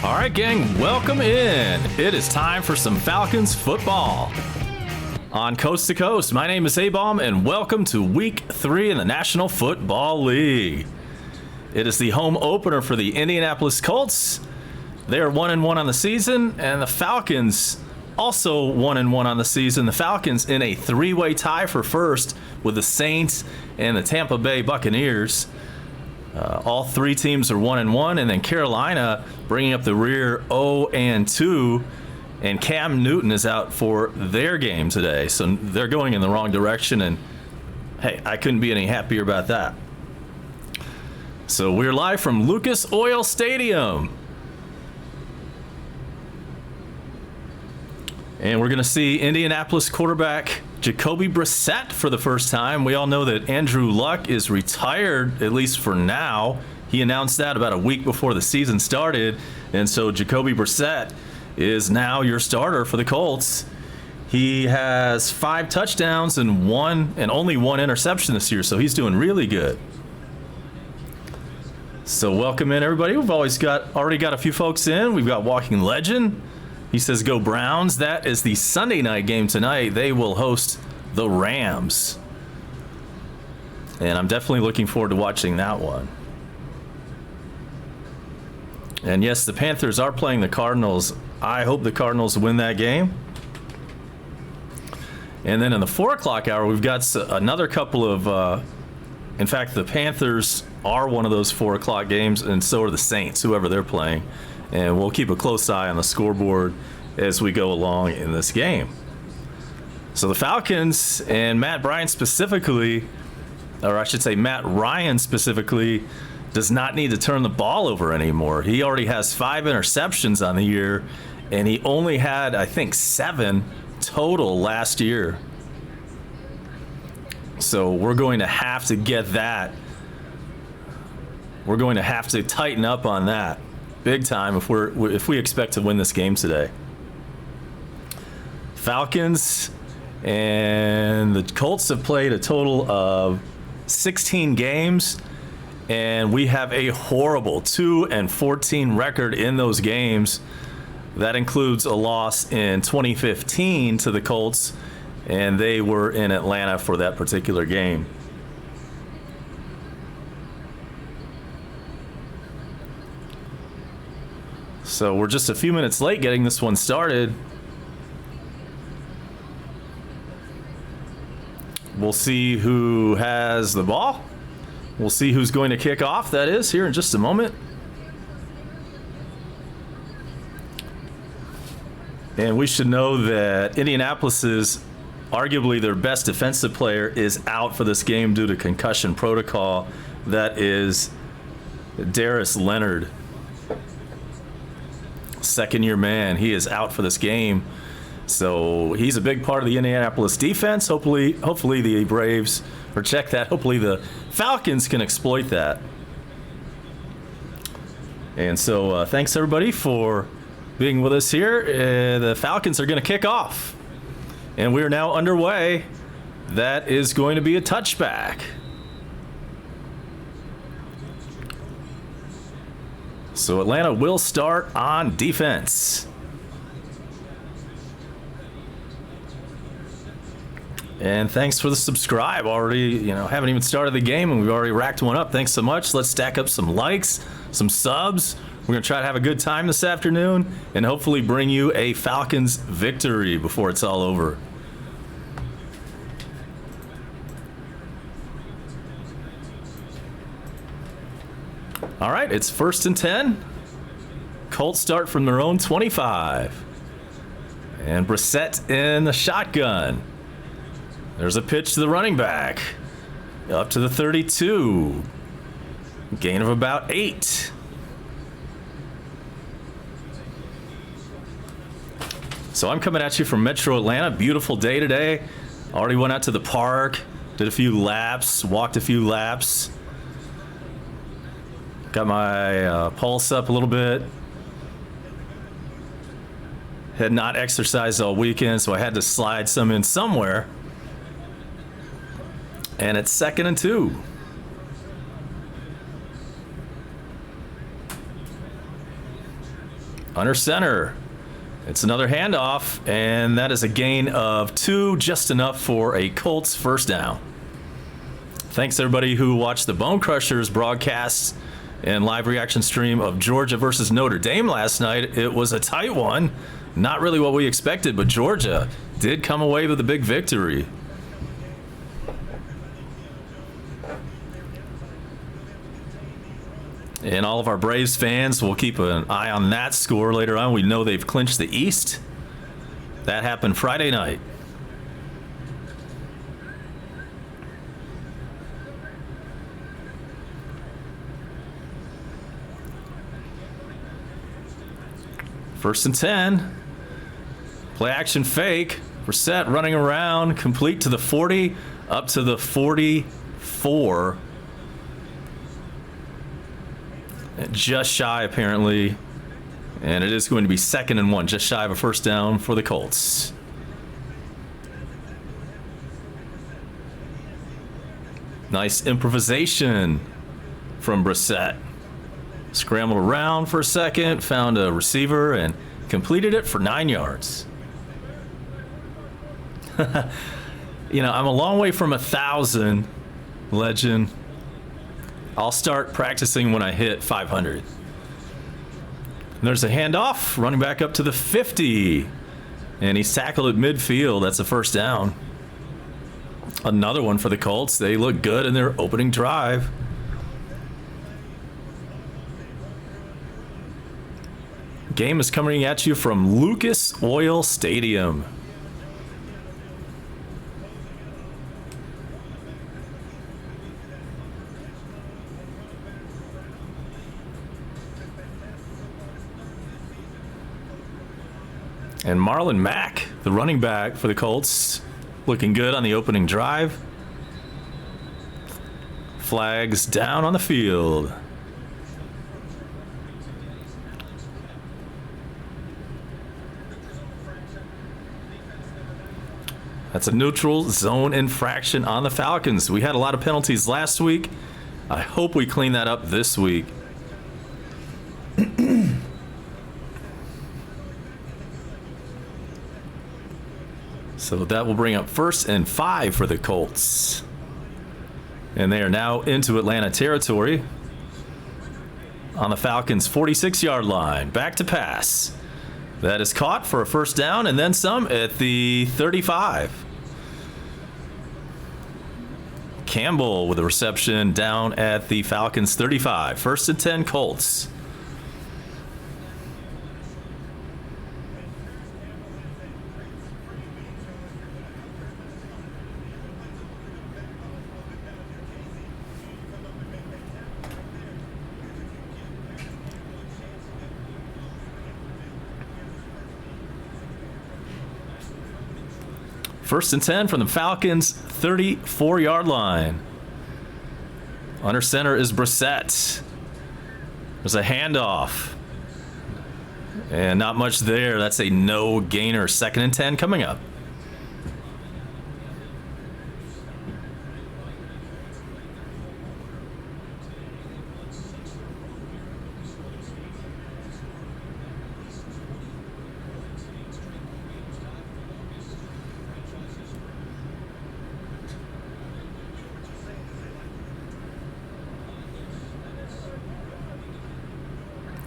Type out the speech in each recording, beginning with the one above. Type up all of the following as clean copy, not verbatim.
All right, gang, welcome in. It is time for some Falcons football on Coast to Coast. My name is A-Bomb, and welcome to Week 3 in the National Football League. It is the home opener for the Indianapolis Colts. They are 1-1 on the season, and the Falcons also 1-1 on the season. The Falcons in a three-way tie for first with the Saints and the Tampa Bay Buccaneers. All three teams are 1-1, and then Carolina bringing up the rear 0-2, and Cam Newton is out for their game today. So they're going in the wrong direction, and hey, I couldn't be any happier about that. So we're live from Lucas Oil Stadium. And we're going to see Indianapolis quarterback Jacoby Brissett for the first time. We all know that Andrew Luck is retired, at least for now. He announced that about a week before the season started. And so Jacoby Brissett is now your starter for the Colts. He has 5 touchdowns and only one interception this year, so he's doing really good. So welcome in, everybody. We've already got a few folks in. We've got Walking Legend. He says, go Browns. That is the Sunday night game tonight. They will host the Rams. And I'm definitely looking forward to watching that one. And yes, the Panthers are playing the Cardinals. I hope the Cardinals win that game. And then in the 4 o'clock hour, we've got another couple of... in fact, the Panthers are one of those 4 o'clock games, and so are the Saints, whoever they're playing. And we'll keep a close eye on the scoreboard as we go along in this game. So the Falcons and Matt Ryan specifically, does not need to turn the ball over anymore. He already has 5 interceptions on the year, and he only had, I think, 7 total last year. So we're going to have to get that. We're going to have to tighten up on that big time if we expect to win this game today. Falcons and the Colts have played a total of 16 games, and we have a horrible 2-14 record in those games. That includes a loss in 2015 to the Colts, and they were in Atlanta for that particular game. So we're just a few minutes late getting this one started. We'll see who has the ball. We'll see who's going to kick off, that is, here in just a moment. And we should know that Indianapolis's arguably their best defensive player is out for this game due to concussion protocol. That is Darius Leonard. second-year man. He is out for this game. So he's a big part of the Indianapolis defense. Hopefully the Braves, or check that, hopefully the Falcons can exploit that. And so thanks everybody for being with us here. The Falcons are going to kick off. And we are now underway. That is going to be a touchback. So Atlanta will start on defense. And thanks for the subscribe already. Haven't even started the game and we've already racked one up. Thanks so much. Let's stack up some likes, some subs. We're going to try to have a good time this afternoon and hopefully bring you a Falcons victory before it's all over. All right, it's 1st and 10. Colts start from their own 25. And Brissett in the shotgun. There's a pitch to the running back. Up to the 32. Gain of about 8. So I'm coming at you from Metro Atlanta. Beautiful day today. Already went out to the park, did a few laps, walked a few laps. Got my pulse up a little bit. Had not exercised all weekend, so I had to slide some in somewhere. And it's 2nd and 2. Under center. It's another handoff, and that is a gain of 2, just enough for a Colts first down. Thanks everybody who watched the Bone Crushers broadcast and live reaction stream of Georgia versus Notre Dame last night. It was a tight one. Not really what we expected, but Georgia did come away with a big victory. And all of our Braves fans will keep an eye on that score later on. We know they've clinched the East. That happened Friday night. First and 10. Play action fake. Brissett running around, complete to the 40, up to the 44. Just shy, apparently. And it is going to be 2nd and 1, just shy of a first down for the Colts. Nice improvisation from Brissett. Scrambled around for a second, found a receiver, and completed it for 9 yards. I'm a long way from 1,000, legend. I'll start practicing when I hit 500. And there's a handoff, running back up to the 50. And he's tackled at midfield. That's a first down. Another one for the Colts. They look good in their opening drive. Game is coming at you from Lucas Oil Stadium. And Marlon Mack, the running back for the Colts, looking good on the opening drive. Flags down on the field. That's a neutral zone infraction on the Falcons. We had a lot of penalties last week. I hope we clean that up this week. So that will bring up 1st and 5 for the Colts. And they are now into Atlanta territory. On the Falcons' 46-yard line. Back to pass. That is caught for a first down and then some at the 35. Campbell with a reception down at the Falcons' 35. 1st and 10 Colts. First and 10 from the Falcons, 34-yard line. Under center is Brissett. There's a handoff. And not much there. That's a no gainer. Second and 10 coming up.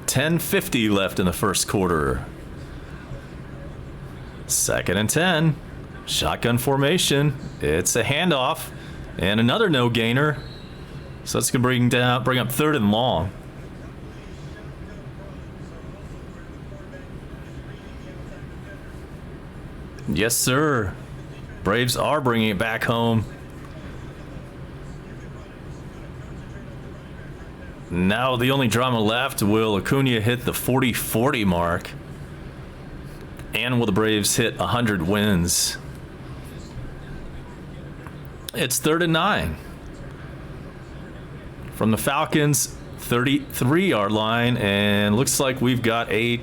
$10:50 left in the first quarter. Second and 10. Shotgun formation. It's a handoff. And another no gainer. So that's going to bring up third and long. Yes, sir. Braves are bringing it back home. Now the only drama left, will Acuna hit the 40-40 mark? And will the Braves hit 100 wins? It's 3rd and 9. From the Falcons, 33-yard line, and looks like we've got a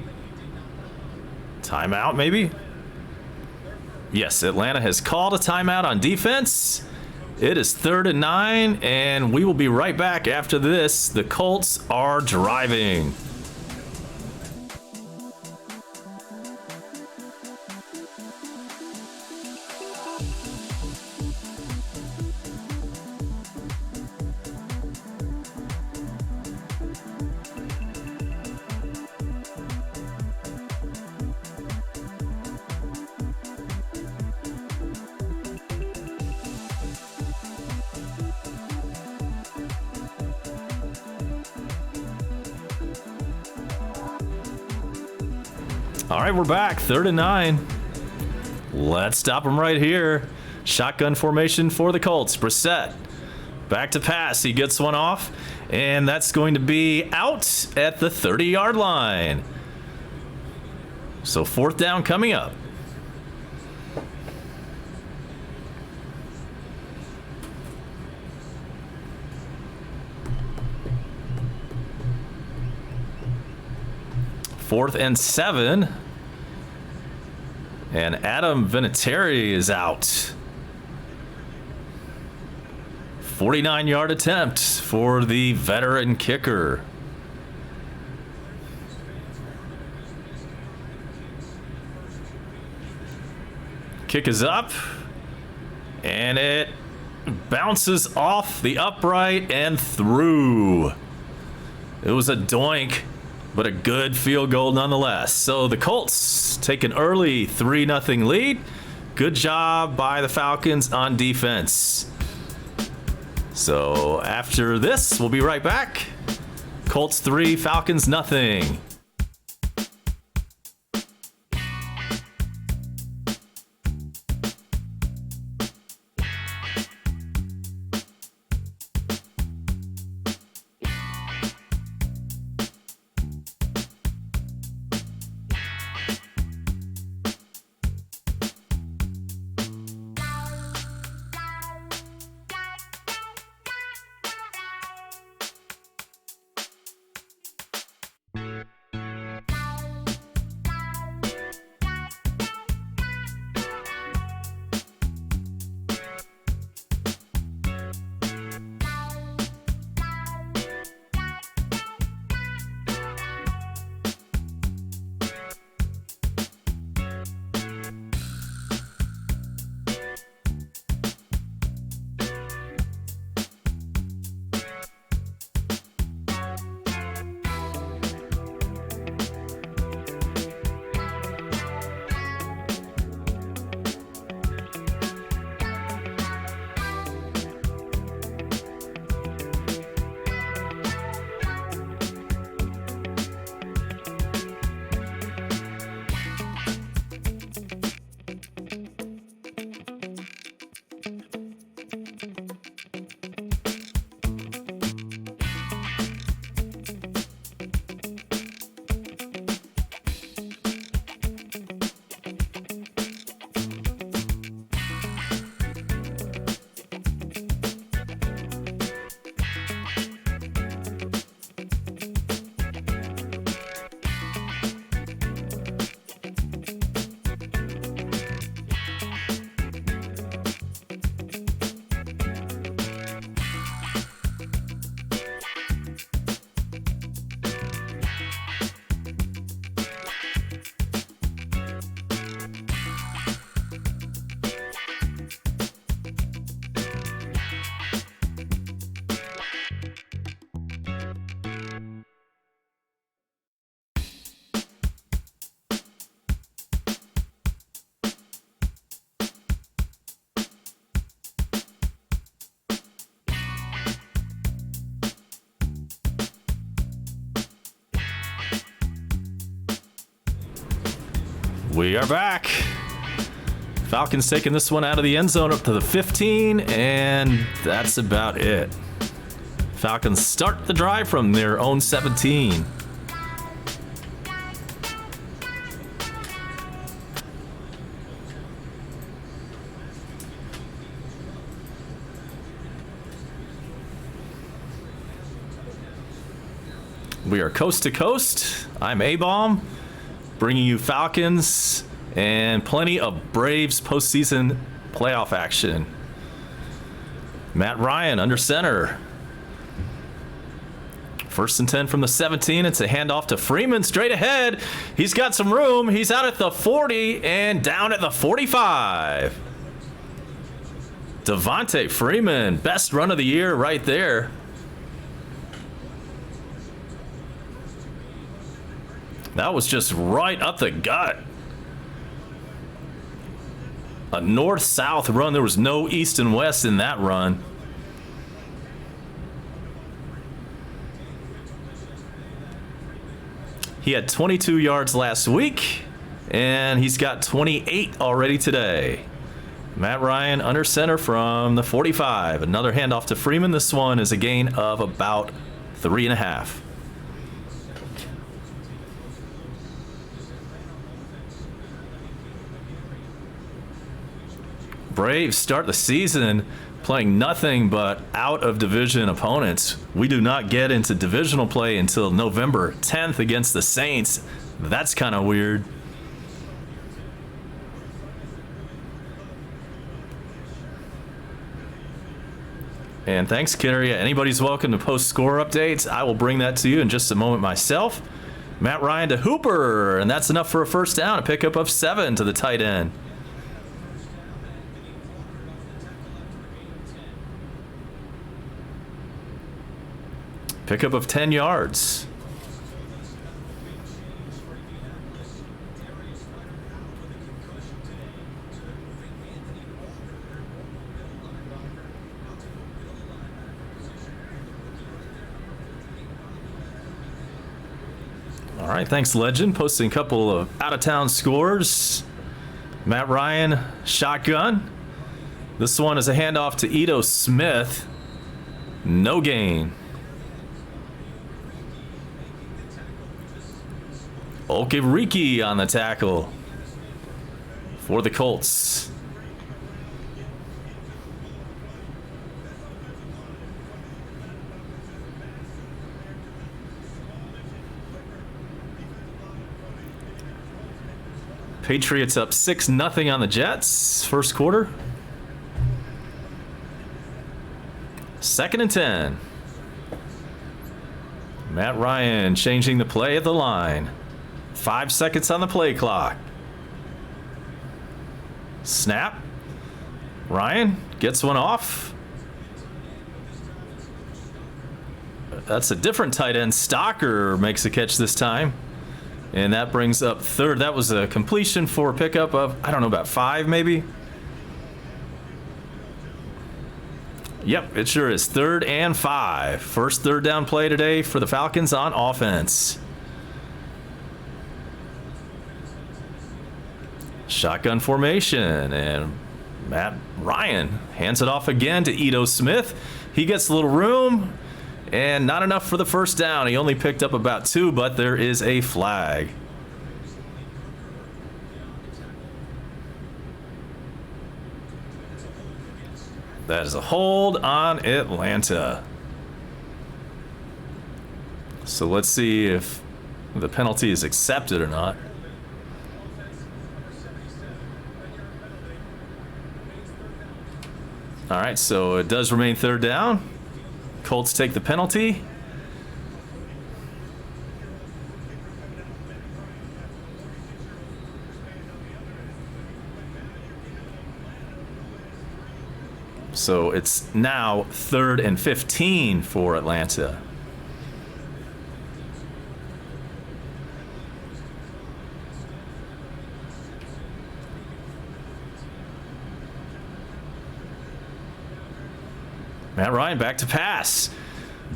timeout maybe? Yes, Atlanta has called a timeout on defense. It is 3rd and 9, and we will be right back after this. The Colts are driving. All right, we're back. 3rd and 9. Let's stop them right here. Shotgun formation for the Colts. Brissett back to pass. He gets one off, and that's going to be out at the 30-yard line. So 4th down coming up. Fourth and 7. And Adam Vinatieri is out. 49-yard attempt for the veteran kicker. Kick is up. And it bounces off the upright and through. It was a doink, but a good field goal nonetheless. So the Colts take an early 3-0 lead. Good job by the Falcons on defense. So after this, we'll be right back. Colts 3, Falcons nothing. We are back. Falcons taking this one out of the end zone up to the 15, and that's about it. Falcons start the drive from their own 17. We are coast to coast. I'm A-Bomb, bringing you Falcons and plenty of Braves postseason playoff action. Matt Ryan under center. 1st and 10 from the 17. It's a handoff to Freeman straight ahead. He's got some room. He's out at the 40 and down at the 45. Devontae Freeman, best run of the year right there. That was just right up the gut. A north-south run. There was no east and west in that run. He had 22 yards last week, and he's got 28 already today. Matt Ryan under center from the 45. Another handoff to Freeman. This one is a gain of about 3.5. Braves start the season playing nothing but out of division opponents. We do not get into divisional play until November 10th against the Saints. That's kind of weird. And thanks, Kidder. Anybody's welcome to post score updates. I will bring that to you in just a moment myself. Matt Ryan to Hooper, and that's enough for a first down. A pickup of 7 to the tight end. Pickup of 10 yards. All right, thanks, Legend. Posting a couple of out-of-town scores. Matt Ryan, shotgun. This one is a handoff to Ito Smith. No gain. Okereke on the tackle for the Colts. Patriots up 6-0 on the Jets. First quarter. 2nd and 10. Matt Ryan changing the play at the line. 5 seconds on the play clock. Snap. Ryan gets one off. That's a different tight end. Stocker makes a catch this time. And that brings up 3rd. That was a completion for a pickup of, I don't know, about 5 maybe. Yep, it sure is. 3rd and 5. First 3rd down play today for the Falcons on offense. Shotgun formation, and Matt Ryan hands it off again to Ito Smith. He gets a little room, and not enough for the first down. He only picked up about 2, but there is a flag. That is a hold on Atlanta. So let's see if the penalty is accepted or not. All right, so it does remain 3rd down. Colts take the penalty. So it's now 3rd and 15 for Atlanta. Matt Ryan back to pass.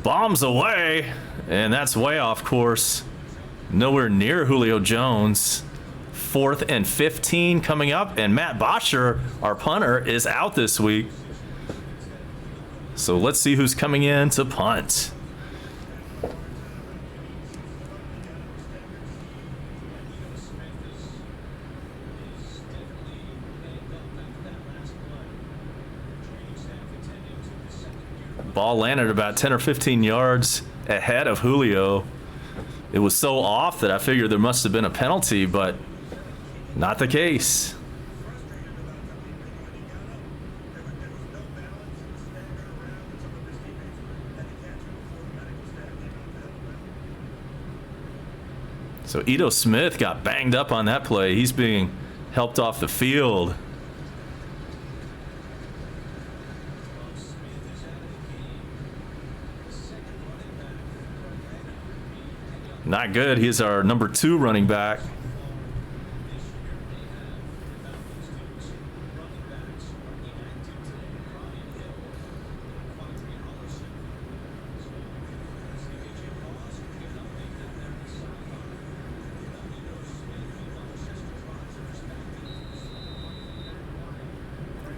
Bombs away, and that's way off course. Nowhere near Julio Jones. 4th and 15 coming up, and Matt Boscher, our punter, is out this week. So let's see who's coming in to punt. Ball landed about 10 or 15 yards ahead of Julio. It was so off that I figured there must have been a penalty, but not the case. So Ito Smith got banged up on that play. He's being helped off the field. Not good. He's our number 2 running back.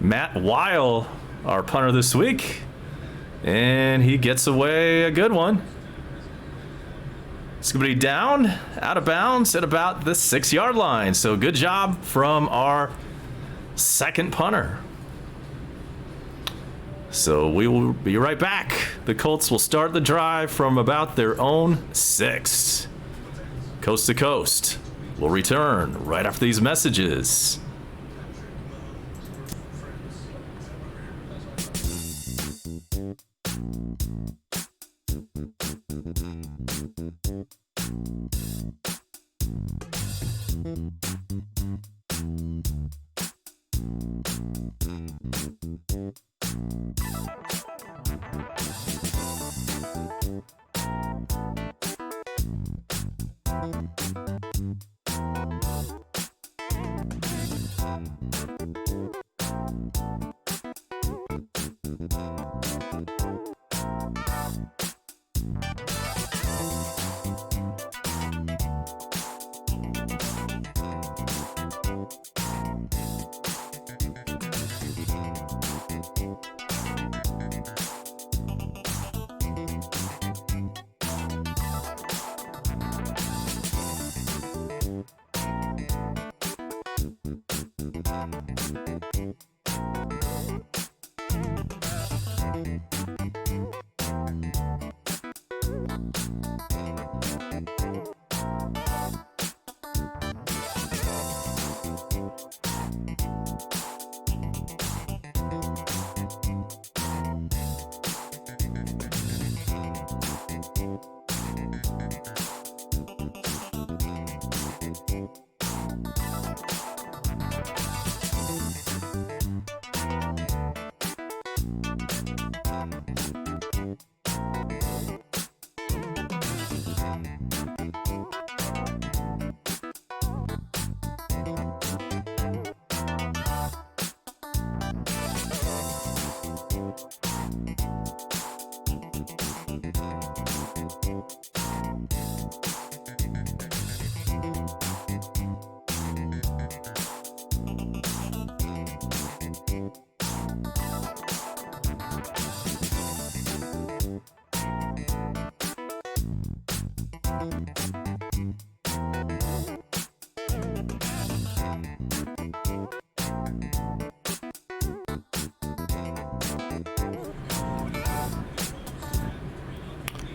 Matt Weil, our punter this week, and he gets away a good one. It's going to be down, out of bounds at about the 6-yard line. So good job from our second punter. So we will be right back. The Colts will start the drive from about their own 6. Coast to Coast will return right after these messages.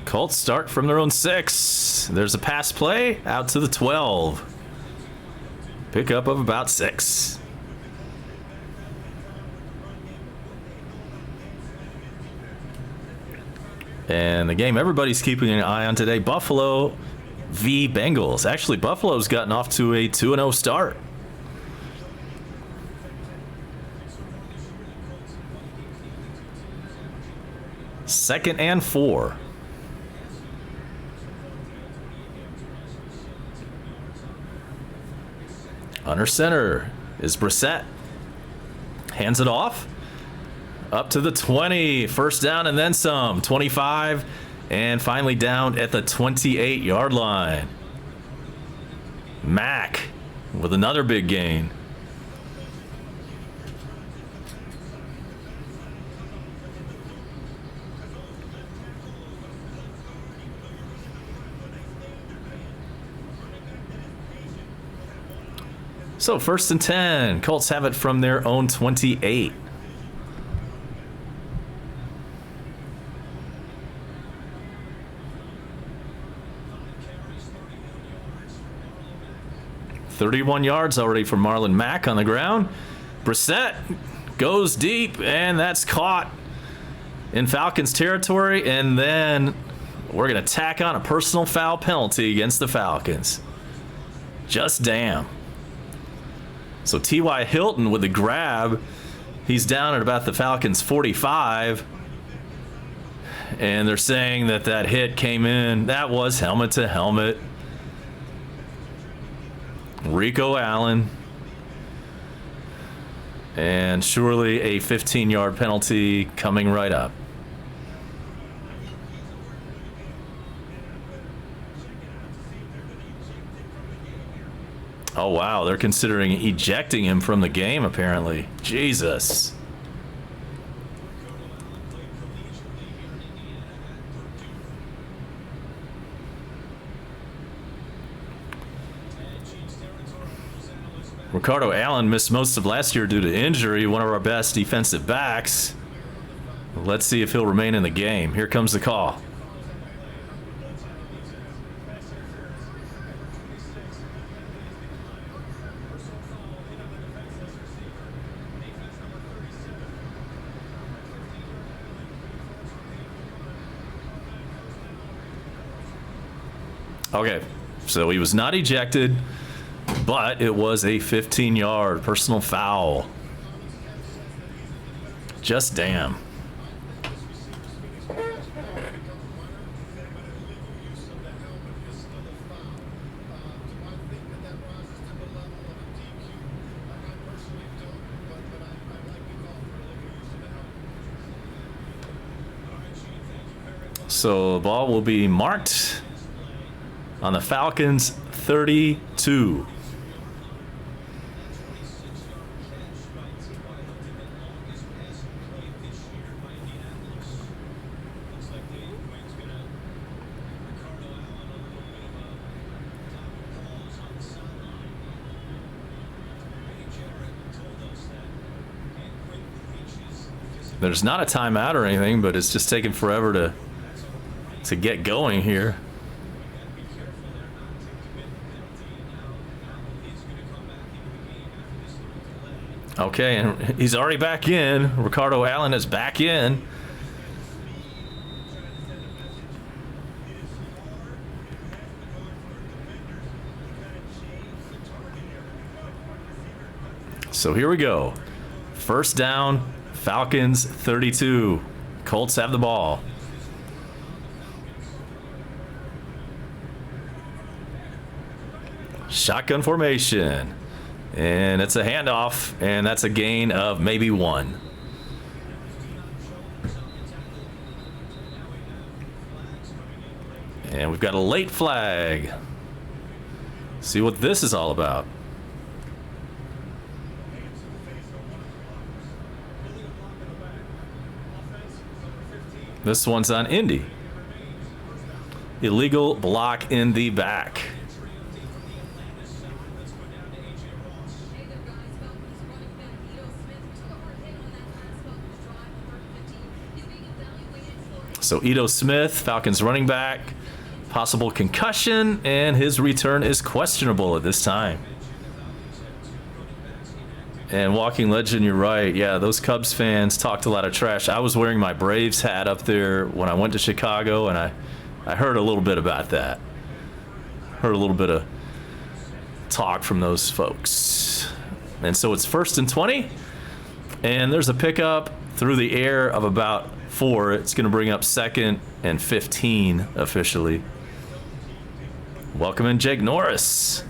Colts start from their own 6. There's a pass play out to the 12. Pickup of about 6. And the game everybody's keeping an eye on today, Buffalo v. Bengals. Actually, Buffalo's gotten off to a 2-0 start. Second and 4. Under center is Brissett. Hands it off. Up to the 20. First down and then some. 25. And finally down at the 28-yard line. Mack with another big gain. So 1st and 10. Colts have it from their own 28. "31 yards already for Marlon Mack on the ground. Brissett goes deep, and that's caught in Falcons territory. And then we're going to tack on a personal foul penalty against the Falcons. Just damn. So T.Y. Hilton with the grab. He's down at about the Falcons' 45. And they're saying that that hit came in. That was helmet to helmet. Rico Allen. And surely a 15-yard penalty coming right up. Oh, wow. They're considering ejecting him from the game, apparently. Jesus. Ricardo Allen missed most of last year due to injury, one of our best defensive backs. Let's see if he'll remain in the game. Here comes the call. Okay, so he was not ejected, but it was a 15-yard personal foul. Just damn. So the ball will be marked on the Falcons' 32. There's not a timeout or anything, but it's just taking forever to get going here. Okay, and he's already back in. Ricardo Allen is back in. So here we go. First down, Falcons 32. Colts have the ball. Shotgun formation. And it's a handoff, and that's a gain of maybe 1. And we've got a late flag. See what this is all about. This one's on Indy. Illegal block in the back. So Ito Smith, Falcons running back, possible concussion, and his return is questionable at this time. And Walking Legend, you're right. Yeah, those Cubs fans talked a lot of trash. I was wearing my Braves hat up there when I went to Chicago, and I heard a little bit about that. Heard a little bit of talk from those folks. And so it's 1st and 20, and there's a pickup through the air of about 4. It's going to bring up 2nd and 15 officially. Welcome in Jake Norris.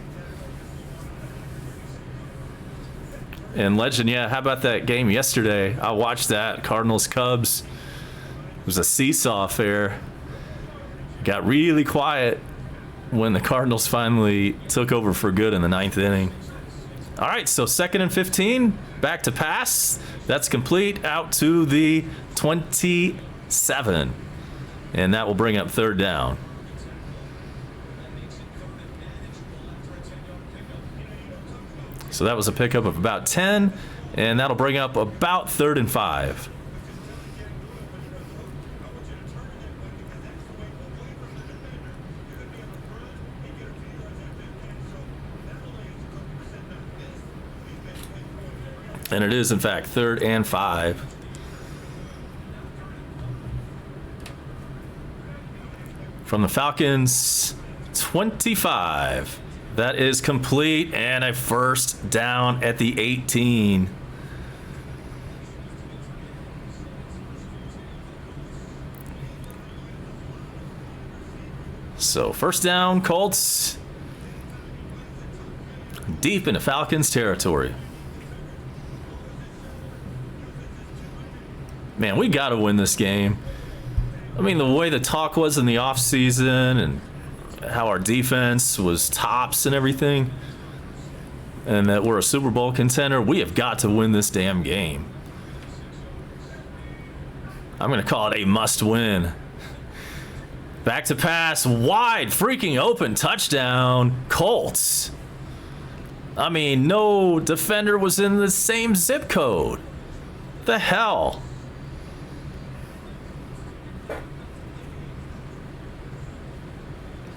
And Legend, yeah, how about that game yesterday? I watched that, Cardinals-Cubs. It was a seesaw affair. Got really quiet when the Cardinals finally took over for good in the 9th inning. All right, so 2nd and 15, back to pass. That's complete out to the 27. And that will bring up 3rd down. So that was a pickup of about 10, and that'll bring up about 3rd and 5. And it is, in fact, 3rd and 5. From the Falcons, 25. That is complete, and a 1st down at the 18. So 1st down, Colts. Deep into Falcons territory. Man, we got to win this game. I mean, the way the talk was in the offseason and how our defense was tops and everything, and that we're a Super Bowl contender, we have got to win this damn game. I'm going to call it a must-win. Back to pass, wide, freaking open, touchdown, Colts. I mean, no defender was in the same zip code. The hell?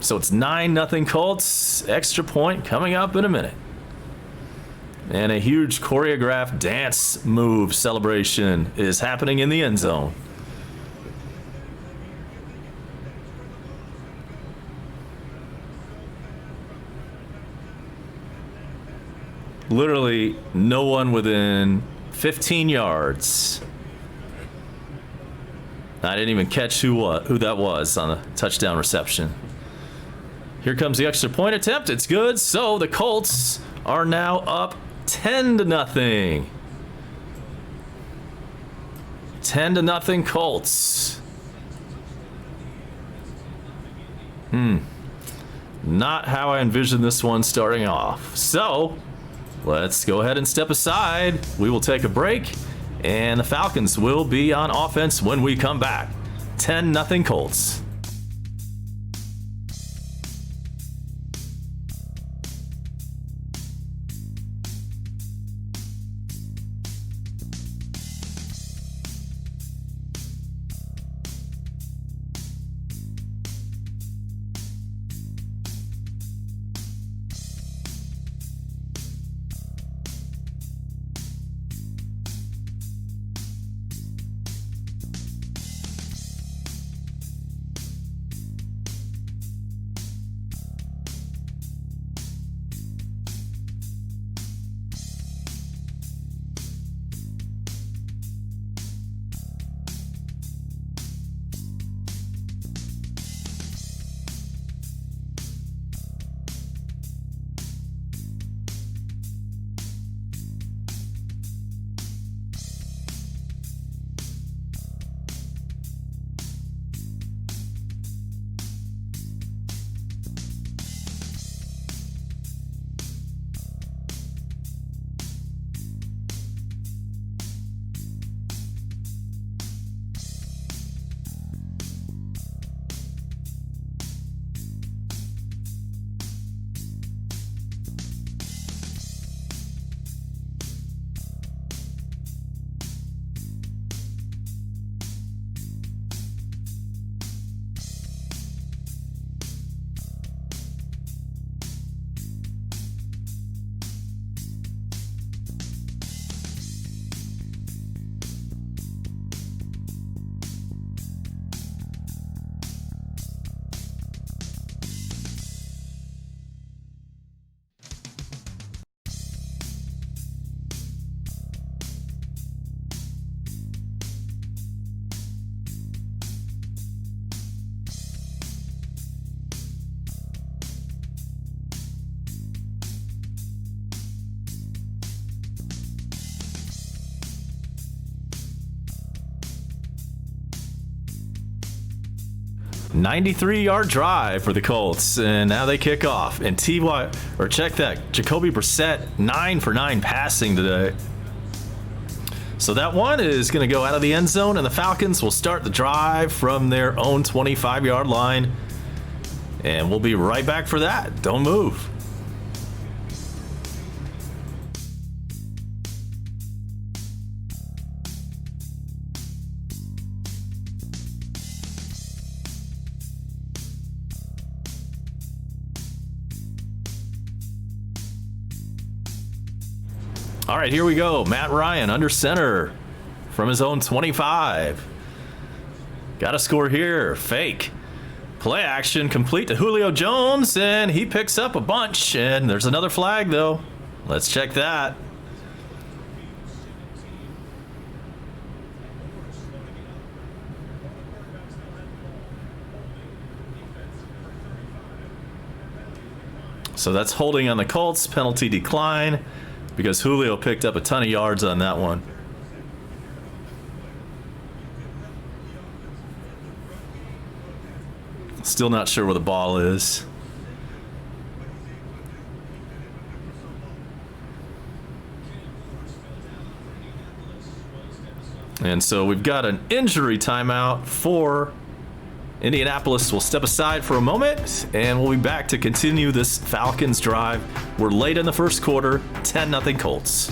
So it's 9-0 Colts. Extra point coming up in a minute. And a huge choreographed dance move celebration is happening in the end zone. Literally no one within 15 yards. I didn't even catch who that was on the touchdown reception. Here comes the extra point attempt. It's good. So the Colts are now up 10-0. 10-0 Colts. Not how I envisioned this one starting off. So let's go ahead and step aside. We will take a break, and the Falcons will be on offense when we come back. 10-0 Colts. 93-yard drive for the Colts, and now they kick off. And check that, Jacoby Brissett 9 for 9 passing today. So that one is going to go out of the end zone, and the Falcons will start the drive from their own 25-yard line. And we'll be right back for that. Don't move. All right, here we go. Matt Ryan under center from his own 25. Got a score here. Fake. Play action complete to Julio Jones, and he picks up a bunch. And there's another flag, though. Let's check that. So that's holding on the Colts. Penalty decline, because Julio picked up a ton of yards on that one. Still not sure where the ball is. And so we've got an injury timeout for Indianapolis. Will step aside for a moment, and we'll be back to continue this Falcons drive. We're late in the first quarter, 10-0 Colts.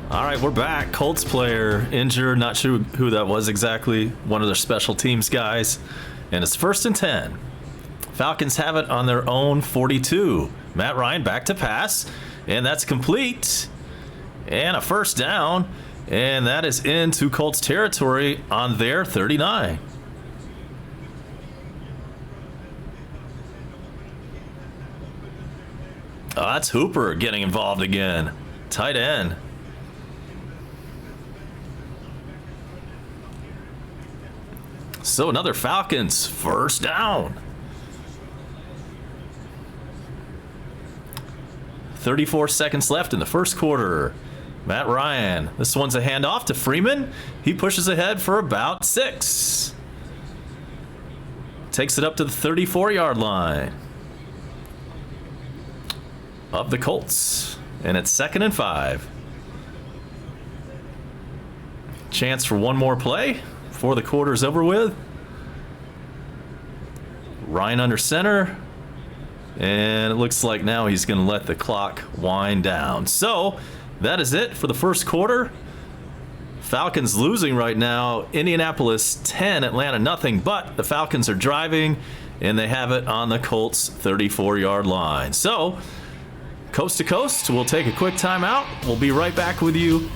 All right, we're back. Colts player injured. Not sure who that was exactly. One of their special teams guys. And it's 1st and 10. Falcons have it on their own 42. Matt Ryan back to pass. And that's complete. And a first down. And that is into Colts territory on their 39. Oh, that's Hooper getting involved again. Tight end. So another Falcons first down. 34 seconds left in the first quarter. Matt Ryan. This one's a handoff to Freeman. He pushes ahead for about 6. Takes it up to the 34-yard line of the Colts. And it's 2nd and 5. Chance for one more play before the quarter's over with. Ryan under center. And it looks like now he's going to let the clock wind down. So that is it for the first quarter. Falcons losing right now. Indianapolis 10, Atlanta nothing. But the Falcons are driving, and they have it on the Colts 34-yard line. So coast to coast, we'll take a quick timeout. We'll be right back with you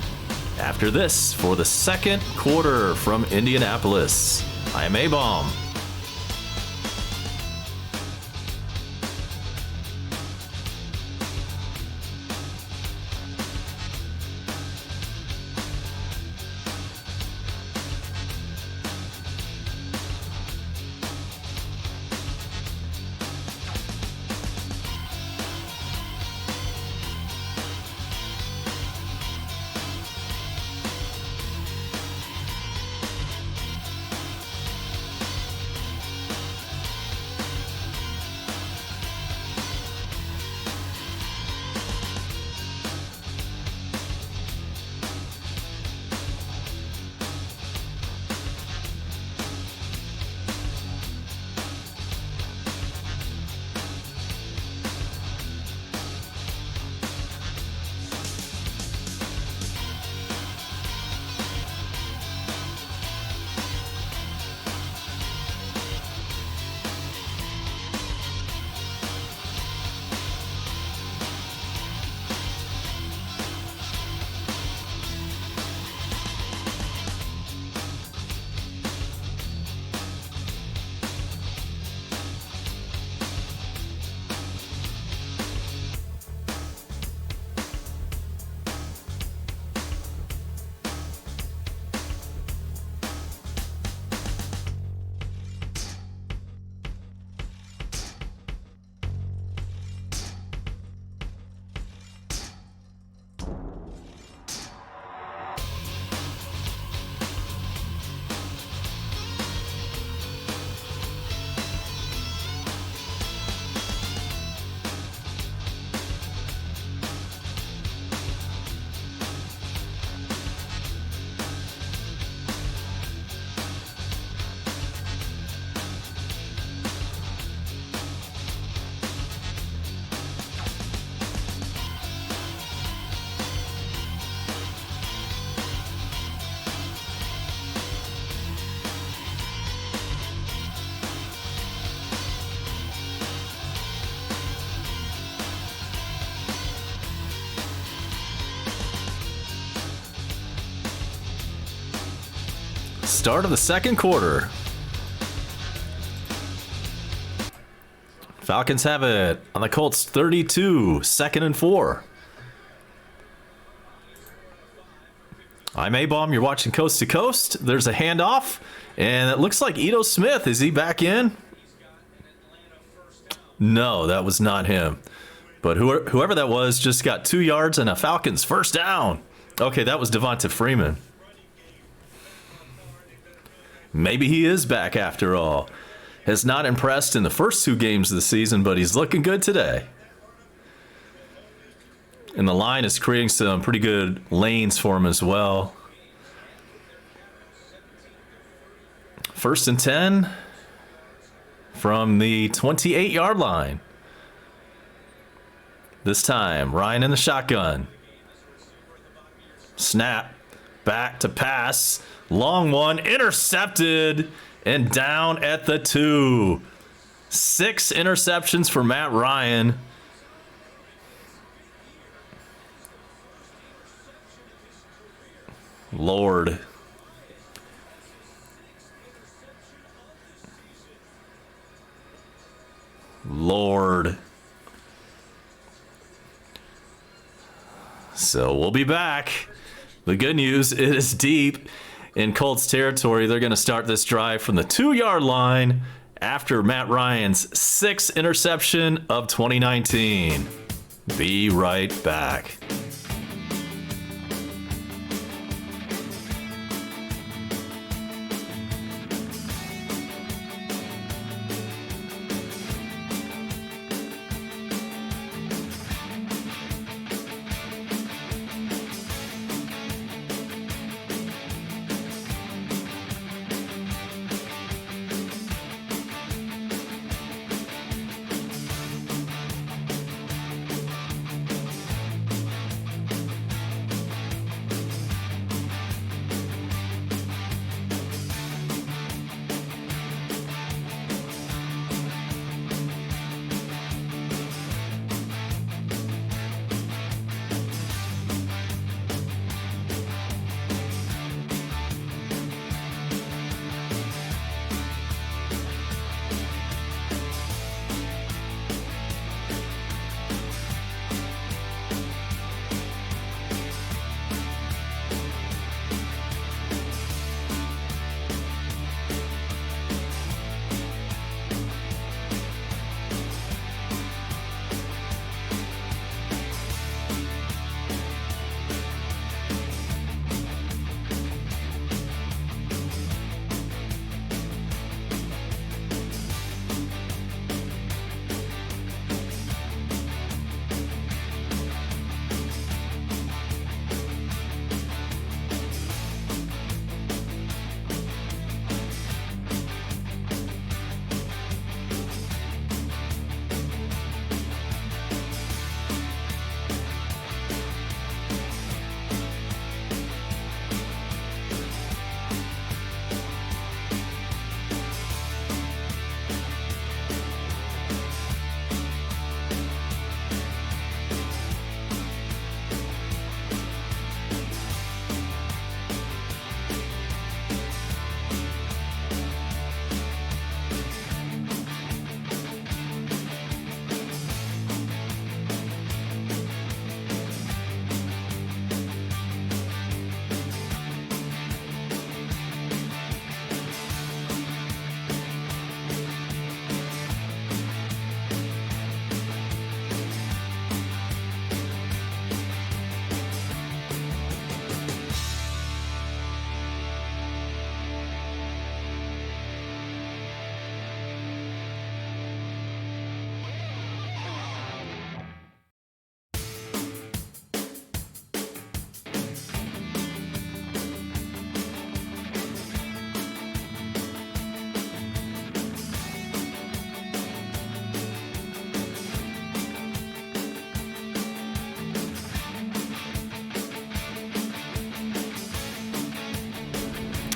after this for the second quarter from Indianapolis. I am A-Bomb. Start of the second quarter. Falcons have it on the Colts 32, 2nd and 4. I'm A-Bomb, you're watching Coast to Coast. There's a handoff, and it looks like Ito Smith. Is he back in? No, that was not him. But whoever that was just got 2 yards and a Falcons first down. Okay, that was Devonta Freeman. Maybe he is back after all. Has not impressed in the first 2 games of the season, but he's looking good today. And the line is creating some pretty good lanes for him as well. 1st and 10 from the 28-yard line. This time, Ryan in the shotgun. Snap. Back to pass. Long one. Intercepted. And down at the 2. 6 interceptions for Matt Ryan. Lord. So we'll be back. The good news, it is deep in Colts territory. They're going to start this drive from the 2-yard line after Matt Ryan's 6th interception of 2019. Be right back.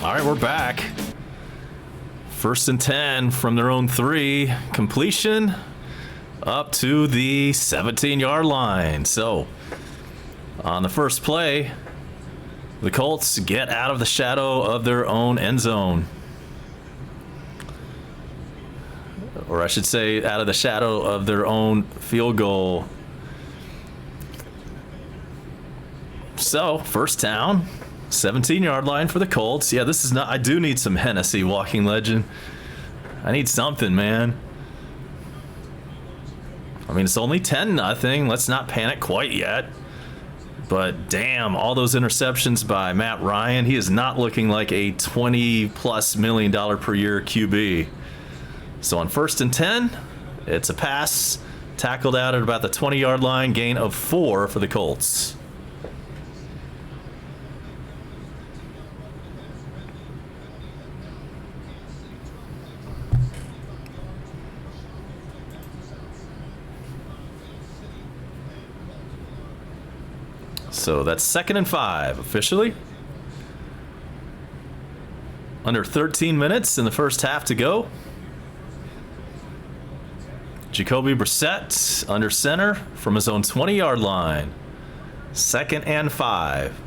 All right, we're back. First and 10 from their own 3. Completion up to the 17-yard line. So on the first play, the Colts get out of the shadow of their own end zone. Or I should say, out of the shadow of their own field goal. So, first down, 17-yard line for the Colts. Yeah, this is not... I do need some Hennessy, Walking Legend. I need something, man. I mean, it's only 10-0. Let's not panic quite yet. But damn, all those interceptions by Matt Ryan. He is not looking like a $20+ million per year QB. So on first and 10, it's a pass. Tackled out at about the 20-yard line. Gain of 4 for the Colts. So that's 2nd and 5 officially. Under 13 minutes in the first half to go. Jacoby Brissett under center from his own 20-yard line. 2nd and 5.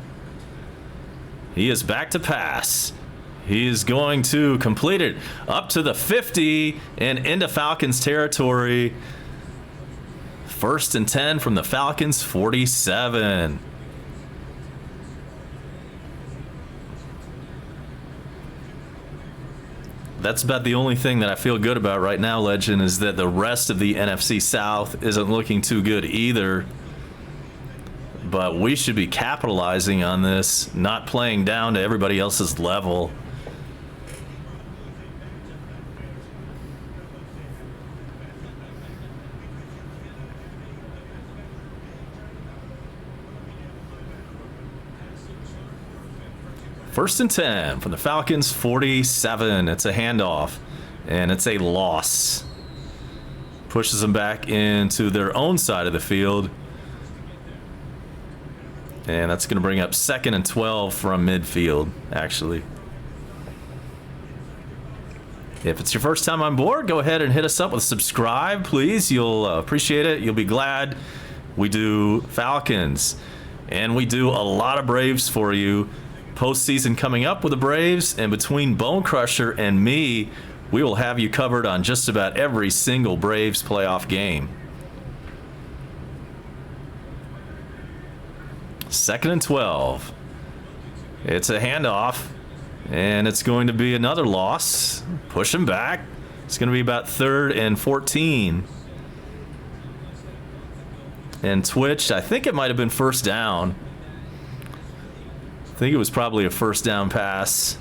He is back to pass. He is going to complete it up to the 50 and into Falcons territory. 1st and 10 from the Falcons 47. That's about the only thing that I feel good about right now, Legend, is that the rest of the NFC South isn't looking too good either. But we should be capitalizing on this, not playing down to everybody else's level. First and 10 from the Falcons 47. It's a handoff, and it's a loss. Pushes them back into their own side of the field. And that's going to bring up 2nd and 12 from midfield, actually. If it's your first time on board, go ahead and hit us up with subscribe, please. You'll appreciate it. You'll be glad. We do Falcons, and we do a lot of Braves for you. Postseason coming up with the Braves, and between Bone Crusher and me, we will have you covered on just about every single Braves playoff game. 2nd and 12. It's a handoff, and it's going to be another loss. Push him back. It's going to be about 3rd and 14. And Twitch, I think it might have been first down. I think it was probably a first down pass.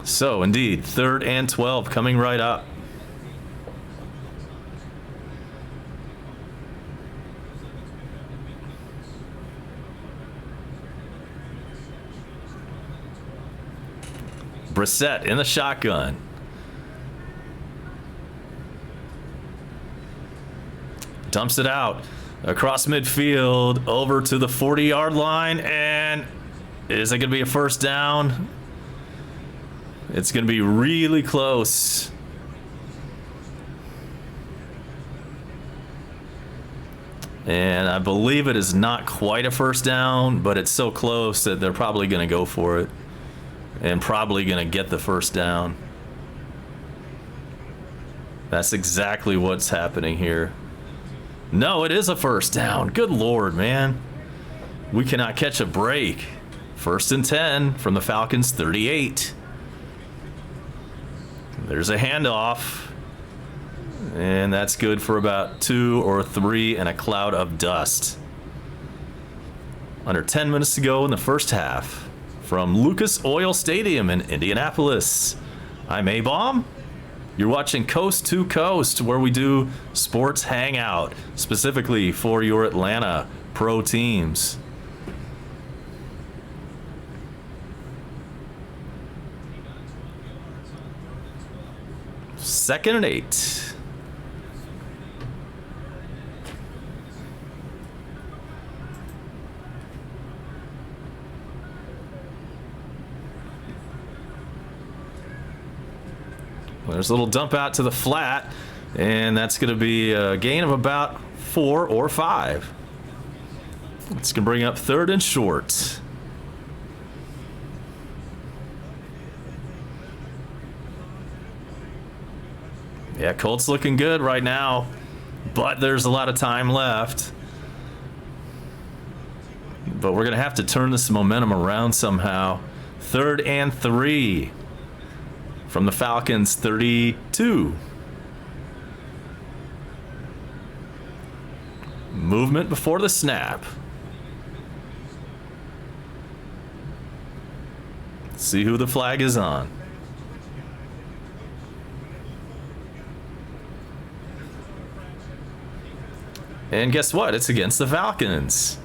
So, indeed, 3rd and 12 coming right up. Brissett in the shotgun. Dumps it out across midfield over to the 40-yard line, and is it going to be a first down? It's going to be really close. And I believe it is not quite a first down, but it's so close that they're probably going to go for it and probably going to get the first down. That's exactly what's happening here. No, it is a first down. Good Lord, man. We cannot catch a break. 1st and 10 from the Falcons 38. There's a handoff. And that's good for about 2 or 3 and a cloud of dust. Under 10 minutes to go in the first half from Lucas Oil Stadium in Indianapolis. I'm A-Bomb. You're watching Coast to Coast, where we do sports hangout, specifically for your Atlanta pro teams. Second and 8. There's a little dump out to the flat, and that's going to be a gain of about 4 or 5. It's going to bring up 3rd and short. Yeah, Colts looking good right now, but there's a lot of time left. But we're going to have to turn this momentum around somehow. 3rd and 3 from the Falcons' 32. Movement before the snap. See who the flag is on. And guess what? It's against the Falcons.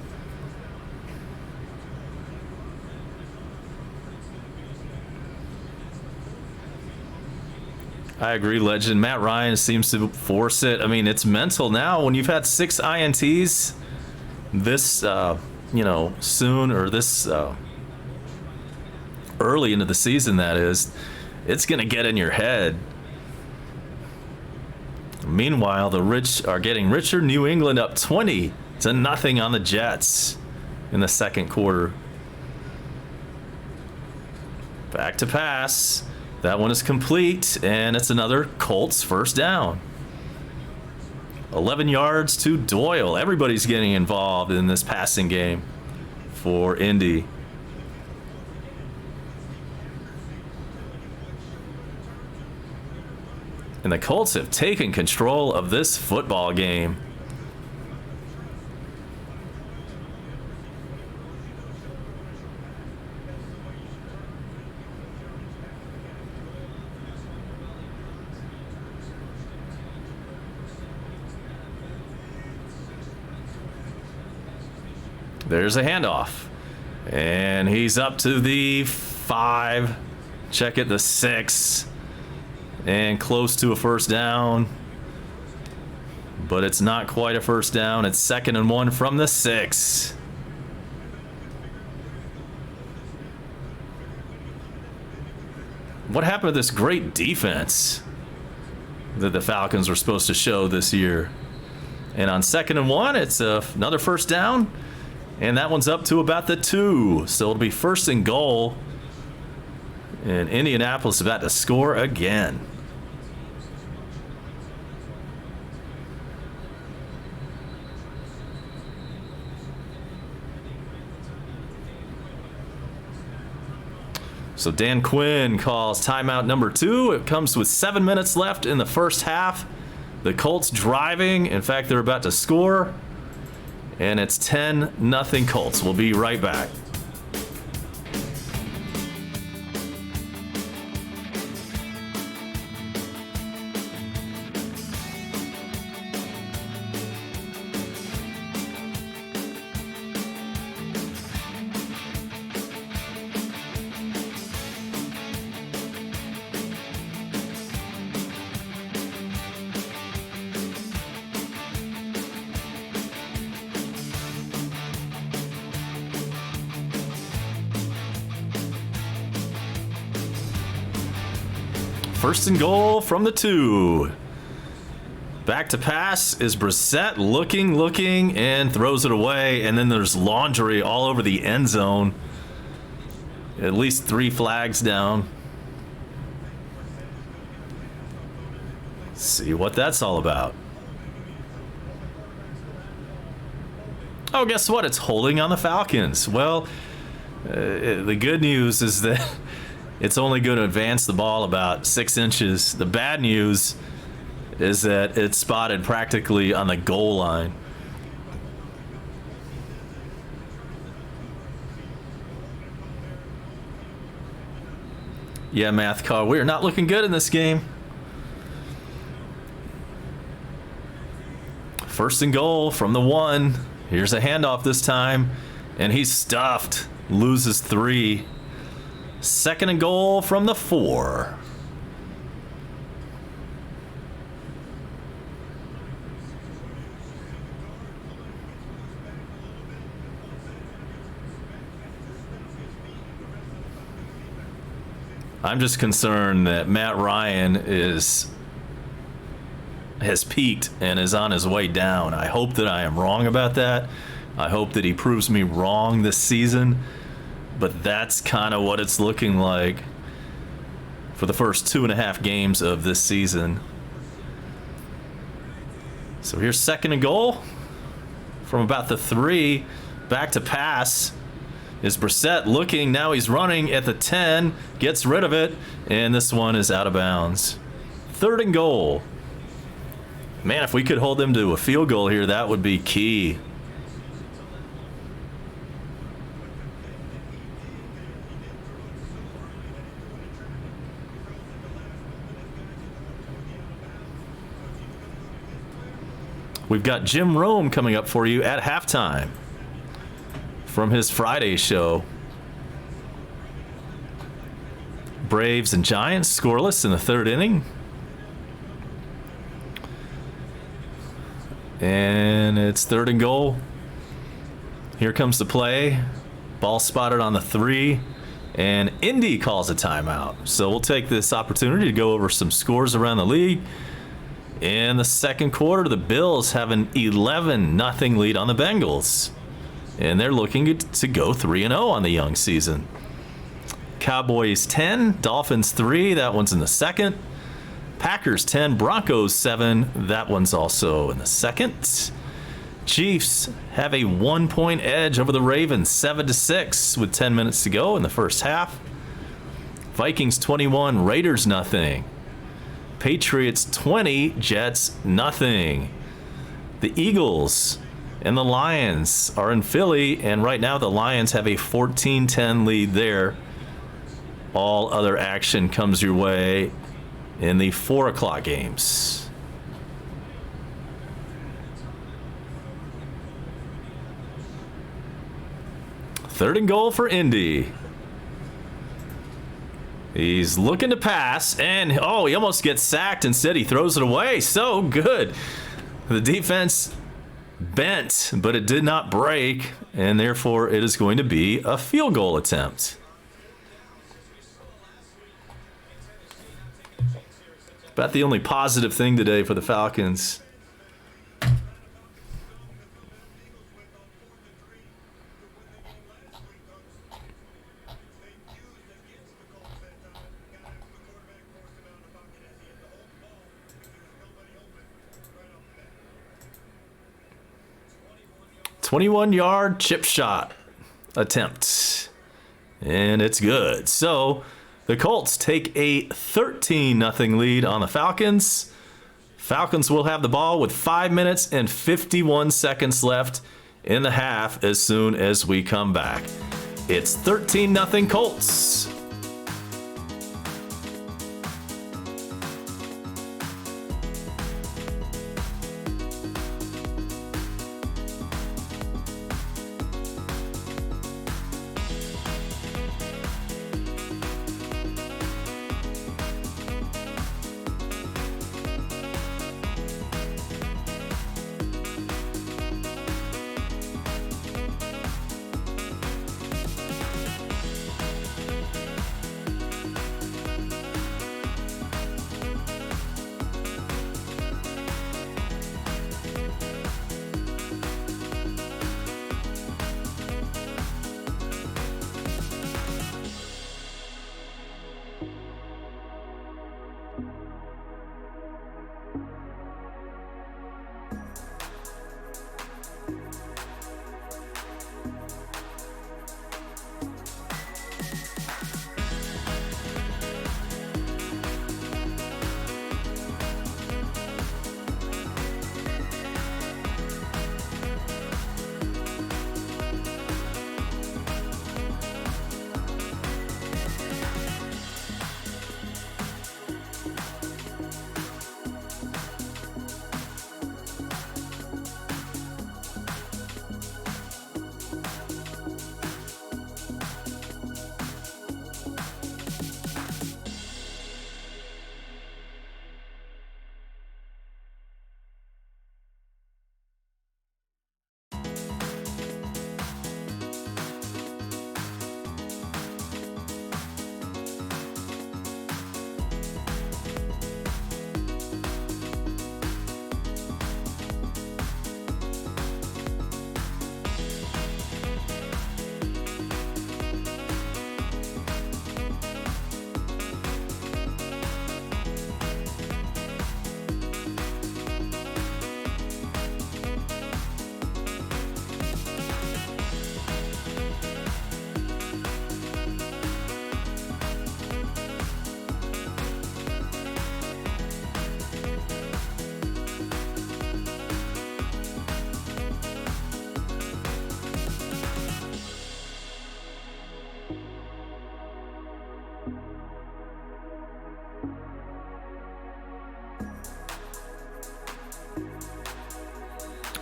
I agree, Legend. Matt Ryan seems to force it. I mean, it's mental now. When you've had 6 INTs this, soon, or this early into the season, that is, it's going to get in your head. Meanwhile, the rich are getting richer. New England up 20-0 on the Jets in the second quarter. Back to pass. That one is complete, and it's another Colts first down. 11 yards to Doyle. Everybody's getting involved in this passing game for Indy. And the Colts have taken control of this football game. There's a handoff. And he's up to the 5. Check it, the 6. And close to a first down. But it's not quite a first down. It's 2nd and 1 from the 6. What happened to this great defense that the Falcons were supposed to show this year? And on 2nd and 1, it's another first down. And that one's up to about the 2. So it'll be 1st and goal. And Indianapolis about to score again. So Dan Quinn calls timeout number 2. It comes with 7 minutes left in the first half. The Colts driving. In fact, they're about to score. And it's 10-0 Colts. We'll be right back. First and goal from the 2. Back to pass is Brissett looking, and throws it away. And then there's laundry all over the end zone. At least 3 flags down. Let's see what that's all about. Oh, guess what? It's holding on the Falcons. Well, the good news is that it's only going to advance the ball about 6 inches. The bad news is that it's spotted practically on the goal line. Yeah, Math Car, we are not looking good in this game. First and goal from the 1. Here's a handoff this time, and he's stuffed. Loses 3. Second and goal from the 4. I'm just concerned that Matt Ryan has peaked and is on his way down. I hope that I am wrong about that. I hope that he proves me wrong this season. But that's kind of what it's looking like for the first 2.5 games of this season. So here's 2nd and goal from about the 3. Back to pass is Brissett looking. Now he's running at the 10. Gets rid of it. And this one is out of bounds. 3rd and goal. Man, if we could hold them to a field goal here, that would be key. We've got Jim Rome coming up for you at halftime from his Friday show. Braves and Giants scoreless in the 3rd inning. And it's 3rd and goal. Here comes the play. Ball spotted on the 3. And Indy calls a timeout. So we'll take this opportunity to go over some scores around the league. In the 2nd quarter, the Bills have an 11-0 lead on the Bengals. And they're looking to go 3-0 on the young season. Cowboys 10, Dolphins 3. That one's in the 2nd. Packers 10, Broncos 7. That one's also in the 2nd. Chiefs have a 1-point edge over the Ravens, 7-6, with 10 minutes to go in the first half. Vikings 21, Raiders 0. Patriots 20, Jets 0. The Eagles and the Lions are in Philly, and right now the Lions have a 14-10 lead there. All other action comes your way in the 4 o'clock games. Third and goal for Indy. He's looking to pass, and he almost gets sacked. Instead, he throws it away. So good. The defense bent, but it did not break, and therefore it is going to be a field goal attempt. About the only positive thing today for the Falcons. "21-yard chip shot attempt, and it's good." So the Colts take a 13-0 lead on the Falcons. Falcons will have the ball with 5 minutes and 51 seconds left in the half as soon as we come back. It's 13-0 Colts.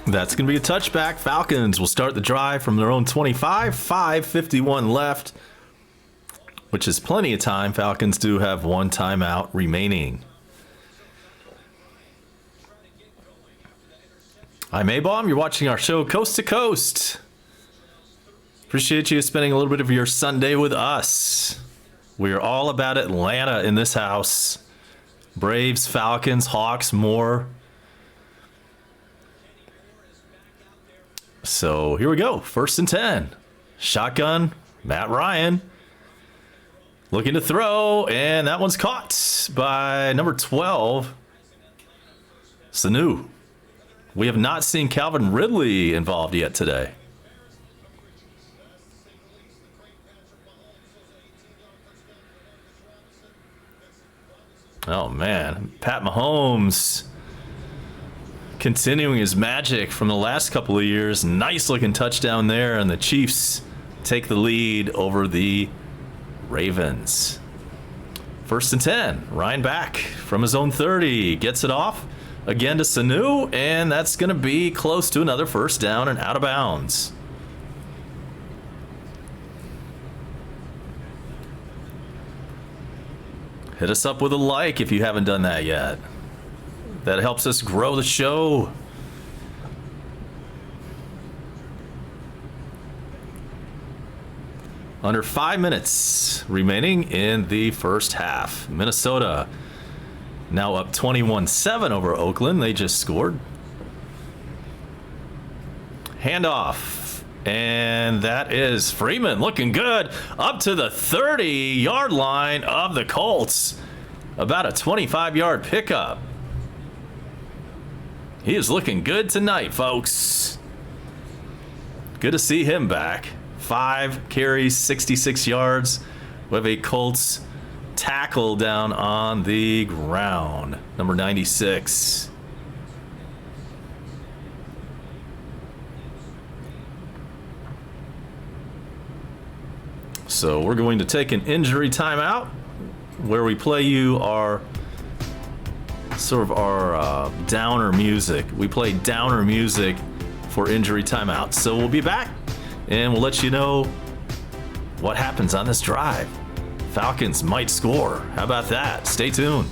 That's going to be a touchback. Falcons will start the drive from their own 25. 5:51 left, which is plenty of time. Falcons do have one timeout remaining. I'm A-Bomb. You're watching our show Coast to Coast. Appreciate you spending a little bit of your Sunday with us. We are all about Atlanta in this house. Braves, Falcons, Hawks, more. So here we go. 1st and 10. Shotgun, Matt Ryan. Looking to throw, and that one's caught by number 12, Sanu. We have not seen Calvin Ridley involved yet today. Oh, man. Pat Mahomes continuing his magic from the last couple of years. Nice looking touchdown there, and the Chiefs take the lead over the Ravens. 1st and 10. Ryan back from his own 30. Gets it off again to Sanu, and that's going to be close to another first down and out of bounds. Hit us up with a like if you haven't done that yet. That helps us grow the show. Under 5 minutes remaining in the first half. Minnesota now up 21-7 over Oakland. They just scored. Handoff. And that is Freeman looking good. Up to the 30-yard line of the Colts. About a 25-yard pickup. He is looking good tonight, folks. Good to see him back. 5 carries, 66 yards. We have a Colts tackle down on the ground. Number 96. So we're going to take an injury timeout where we play you our sort of our downer music. We play downer music for injury timeout. So we'll be back and we'll let you know what happens on this drive. Falcons might score. How about that? Stay tuned.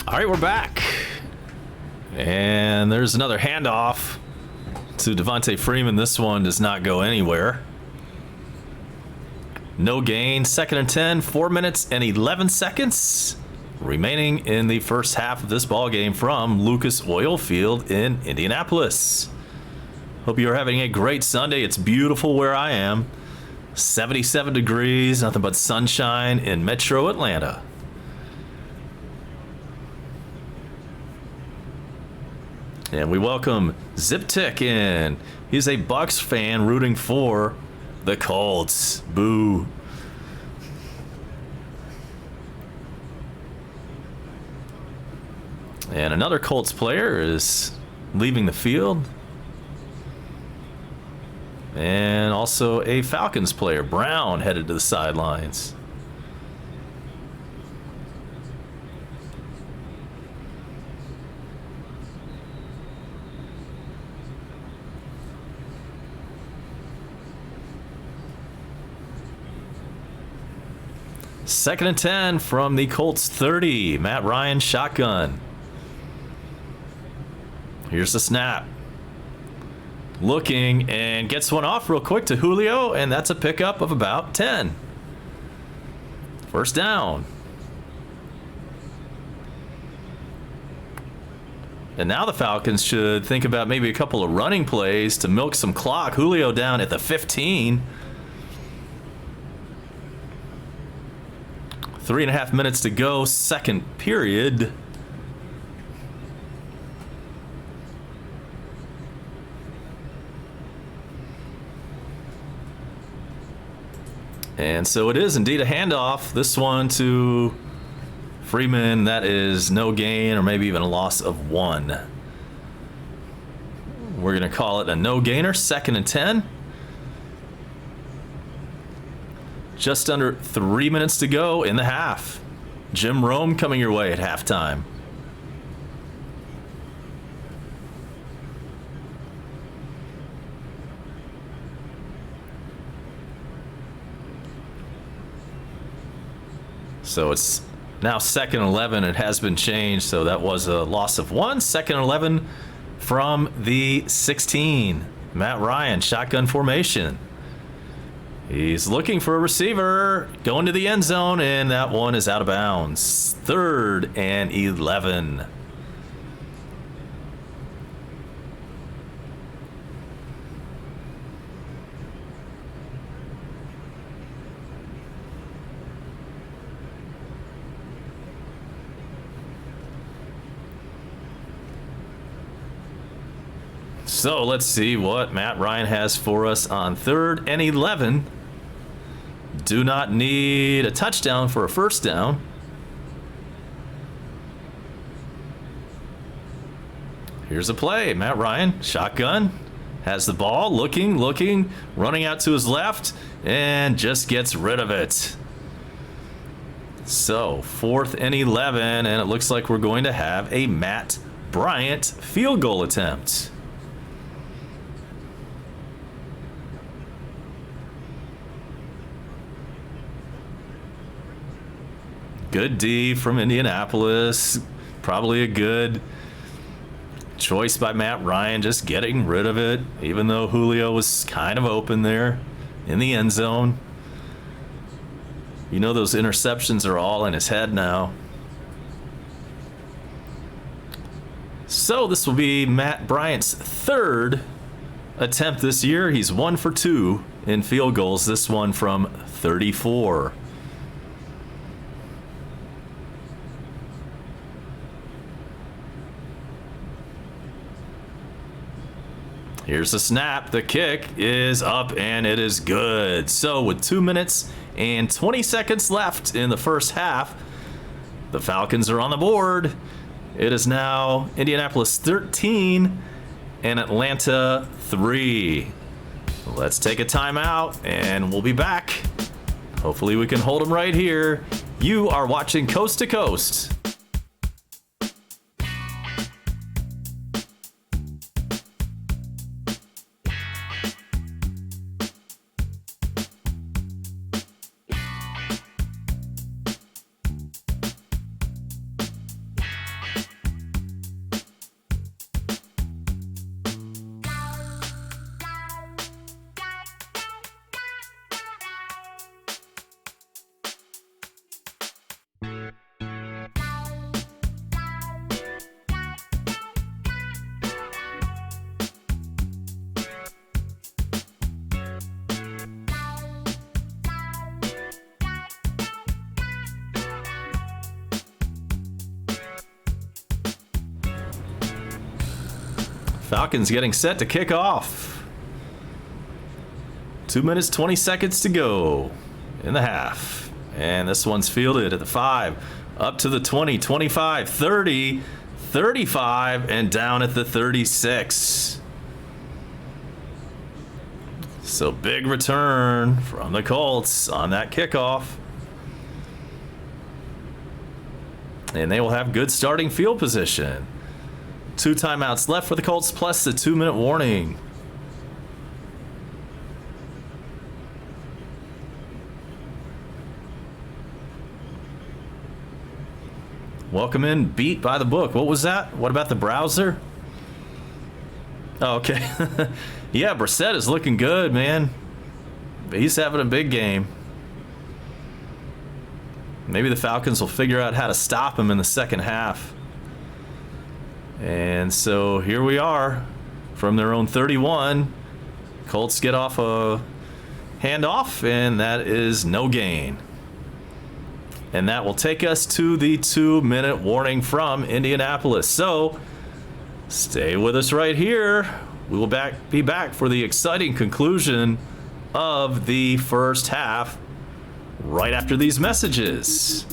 All right, we're back. And there's another handoff to Devontae Freeman. This one does not go anywhere. No gain. 2nd and 10, 4 minutes and 11 seconds remaining in the first half of this ball game from Lucas Oil Field in Indianapolis. Hope you are having a great Sunday. It's beautiful where I am. 77 degrees, nothing but sunshine in Metro Atlanta. And we welcome Zip Tick in. He's a Bucks fan rooting for the Colts. Boo. And another Colts player is leaving the field. And also a Falcons player, Brown, headed to the sidelines. Second and 10 from the Colts 30. Matt Ryan, shotgun. Here's the snap. Looking and gets one off real quick to Julio, and that's a pickup of about 10. First down. And now the Falcons should think about maybe a couple of running plays to milk some clock. Julio down at the 15. 3.5 minutes to go, second period. And so it is indeed a handoff. This one to Freeman. That is no gain, or maybe even a loss of 1. We're going to call it a no gainer. 2nd and 10. Just under 3 minutes to go in the half. Jim Rome coming your way at halftime. So it's now 2nd and 11. It has been changed, so that was a loss of 1. 2nd and 11 from the 16. Matt Ryan, shotgun formation. He's looking for a receiver, going to the end zone, and that one is out of bounds. 3rd and 11. So let's see what Matt Ryan has for us on 3rd and 11. Do not need a touchdown for a first down. Here's a play. Matt Ryan, shotgun, has the ball, looking, running out to his left, and just gets rid of it. So 4th and 11, and it looks like we're going to have a Matt Bryant field goal attempt. Good D from Indianapolis. Probably a good choice by Matt Ryan, just getting rid of it, even though Julio was kind of open there in the end zone. You know those interceptions are all in his head now. So this will be Matt Bryant's 3rd attempt this year. He's 1 for 2 in field goals, this one from 34. Here's the snap. The kick is up, and it is good. So with 2 minutes and 20 seconds left in the first half, the Falcons are on the board. It is now Indianapolis 13 and Atlanta 3. Let's take a timeout, and we'll be back. Hopefully we can hold them right here. You are watching Coast to Coast. Falcons getting set to kick off. 2 minutes, 20 seconds to go in the half. And this one's fielded at the 5, up to the 20, 25, 30, 35, and down at the 36. So big return from the Colts on that kickoff. And they will have good starting field position. 2 timeouts left for the Colts, plus the 2-minute warning. Welcome in, beat by the book. What was that? What about the browser? Oh, okay. Yeah, Brissett is looking good, man. He's having a big game. Maybe the Falcons will figure out how to stop him in the second half. And so here we are from their own 31. Colts get off a handoff, and that is no gain. And that will take us to the 2-minute warning from Indianapolis. So stay with us right here. We will be back for the exciting conclusion of the first half right after these messages.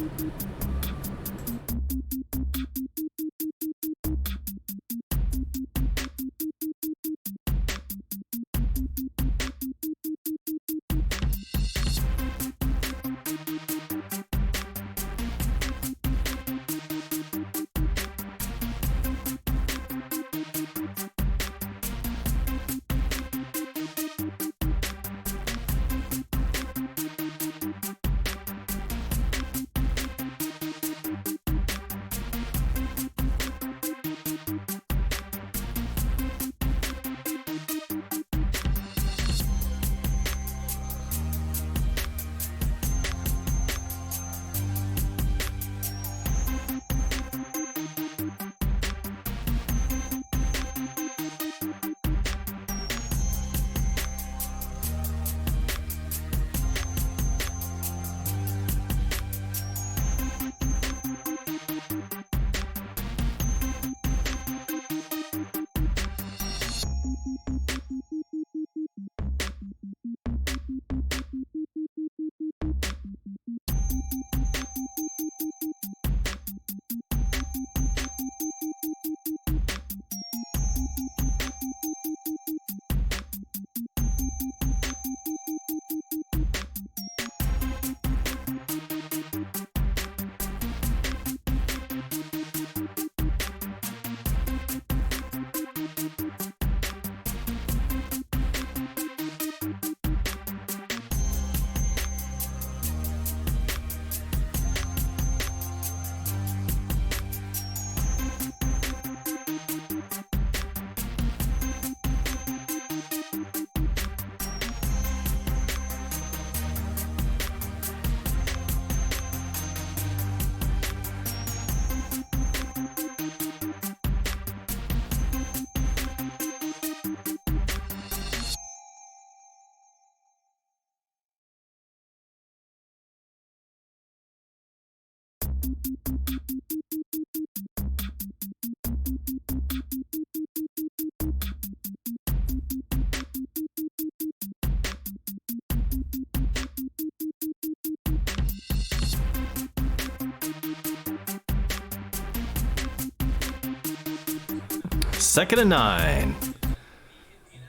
Second and 9.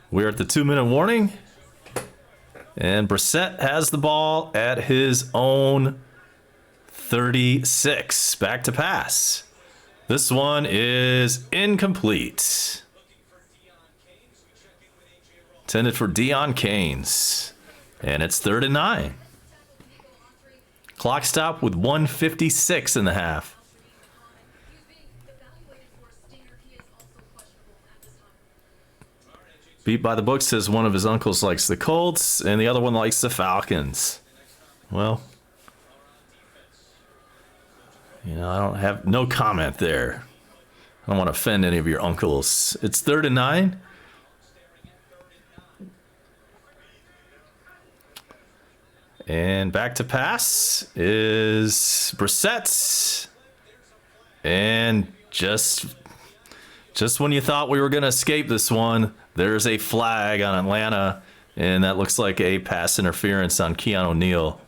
We're at the 2-minute warning. And Brissett has the ball at his own 36. Back to pass. This one is incomplete. Intended for Deion Keynes. And it's 3rd and 9. Clock stop with 1:56 in the half. Beat by the book says one of his uncles likes the Colts and the other one likes the Falcons. Well, You know, I don't have no comment there. I don't want to offend any of your uncles. It's 3rd and 9. And back to pass is Brissett. And just when you thought we were going to escape this one, there's a flag on Atlanta. And that looks like a pass interference on Keanu O'Neal.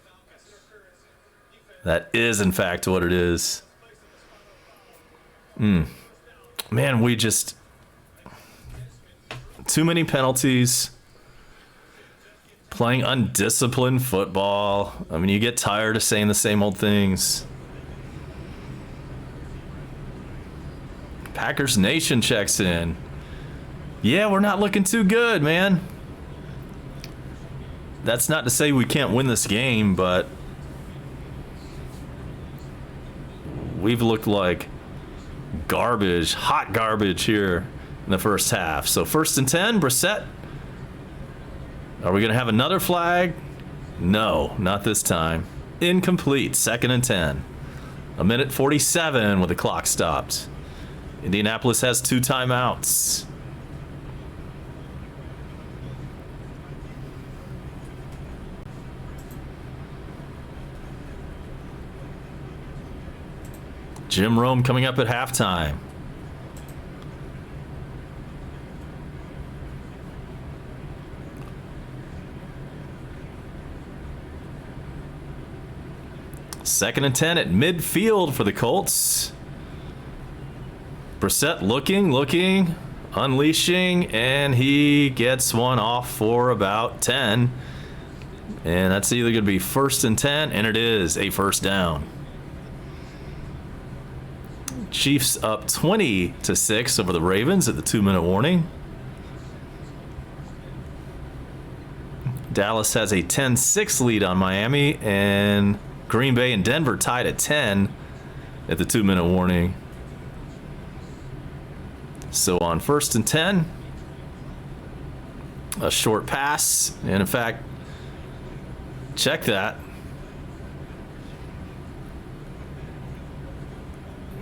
That is, in fact, what it is. Man, we just... Too many penalties. Playing undisciplined football. I mean, you get tired of saying the same old things. Packers Nation checks in. Yeah, we're not looking too good, man. That's not to say we can't win this game, but we've looked like garbage, hot garbage here in the first half. So 1st and 10, Brissett. Are we going to have another flag? No, not this time. Incomplete, 2nd and 10. 1:47 with the clock stopped. Indianapolis has 2 timeouts. Jim Rome coming up at halftime. Second and 10 at midfield for the Colts. Brissett looking, unleashing, and he gets one off for about 10. And that's either going to be 1st and 10, and it is a first down. Chiefs up 20-6 over the Ravens at the 2-minute warning. Dallas has a 10-6 lead on Miami, and Green Bay and Denver tied at 10 at the 2-minute warning. So on 1st and 10, a short pass, and in fact, check that.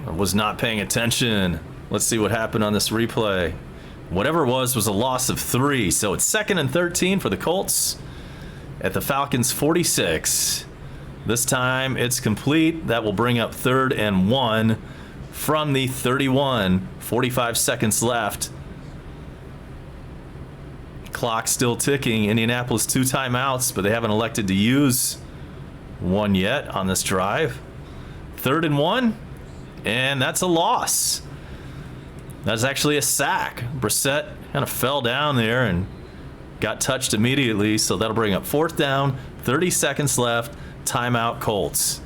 I was not paying attention. Let's see what happened on this replay. Whatever it was a loss of 3. So it's 2nd and 13 for the Colts at the Falcons 46. This time it's complete. That will bring up 3rd and 1 from the 31. 45 seconds left. Clock still ticking. Indianapolis 2 timeouts, but they haven't elected to use one yet on this drive. 3rd and 1. And that's a loss. That's actually a sack. Brissett kind of fell down there and got touched immediately. So that'll bring up 4th down. 30 seconds left. Timeout Colts.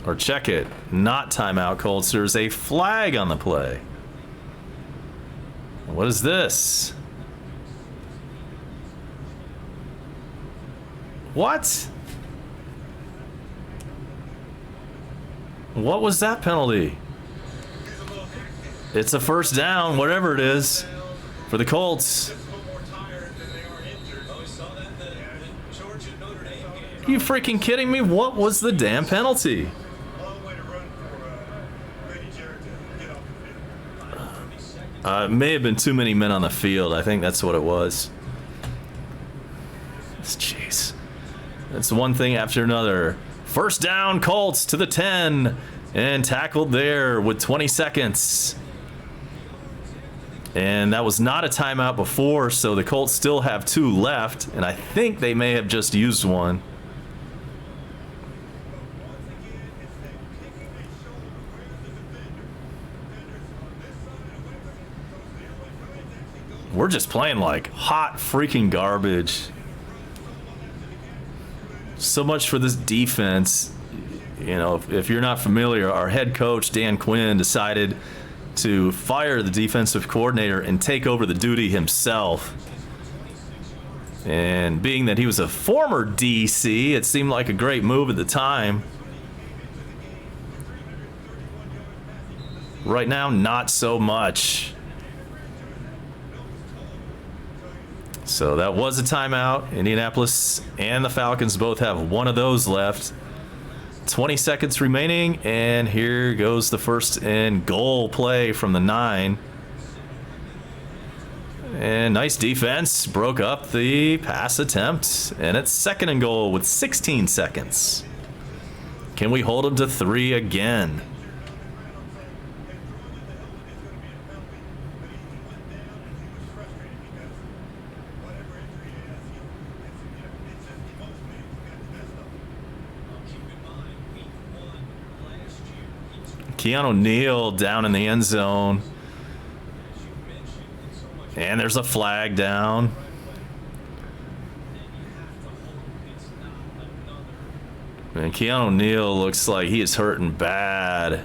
Or check it. Not timeout Colts. There's a flag on the play. What is this? What? What was that penalty? It's a first down, whatever it is, for the Colts. Are you freaking kidding me? What was the damn penalty? It may have been too many men on the field. I think that's what it was. Jeez. That's one thing after another. First down, Colts to the 10. And tackled there with 20 seconds. And that was not a timeout before, so the Colts still have 2 left. And I think they may have just used one. We're just playing like hot freaking garbage. So much for this defense. You know, if you're not familiar, our head coach, Dan Quinn, decided to fire the defensive coordinator and take over the duty himself. And being that he was a former DC, it seemed like a great move at the time. Right now, not so much. So that was a timeout. Indianapolis and the Falcons both have one of those left. 20 seconds remaining, and here goes the first and goal play from the 9. And nice defense, broke up the pass attempt, and it's second and goal with 16 seconds. Can we hold them to 3 again? Keanu Neal down in the end zone. And there's a flag down. And Keanu Neal looks like he is hurting bad.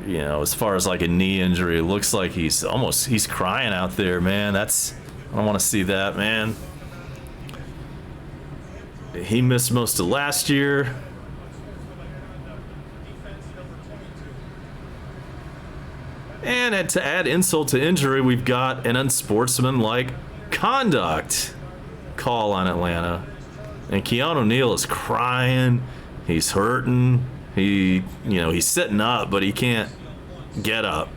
You know, as far as like a knee injury, it looks like he's crying out there, man. I don't want to see that, man. He missed most of last year. And to add insult to injury, we've got an unsportsmanlike conduct call on Atlanta. And Keanu Neal is crying. He's hurting. He's sitting up, but he can't get up.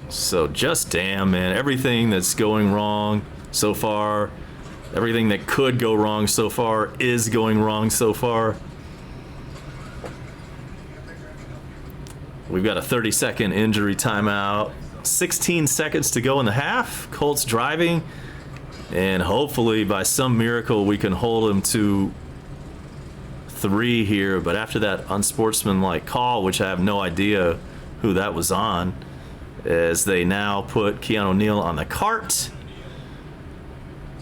So just damn, man, everything that's going wrong so far, everything that could go wrong so far is going wrong so far. We've got a 30-second injury timeout. 16 seconds to go in the half. Colts driving. And hopefully by some miracle we can hold them to 3 here. But after that unsportsmanlike call, which I have no idea who that was on, as they now put Keanu Neal on the cart.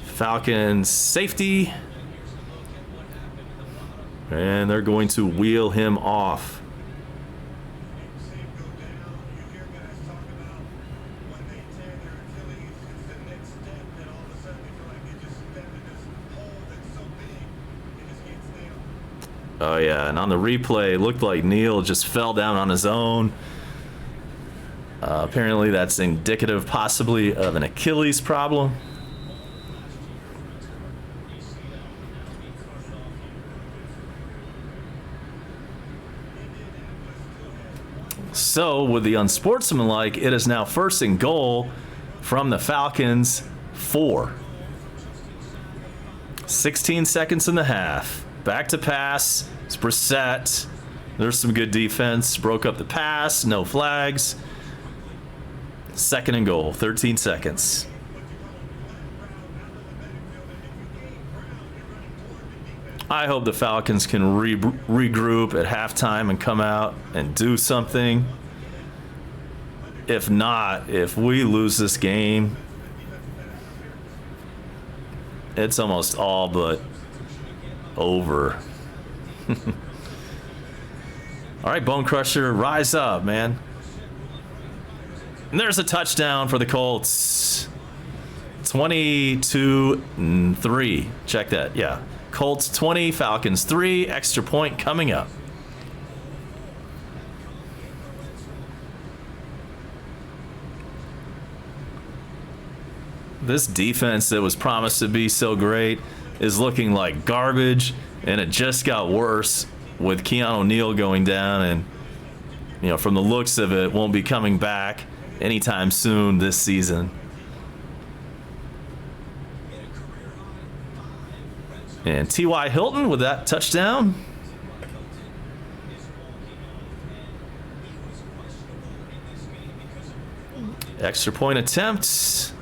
Falcons safety. And they're going to wheel him off. Oh yeah, and on the replay, it looked like Neal just fell down on his own. Apparently that's indicative possibly of an Achilles problem. So with the unsportsmanlike, it is now first and goal from the Falcons 4. 16 seconds in the half. Back to pass. It's Brissett. There's some good defense. Broke up the pass. No flags. Second and goal, 13 seconds. I hope the Falcons can regroup at halftime and come out and do something. If not, if we lose this game, it's almost all but over. All right, Bone Crusher, rise up, man. And there's a touchdown for the Colts. 22-3. Check that, yeah. Colts 20, Falcons 3. Extra point coming up. This defense that was promised to be so great is looking like garbage, and it just got worse with Keanu Neal going down, and from the looks of it, won't be coming back anytime soon this season. And T.Y. Hilton with that touchdown. Extra point attempt.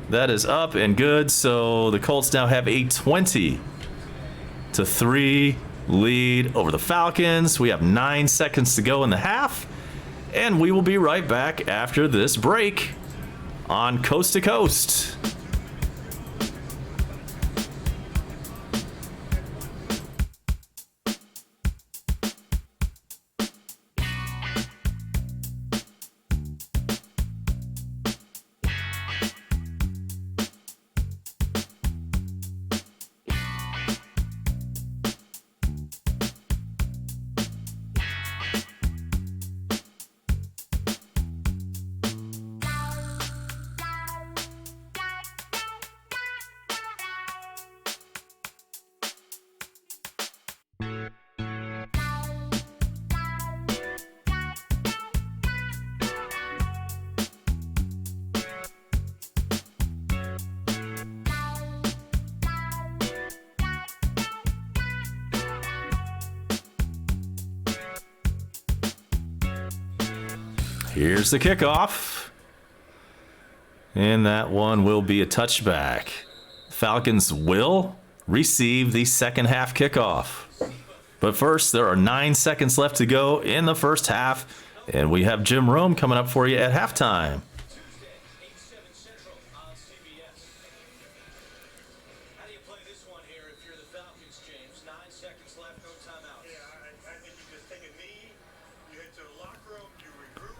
That is up and good. So the Colts now have a 20-3 lead over the Falcons. We have 9 seconds to go in the half. And we will be right back after this break on Coast to Coast. Here's the kickoff. And that one will be a touchback. Falcons will receive the second half kickoff. But first, there are 9 seconds left to go in the first half, and we have Jim Rome coming up for you at halftime.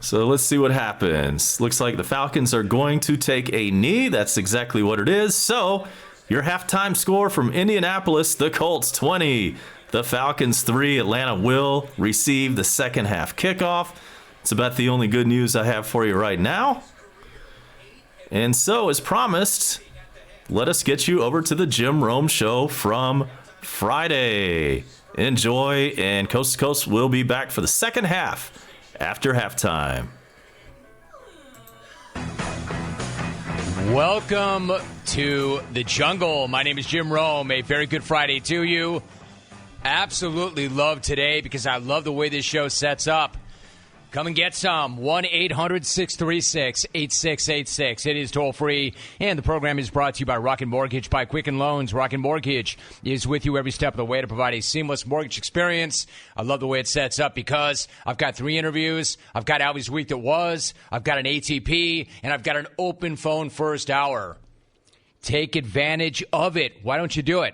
So let's see what happens. Looks like the Falcons are going to take a knee. That's exactly what it is. So your halftime score from Indianapolis, the Colts 20. The Falcons 3. Atlanta will receive the second half kickoff. It's about the only good news I have for you right now. And so, as promised, let us get you over to the Jim Rome Show from Friday. Enjoy, and Coast to Coast will be back for the second half after halftime. Welcome to the jungle. My name is Jim Rome. A very good Friday to you. Absolutely love today because I love the way this show sets up. Come and get some. 1-800-636-8686. It is toll free. And the program is brought to you by Rocket Mortgage by Quicken Loans. Rocket Mortgage is with you every step of the way to provide a seamless mortgage experience. I love the way it sets up because I've got 3 interviews. I've got Albie's Week That Was. I've got an ATP. And I've got an open phone first hour. Take advantage of it. Why don't you do it?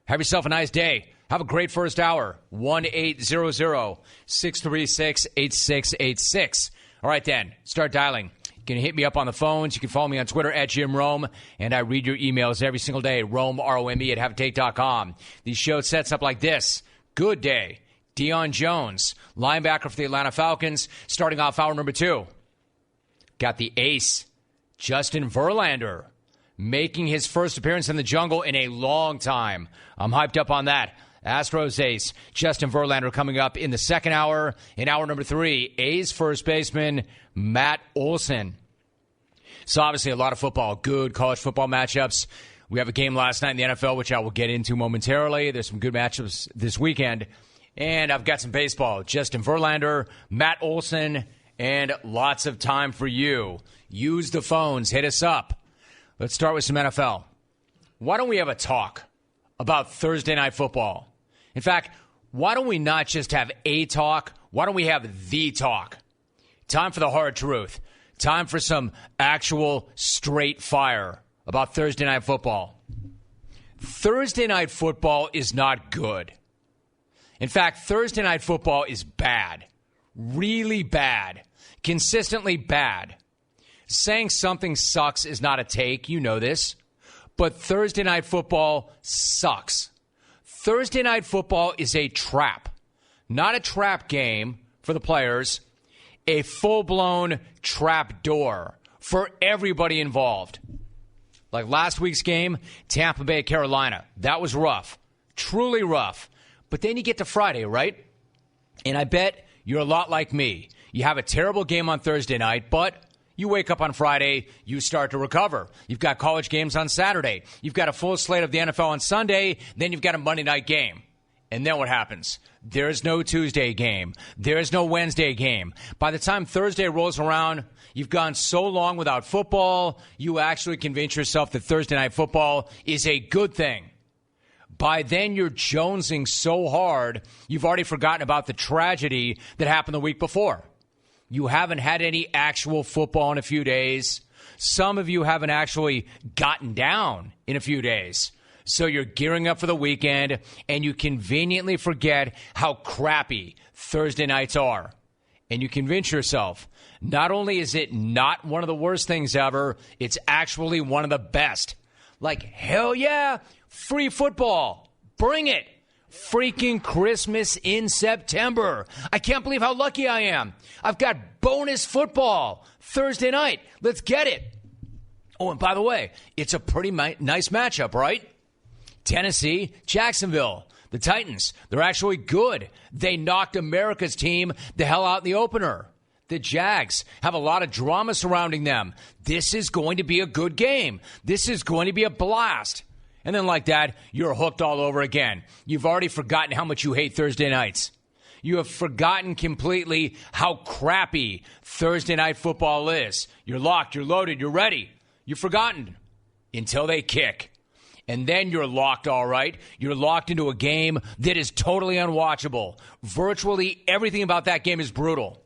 Have yourself a nice day. Have a great first hour. 1-800-636-8686. All right, then. Start dialing. You can hit me up on the phones. You can follow me on Twitter at Jim Rome. And I read your emails every single day. Rome, R-O-M-E, at haveatake.com. These shows sets up like this. Good day. Deion Jones, linebacker for the Atlanta Falcons, starting off hour number 2. Got the ace, Justin Verlander, making his first appearance in the jungle in a long time. I'm hyped up on that. Astros ace, Justin Verlander, coming up in the second hour. In hour number 3, A's first baseman, Matt Olson. So obviously a lot of football, good college football matchups. We have a game last night in the NFL, which I will get into momentarily. There's some good matchups this weekend. And I've got some baseball. Justin Verlander, Matt Olson, and lots of time for you. Use the phones. Hit us up. Let's start with some NFL. Why don't we have a talk about Thursday Night Football? In fact, why don't we not just have a talk? Why don't we have the talk? Time for the hard truth. Time for some actual straight fire about Thursday Night Football. Thursday Night Football is not good. In fact, Thursday Night Football is bad. Really bad. Consistently bad. Saying something sucks is not a take. You know this. But Thursday Night Football sucks. Thursday Night Football is a trap. Not a trap game for the players. A full-blown trap door for everybody involved. Like last week's game, Tampa Bay, Carolina. That was rough. Truly rough. But then you get to Friday, right? And I bet you're a lot like me. You have a terrible game on Thursday night, but you wake up on Friday, you start to recover. You've got college games on Saturday. You've got a full slate of the NFL on Sunday. Then you've got a Monday night game. And then what happens? There's no Tuesday game. There's no Wednesday game. By the time Thursday rolls around, you've gone so long without football, you actually convince yourself that Thursday Night Football is a good thing. By then, you're jonesing so hard, you've already forgotten about the tragedy that happened the week before. You haven't had any actual football in a few days. Some of you haven't actually gotten down in a few days. So you're gearing up for the weekend, and you conveniently forget how crappy Thursday nights are. And you convince yourself, not only is it not one of the worst things ever, it's actually one of the best. Like, hell yeah, free football. Bring it. Freaking Christmas in September. I can't believe how lucky I am. I've got bonus football Thursday night. Let's get it. Oh, and by the way, it's a pretty nice matchup, right? Tennessee, Jacksonville. The Titans, they're actually good. They knocked America's team the hell out in the opener. The Jags have a lot of drama surrounding them. This is going to be a good game. This is going to be a blast. And then like that, you're hooked all over again. You've already forgotten how much you hate Thursday nights. You have forgotten completely how crappy Thursday night football is. You're locked, you're loaded, you're ready. You've forgotten until they kick. And then you're locked, all right. You're locked into a game that is totally unwatchable. Virtually everything about that game is brutal.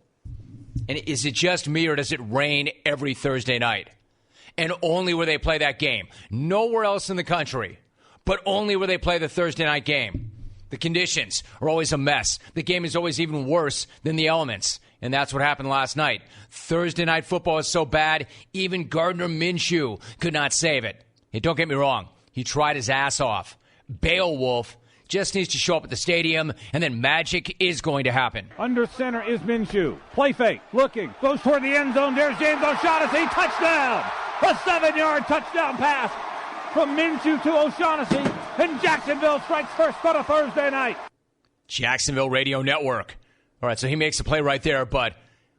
And is it just me, or does it rain every Thursday night? And only where they play that game. Nowhere else in the country, but only where they play the Thursday night game. The conditions are always a mess. The game is always even worse than the elements. And that's what happened last night. Thursday night football is so bad, even Gardner Minshew could not save it. Hey, don't get me wrong. He tried his ass off. Beowulf just needs to show up at the stadium, and then magic is going to happen. Under center is Minshew. Play fake. Looking. Goes toward the end zone. There's James O'Shaughnessy. Touchdown! A 7-yard touchdown pass from Minshew to O'Shaughnessy. And Jacksonville strikes first on a Thursday night. Jacksonville Radio Network. All right, so he makes a play right there, but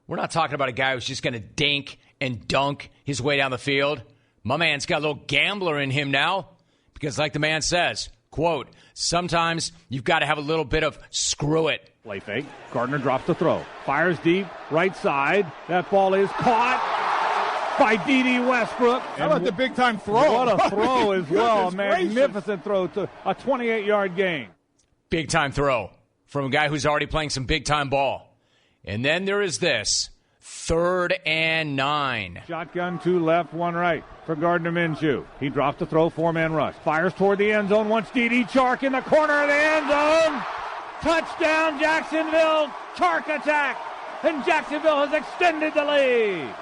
we're not talking about a guy who's just going to dink and dunk his way down the field. My man's got a little gambler in him now. Because like the man says, quote, sometimes you've got to have a little bit of screw it. Play fake. Gardner drops the throw. Fires deep. Right side. That ball is caught by D.D. Westbrook. How about the big-time throw? What a throw as well. Gracious. Magnificent throw to a 28-yard gain. Big-time throw from a guy who's already playing some big-time ball. And then there is this. 3rd and 9. Shotgun, 2 left, 1 right for Gardner Minshew. He drops the throw, 4-man rush. Fires toward the end zone, wants D.D. Chark in the corner of the end zone. Touchdown, Jacksonville. Chark attack. And Jacksonville has extended the lead.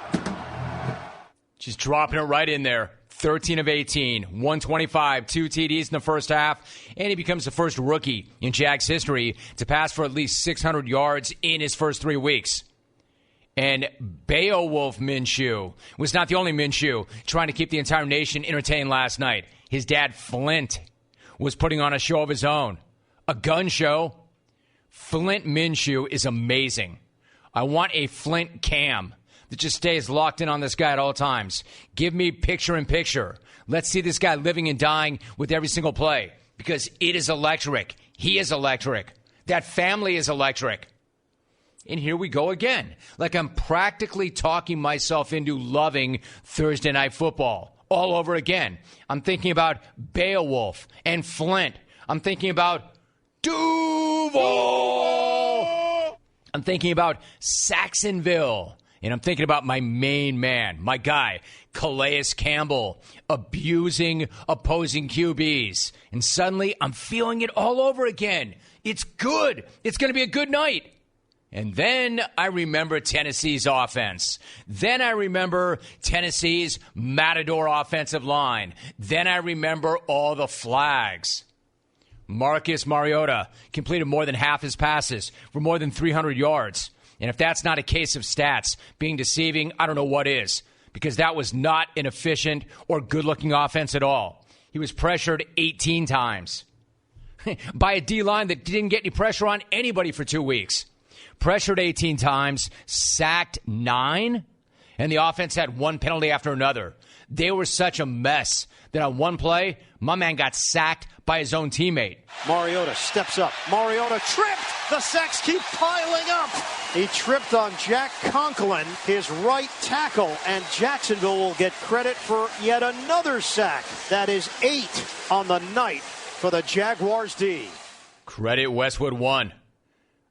Just dropping it right in there. 13 of 18, 125, 2 TDs in the first half, and he becomes the first rookie in Jags history to pass for at least 600 yards in his first 3 weeks. And Beowulf Minshew was not the only Minshew trying to keep the entire nation entertained last night. His dad, Flint, was putting on a show of his own. A gun show. Flint Minshew is amazing. I want a Flint cam that just stays locked in on this guy at all times. Give me picture-in-picture. Let's see this guy living and dying with every single play. Because it is electric. He is electric. That family is electric. And here we go again. Like I'm practically talking myself into loving Thursday night football all over again. I'm thinking about Beowulf and Flint. I'm thinking about Duval. I'm thinking about Saxonville. And I'm thinking about my main man, my guy, Calais Campbell, abusing opposing QBs. And suddenly I'm feeling it all over again. It's good. It's going to be a good night. And then I remember Tennessee's offense. Then I remember Tennessee's Matador offensive line. Then I remember all the flags. Marcus Mariota completed more than half his passes for more than 300 yards. And if that's not a case of stats being deceiving, I don't know what is. Because that was not an efficient or good-looking offense at all. He was pressured 18 times by a D-line that didn't get any pressure on anybody for 2 weeks. Pressured 18 times, sacked 9, and the offense had one penalty after another. They were such a mess that on one play, my man got sacked by his own teammate. Mariota steps up. Mariota tripped. The sacks keep piling up. He tripped on Jack Conklin, his right tackle, and Jacksonville will get credit for yet another sack. That is 8 on the night for the Jaguars D. Credit Westwood 1.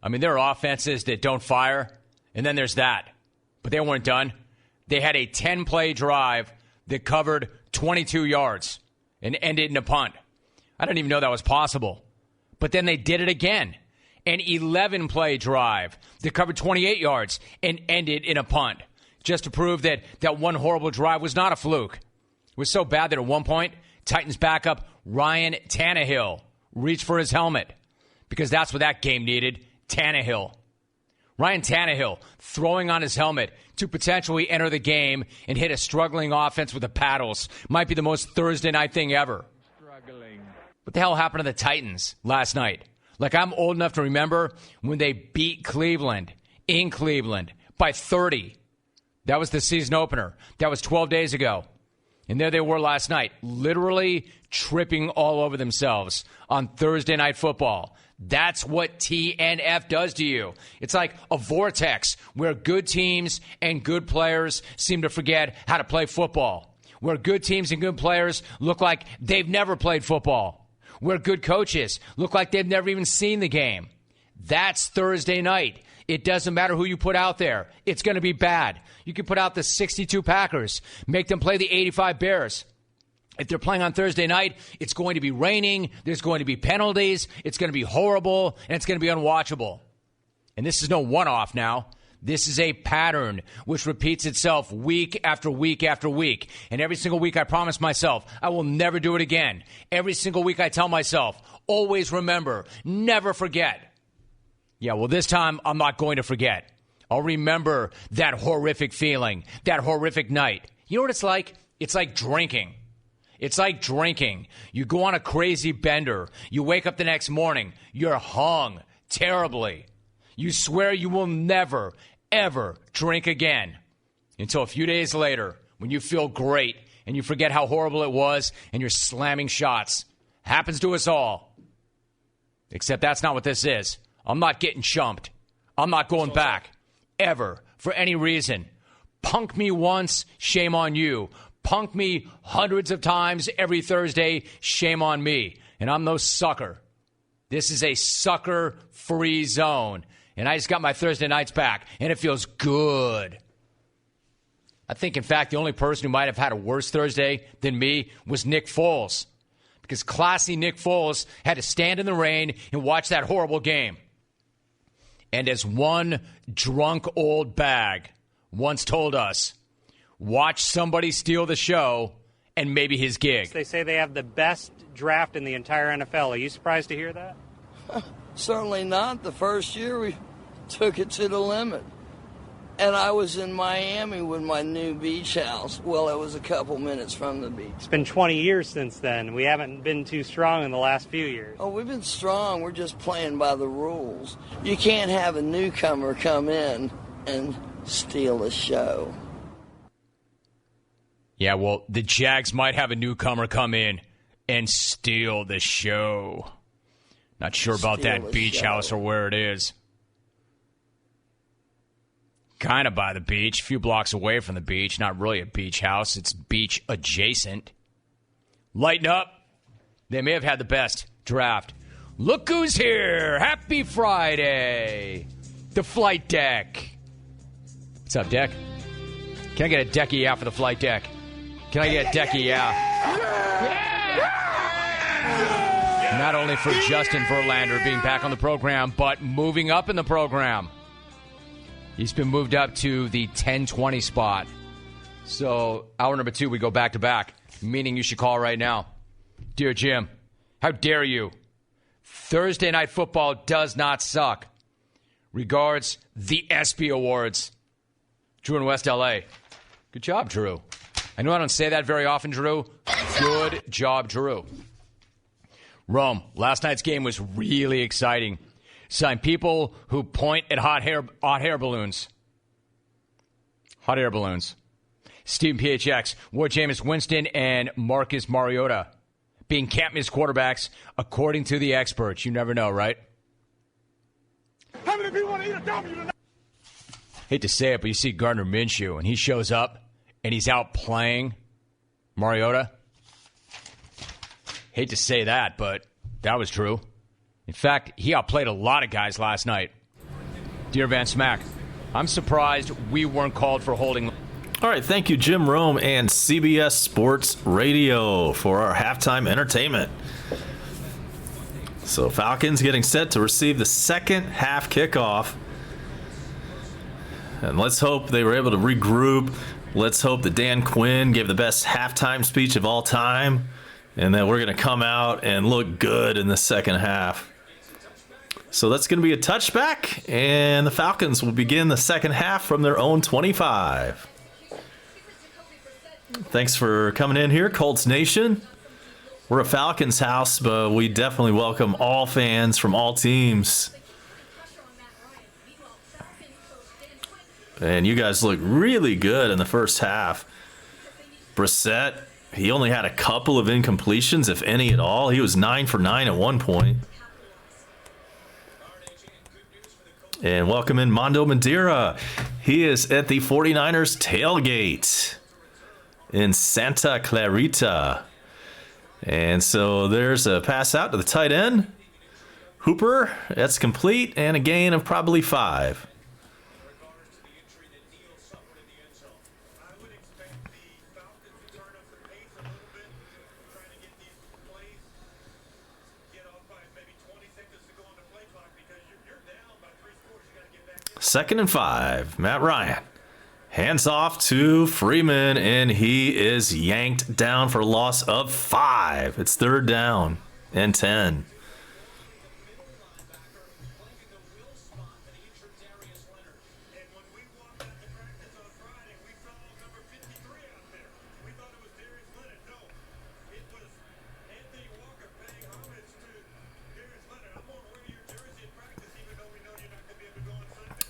I mean, there are offenses that don't fire, and then there's that. But they weren't done. They had a 10-play drive that covered 22 yards and ended in a punt. I didn't even know that was possible. But then they did it again. An 11-play drive that covered 28 yards and ended in a punt. Just to prove that that one horrible drive was not a fluke. It was so bad that at one point, Titans backup Ryan Tannehill reached for his helmet. Because that's what that game needed. Tannehill. Ryan Tannehill throwing on his helmet to potentially enter the game and hit a struggling offense with the paddles might be the most Thursday night thing ever. What the hell happened to the Titans last night? Like, I'm old enough to remember when they beat Cleveland in Cleveland by 30. That was the season opener. That was 12 days ago. And there they were last night, literally tripping all over themselves on Thursday night football. That's what TNF does to you. It's like a vortex where good teams and good players seem to forget how to play football. Where good teams and good players look like they've never played football. Where good coaches look like they've never even seen the game. That's Thursday night. It doesn't matter who you put out there. It's going to be bad. You can put out the 62 Packers, make them play the 85 Bears. If they're playing on Thursday night, it's going to be raining, there's going to be penalties, it's going to be horrible, and it's going to be unwatchable. And this is no one-off now. This is a pattern which repeats itself week after week after week. And every single week I promise myself I will never do it again. Every single week I tell myself, always remember, never forget. Yeah, well, this time I'm not going to forget. I'll remember that horrific feeling, that horrific night. You know what it's like? It's like drinking. It's like drinking. You go on a crazy bender. You wake up the next morning. You're hung terribly. You swear you will never, ever drink again. Until a few days later, when you feel great and you forget how horrible it was and you're slamming shots. Happens to us all. Except that's not what this is. I'm not getting chumped. I'm not going back. Ever. For any reason. Punk me once, shame on you. Punk me hundreds of times every Thursday, shame on me. And I'm no sucker. This is a sucker-free zone. And I just got my Thursday nights back, and it feels good. I think, in fact, the only person who might have had a worse Thursday than me was Nick Foles. Because classy Nick Foles had to stand in the rain and watch that horrible game. And as one drunk old bag once told us, watch somebody steal the show and maybe his gig. They say they have the best draft in the entire NFL. Are you surprised to hear that? Certainly not. The first year we took it to the limit. And I was in Miami with my new beach house. Well, it was a couple minutes from the beach. It's been 20 years since then. We haven't been too strong in the last few years. Oh, we've been strong. We're just playing by the rules. You can't have a newcomer come in and steal the show. Yeah, well, the Jags might have a newcomer come in and steal the show. Not sure about that beach house or where it is. Kind of by the beach, a few blocks away from the beach. Not really a beach house. It's beach adjacent. Lighten up. They may have had the best draft. Look who's here. Happy Friday. The flight deck. What's up, deck? Can I get a decky out for the flight deck? Can I get a decky out? Yeah. Not only for Justin Verlander being back on the program, but moving up in the program. He's been moved up to the 10-20 spot. So, hour number 2, we go back-to-back, meaning you should call right now. Dear Jim, how dare you? Thursday Night Football does not suck. Regards, the ESPY Awards. Drew in West L.A. Good job, Drew. I know I don't say that very often, Drew. Good job, Drew. Rome, last night's game was really exciting. Sign people who point at hot air balloons. Hot air balloons. Stephen PHX, Ward Jameis Winston, and Marcus Mariota being can't miss quarterbacks according to the experts. You never know, right? How many people want to eat a W tonight? Hate to say it, but you see Gardner Minshew, and he shows up, and he's out playing Mariota. Hate to say that, but that was true. In fact, he outplayed a lot of guys last night. Dear Van Smack, I'm surprised we weren't called for holding. All right, thank you, Jim Rome and CBS Sports Radio for our halftime entertainment. So Falcons getting set to receive the second half kickoff. And let's hope they were able to regroup. Let's hope that Dan Quinn gave the best halftime speech of all time. And that we're going to come out and look good in the second half. So that's going to be a touchback, and the Falcons will begin the second half from their own 25. Thanks for coming in here, Colts Nation. We're a Falcons house, but we definitely welcome all fans from all teams. And you guys look really good in the first half. Brissett, he only had a couple of incompletions, if any at all. He was 9 for 9 at one point. And welcome in Mondo Madeira. He is at the 49ers tailgate in Santa Clarita. And so there's a pass out to the tight end. Hooper, that's complete, and a gain of probably 5. Second and 5. Matt Ryan. Hands off to Freeman, and he is yanked down for a loss of 5. It's third down and 10.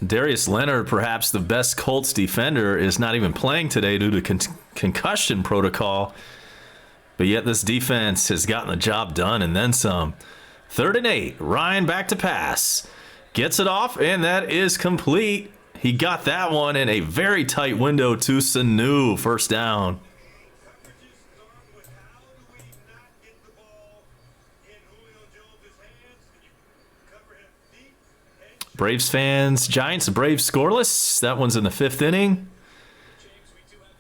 Darius Leonard, perhaps the best Colts defender, is not even playing today due to concussion protocol. But yet this defense has gotten the job done and then some. 3rd and 8. Ryan back to pass. Gets it off, and that is complete. He got that one in a very tight window to Sanu. First down. Braves fans, Giants, Braves scoreless. That one's in the 5th inning.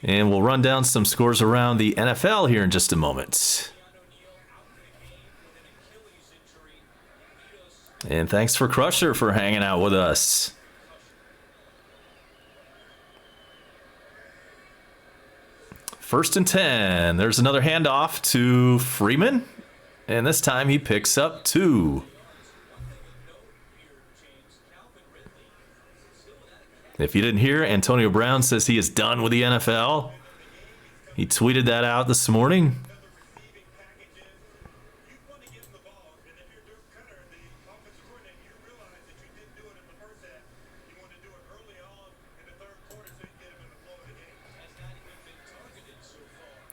And we'll run down some scores around the NFL here in just a moment. And thanks for Crusher for hanging out with us. First and 10. There's another handoff to Freeman. And this time he picks up 2. If you didn't hear, Antonio Brown says he is done with the NFL. He tweeted that out this morning.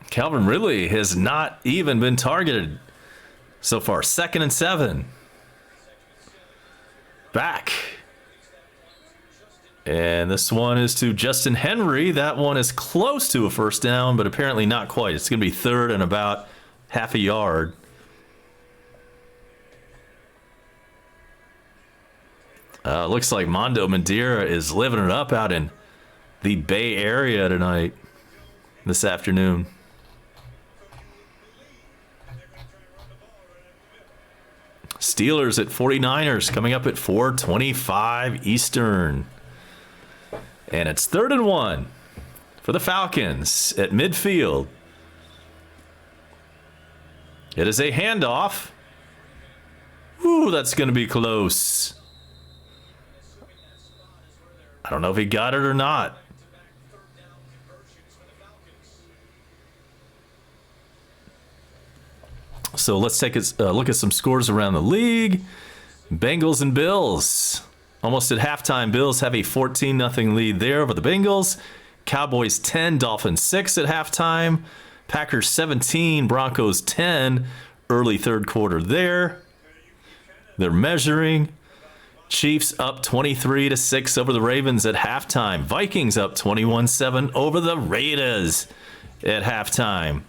Calvin Ridley has not even been targeted so far. 2nd and 7. Back. And this one is to Justin Henry. That one is close to a first down, but apparently not quite. It's going to be 3rd and about half a yard. Looks like Mondo Madeira is living it up out in the Bay Area tonight, this afternoon. Steelers at 49ers coming up at 4:25 Eastern. And it's 3rd and 1 for the Falcons at midfield. It is a handoff. Ooh, that's going to be close. I don't know if he got it or not. So let's take a look at some scores around the league. Bengals and Bills. Almost at halftime, Bills have a 14-0 lead there over the Bengals. Cowboys 10, Dolphins 6 at halftime. Packers 17, Broncos 10. Early third quarter there. They're measuring. Chiefs up 23-6 over the Ravens at halftime. Vikings up 21-7 over the Raiders at halftime.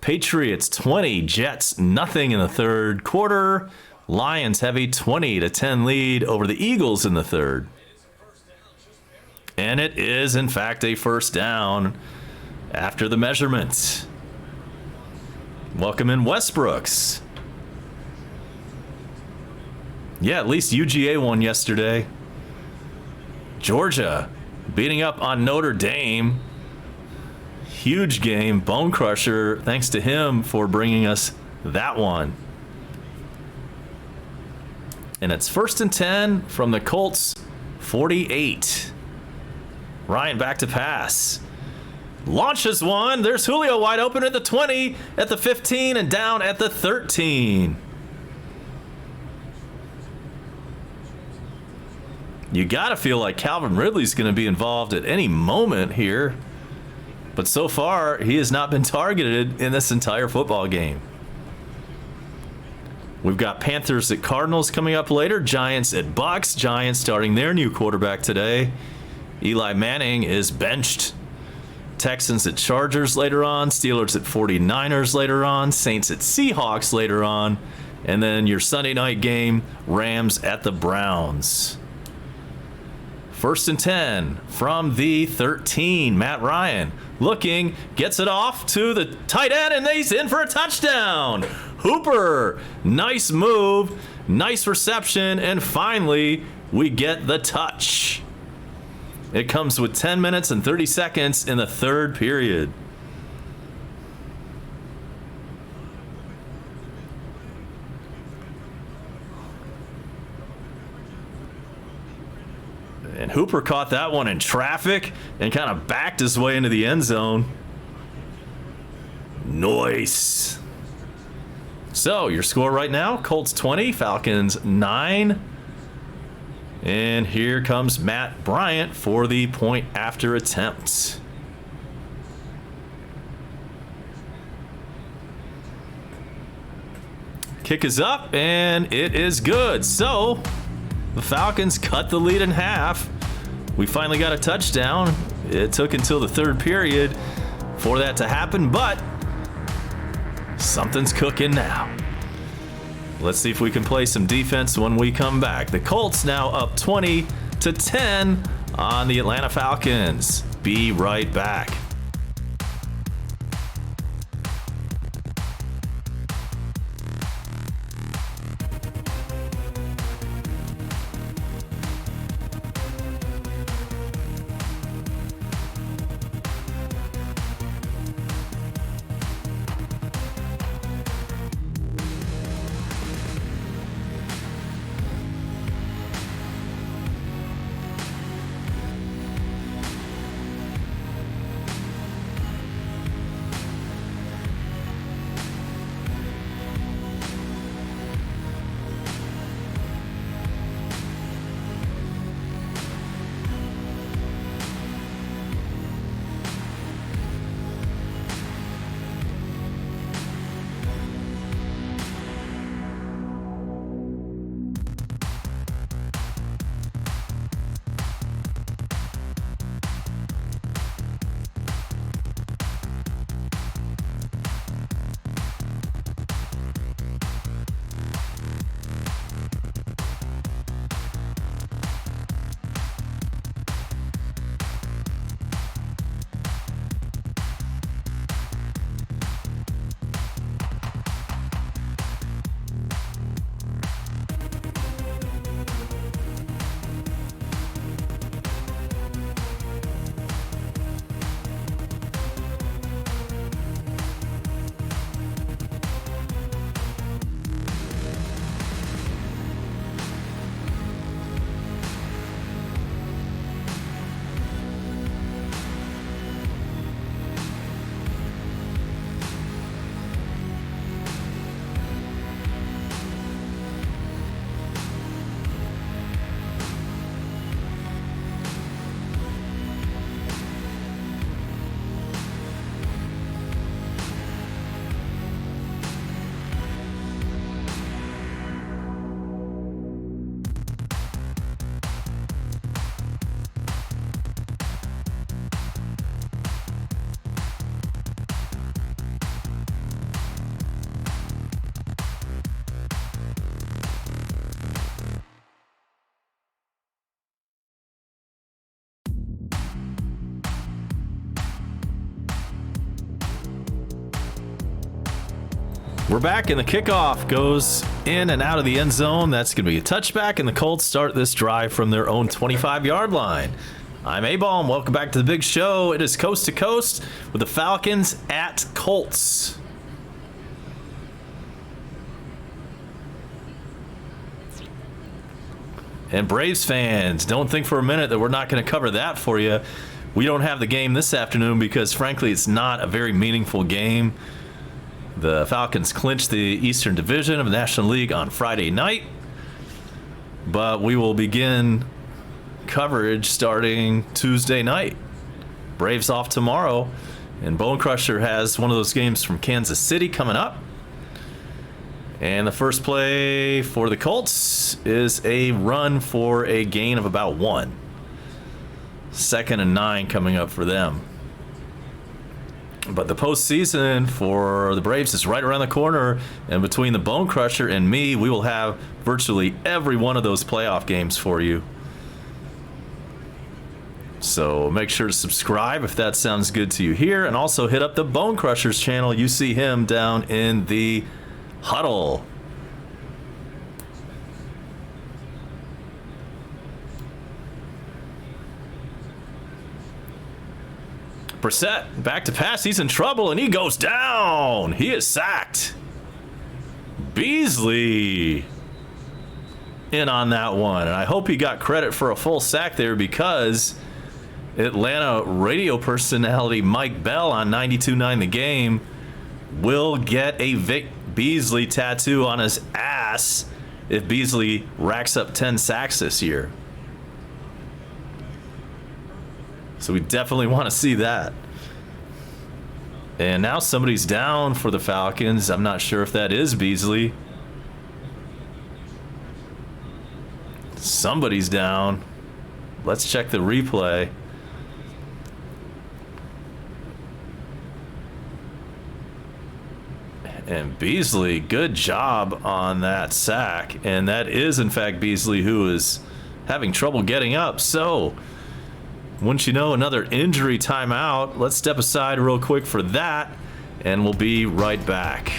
Patriots 20, Jets nothing in the third quarter. Lions have a 20-10 lead over the Eagles in the third. And it is, in fact, a first down after the measurement. Welcome in Westbrooks. Yeah, at least UGA won yesterday. Georgia beating up on Notre Dame. Huge game, Bone Crusher. Thanks to him for bringing us that one. And it's 1st and 10 from the Colts 48. Ryan back to pass. Launches one. There's Julio wide open at the 20, at the 15, and down at the 13. You got to feel like Calvin Ridley's going to be involved at any moment here. But so far, he has not been targeted in this entire football game. We've got Panthers at Cardinals coming up later. Giants at Bucks. Giants starting their new quarterback today. Eli Manning is benched. Texans at Chargers later on. Steelers at 49ers later on. Saints at Seahawks later on. And then your Sunday night game, Rams at the Browns. 1st and 10 from the 13. Matt Ryan looking, gets it off to the tight end, and he's in for a touchdown. Hooper, nice move, nice reception, and finally we get the touch. It comes with 10 minutes and 30 seconds in the third period. And Hooper caught that one in traffic and kind of backed his way into the end zone. Nice. So your score right now, Colts 20, Falcons 9. And here comes Matt Bryant for the point after attempt. Kick is up and it is good. So the Falcons cut the lead in half. We finally got a touchdown. It took until the third period for that to happen, but something's cooking now. Let's see if we can play some defense when we come back. The Colts now up 20-10 on the Atlanta Falcons. Be right back. We're back, and the kickoff goes in and out of the end zone. That's going to be a touchback, and the Colts start this drive from their own 25-yard line. I'm A-Bomb. Welcome back to the big show. It is Coast to Coast with the Falcons at Colts. And Braves fans, don't think for a minute that we're not going to cover that for you. We don't have the game this afternoon because, frankly, it's not a very meaningful game. The Falcons clinched the Eastern Division of the National League on Friday night, but we will begin coverage starting Tuesday night. Braves off tomorrow, and Bone Crusher has one of those games from Kansas City coming up. And the first play for the Colts is a run for a gain of about 1. 2nd and 9 coming up for them. But the postseason for the Braves is right around the corner, and between the Bone Crusher and me, we will have virtually every one of those playoff games for you. So make sure to subscribe if that sounds good to you here, and also hit up the Bone Crusher's channel. You see him down in the huddle. Brissett back to pass. He's in trouble, and he goes down. He is sacked. Beasley in on that one, and I hope he got credit for a full sack there, because Atlanta radio personality Mike Bell on 92.9 The Game will get a Vic Beasley tattoo on his ass if Beasley racks up 10 sacks this year. So we definitely want to see that. And now somebody's down for the Falcons. I'm not sure if that is Beasley. Somebody's down. Let's check the replay. And Beasley, good job on that sack. And that is, in fact, Beasley, who is having trouble getting up. So, wouldn't you know, another injury timeout. Let's step aside real quick for that, and we'll be right back.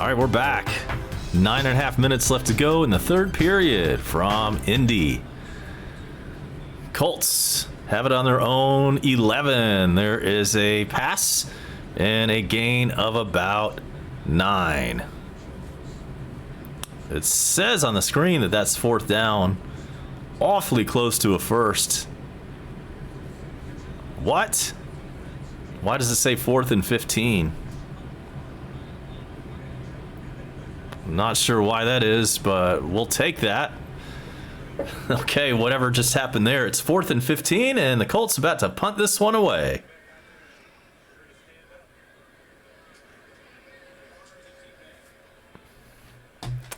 All right, we're back. 9.5 minutes left to go in the third period from Indy. Colts have it on their own 11. There is a pass and a gain of about 9. It says on the screen that that's 4th down. Awfully close to a first. What? Why does it say 4th and 15? Not sure why that is, but we'll take that. Okay, whatever just happened there. It's 4th and 15, and the Colts about to punt this one away.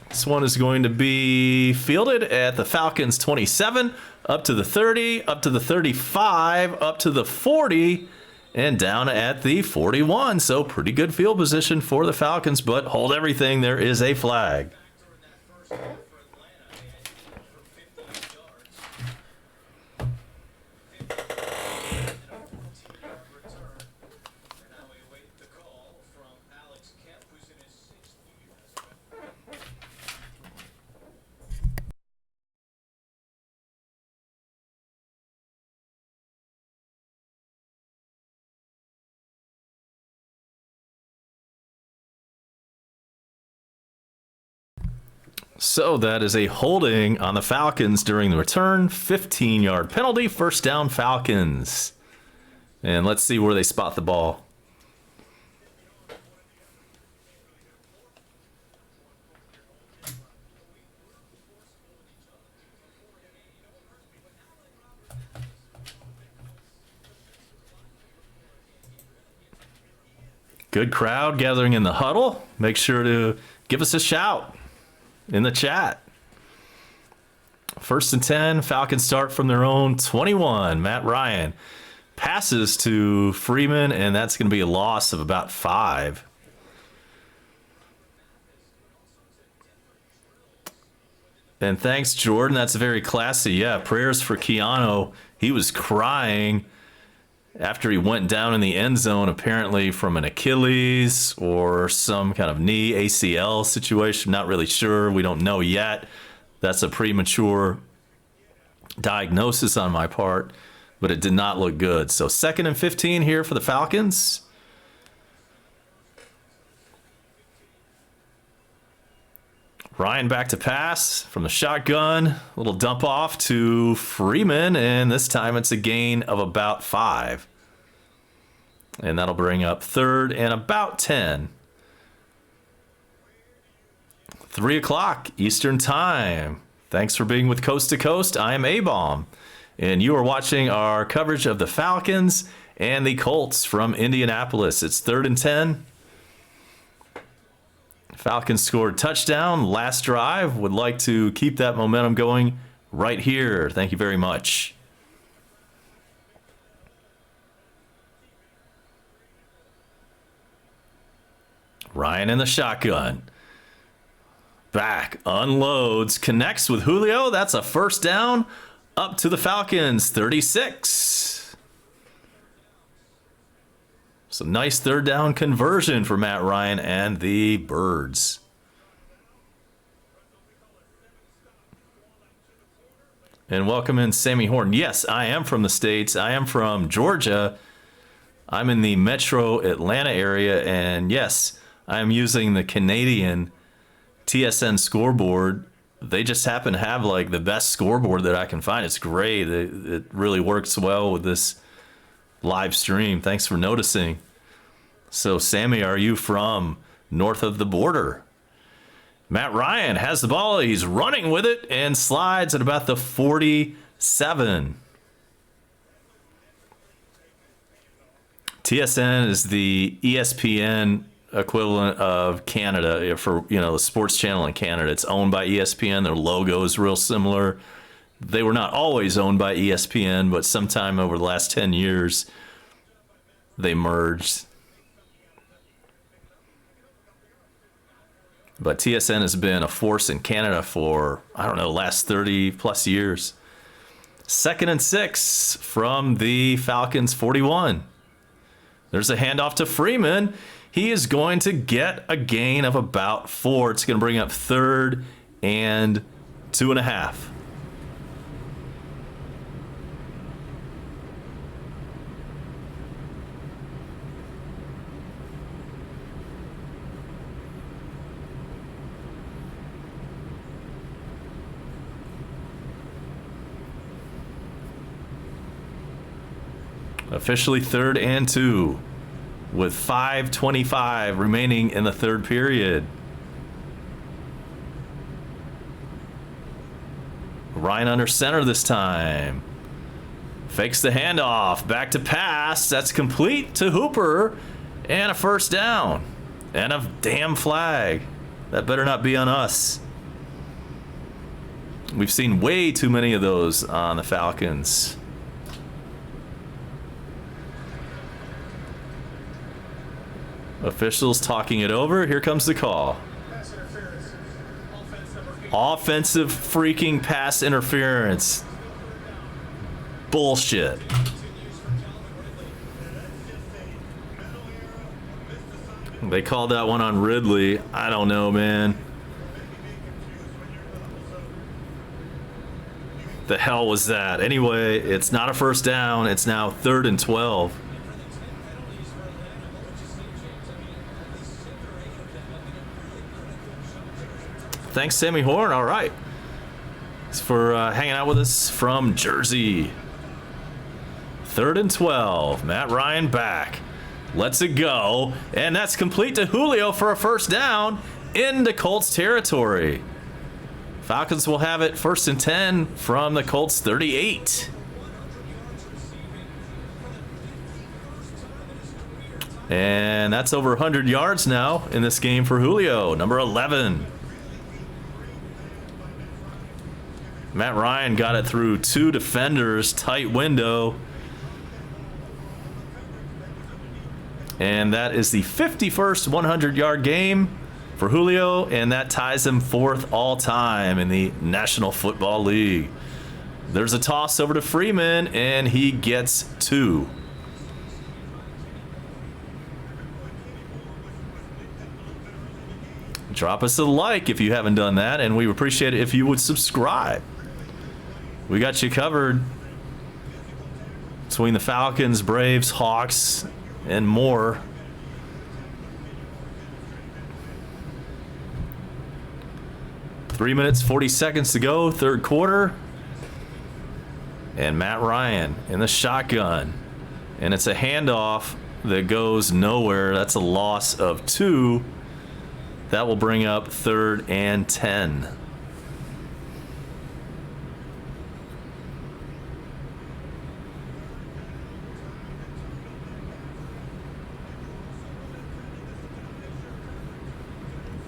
This one is going to be fielded at the Falcons 27. up to the 30, up to the 35, up to the 40, and down at the 41. So pretty good field position for the Falcons, but hold everything. There is a flag. So that is a holding on the Falcons during the return. 15-yard penalty, first down Falcons. And let's see where they spot the ball. Good crowd gathering in the huddle. Make sure to give us a shout in the chat. First and 10, Falcons start from their own 21. Matt Ryan passes to Freeman, and that's going to be a loss of about 5. And thanks, Jordan. That's very classy. Yeah, prayers for Keanu. He was crying after he went down in the end zone, apparently from an Achilles or some kind of knee ACL situation. Not really sure. We don't know yet. That's a premature diagnosis on my part, but it did not look good. So 2nd and 15 here for the Falcons. Ryan back to pass from the shotgun. Little dump off to Freeman, and this time it's a gain of about 5. And that'll bring up 3rd and about 10. 3 o'clock Eastern Time. Thanks for being with Coast to Coast. I am A-Bomb, and you are watching our coverage of the Falcons and the Colts from Indianapolis. It's 3rd and 10. Falcons scored touchdown last drive. Would like to keep that momentum going right here. Thank you very much. Ryan in the shotgun. Back, unloads, connects with Julio. That's a first down up to the Falcons, 36. So nice 3rd down conversion for Matt Ryan and the Birds. And welcome in Sammy Horn. Yes, I am from the States. I am from Georgia. I'm in the metro Atlanta area. And yes, I am using the Canadian TSN scoreboard. They just happen to have like the best scoreboard that I can find. It's great. It really works well with this live stream. Thanks for noticing. So, Sammy, are you from north of the border? Matt Ryan has the ball. He's running with it and slides at about the 47. TSN is the ESPN equivalent of Canada for, the sports channel in Canada. It's owned by ESPN. Their logo is real similar. They were not always owned by ESPN, but sometime over the last 10 years, they merged. But TSN has been a force in Canada for, last 30 plus years. 2nd and 6 from the Falcons 41. There's a handoff to Freeman. He is going to get a gain of about 4. It's going to bring up 3rd and 2.5. Officially 3rd and 2 with 5:25 remaining in the 3rd period. Ryan under center this time. Fakes the handoff. Back to pass. That's complete to Hooper. And a first down. And a damn flag. That better not be on us. We've seen way too many of those on the Falcons. Officials talking it over. Here comes the call. Offensive freaking pass interference. Bullshit. They called that one on Ridley. I don't know, man. The hell was that? Anyway, it's not a first down. It's now 3rd and 12. Thanks, Sammy Horn. All right. Thanks for hanging out with us from Jersey. 3rd and 12. Matt Ryan back. Lets it go. And that's complete to Julio for a first down into Colts territory. Falcons will have it 1st and 10 from the Colts 38. And that's over 100 yards now in this game for Julio, number 11. Matt Ryan got it through 2 defenders, tight window. And that is the 51st 100-yard game for Julio, and that ties him 4th all-time in the National Football League. There's a toss over to Freeman, and he gets 2. Drop us a like if you haven't done that, and we appreciate it if you would subscribe. We got you covered between the Falcons, Braves, Hawks, and more. 3 minutes, 40 seconds to go, 3rd quarter. And Matt Ryan in the shotgun. And it's a handoff that goes nowhere. That's a loss of 2. That will bring up 3rd and 10.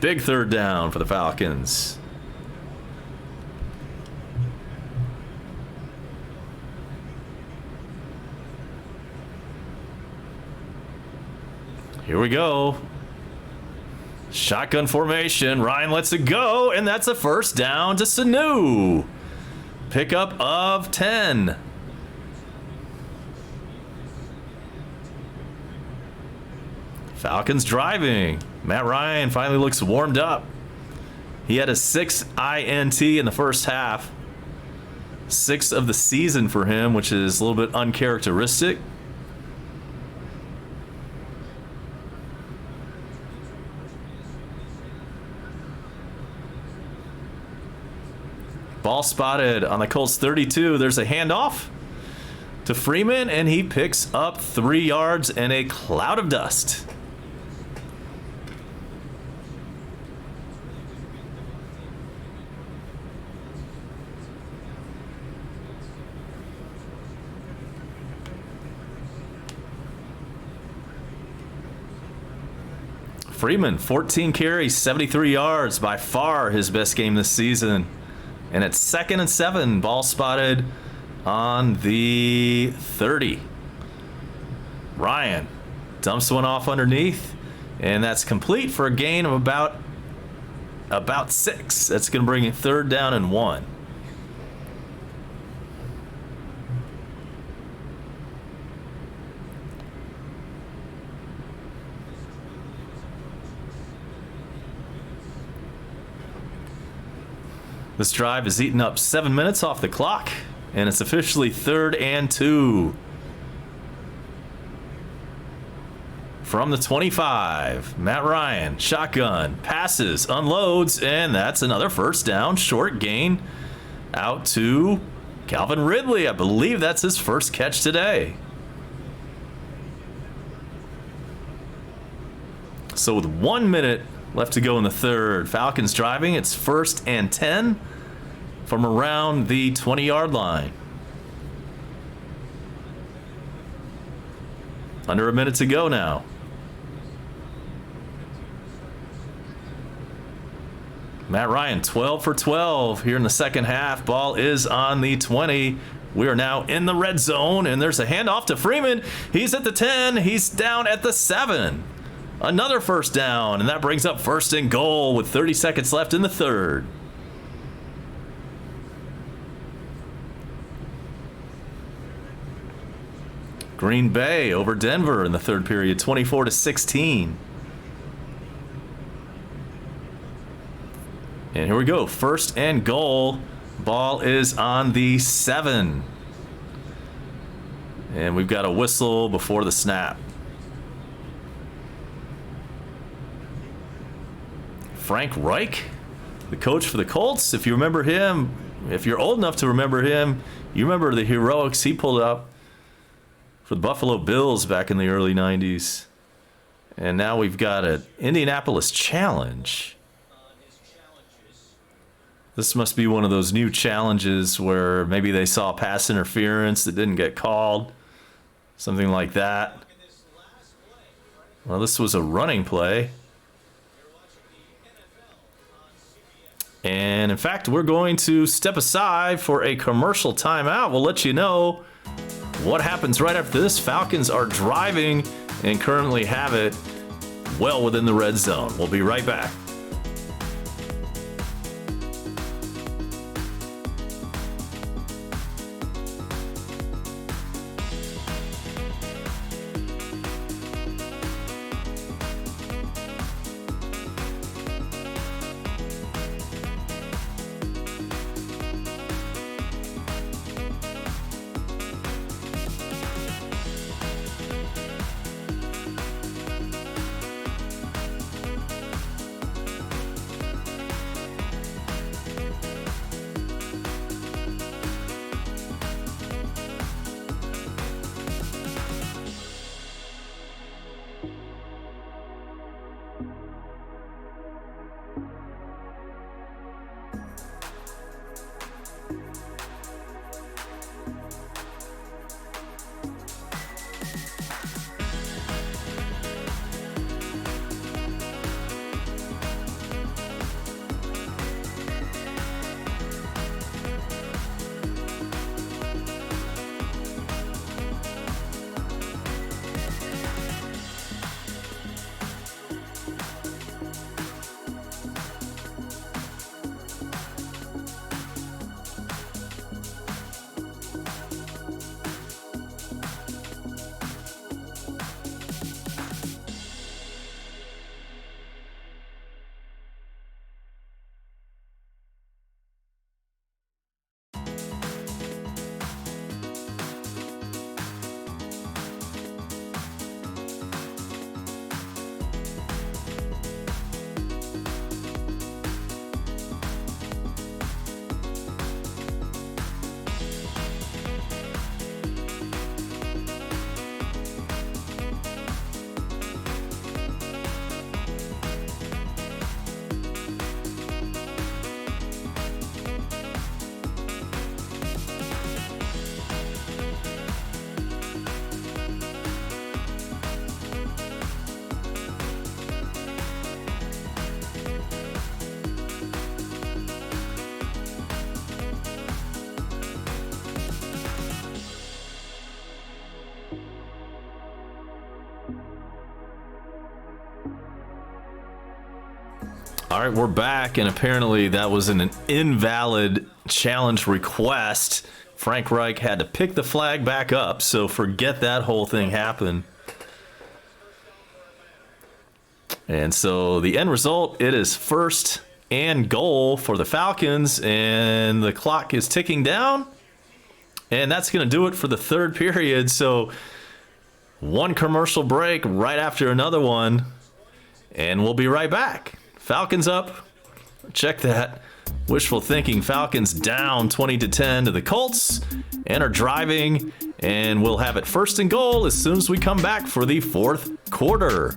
Big 3rd down for the Falcons. Here we go. Shotgun formation. Ryan lets it go, and that's a first down to Sanu. Pickup of 10. Falcons driving. Matt Ryan finally looks warmed up. He had a 6 INT in the first half. 6th of the season for him, which is a little bit uncharacteristic. Ball spotted on the Colts 32. There's a handoff to Freeman, and he picks up 3 yards and a cloud of dust. Freeman, 14 carries, 73 yards, by far his best game this season. And it's 2nd and 7, ball spotted on the 30. Ryan dumps one off underneath, and that's complete for a gain of about 6. That's going to bring it 3rd down and 1. This drive has eaten up 7 minutes off the clock, and it's officially 3rd and 2. From the 25, Matt Ryan, shotgun, passes, unloads, and that's another first down, short gain out to Calvin Ridley. I believe that's his first catch today. So with 1 minute left to go in the 3rd, Falcons driving. It's 1st and 10 from around the 20-yard line. Under a minute to go now. Matt Ryan, 12 for 12 here in the second half. Ball is on the 20. We are now in the red zone, and there's a handoff to Freeman. He's at the 10. He's down at the 7. Another first down, and that brings up first and goal with 30 seconds left in the third. Green Bay over Denver in the third period, 24-16. And here we go, first and goal. Ball is on the 7. And we've got a whistle before the snap. Frank Reich, the coach for the Colts. If you remember him, if you're old enough to remember him, you remember the heroics he pulled up for the Buffalo Bills back in the early 90s. And now we've got an Indianapolis challenge. This must be one of those new challenges where maybe they saw pass interference that didn't get called. Something like that. Well, this was a running play. And in fact, we're going to step aside for a commercial timeout. We'll let you know what happens right after this. Falcons are driving and currently have it well within the red zone. We'll be right back. All right, we're back, and apparently that was an invalid challenge request. Frank Reich had to pick the flag back up, so forget that whole thing happened. And so the end result, it is first and goal for the Falcons, and the clock is ticking down. And that's going to do it for the third period. So one commercial break right after another one, and we'll be right back. Falcons up. Check that. Wishful thinking. Falcons down 20-10 to the Colts and are driving, and we'll have it first and goal as soon as we come back for the fourth quarter.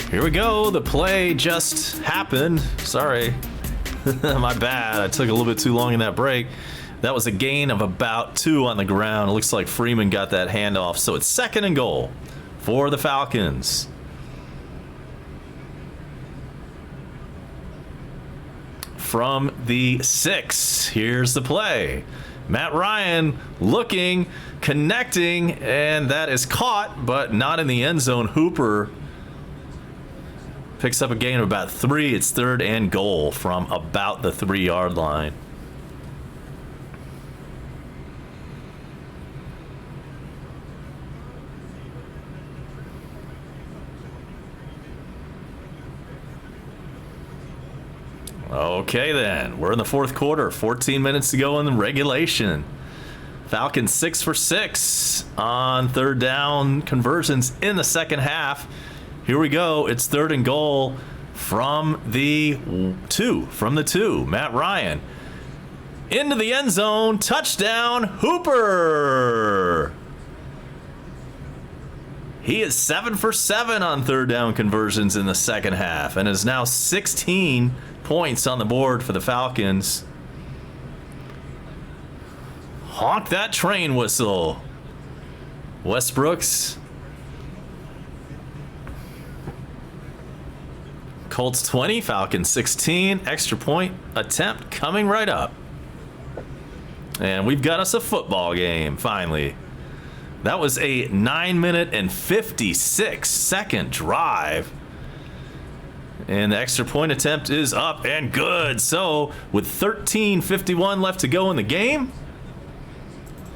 Here we go. The play just happened. Sorry. My bad. I took a little bit too long in that break. That was a gain of about 2 on the ground. It looks like Freeman got that handoff. So it's 2nd and goal for the Falcons. From the 6. Here's the play. Matt Ryan looking, connecting, and that is caught, but not in the end zone. Hooper picks up a gain of about 3. It's 3rd and goal from about the 3-yard line. Okay then, we're in the 4th quarter. 14 minutes to go in the regulation. Falcons 6 for 6 on 3rd down conversions in the second half. Here we go. It's 3rd and goal from the 2. Matt Ryan into the end zone. Touchdown, Hooper. He is 7 for 7 on 3rd down conversions in the second half and is now 16 points on the board for the Falcons. Honk that train whistle. Westbrooks. Colts 20, Falcons 16. Extra point attempt coming right up. And we've got us a football game, finally. That was a 9-minute and 56-second drive. And the extra point attempt is up and good. So, with 13:51 left to go in the game,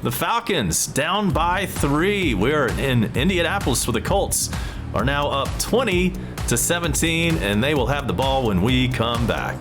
the Falcons down by 3. We're in Indianapolis for the Colts. Are now up 20-17, and they will have the ball when we come back.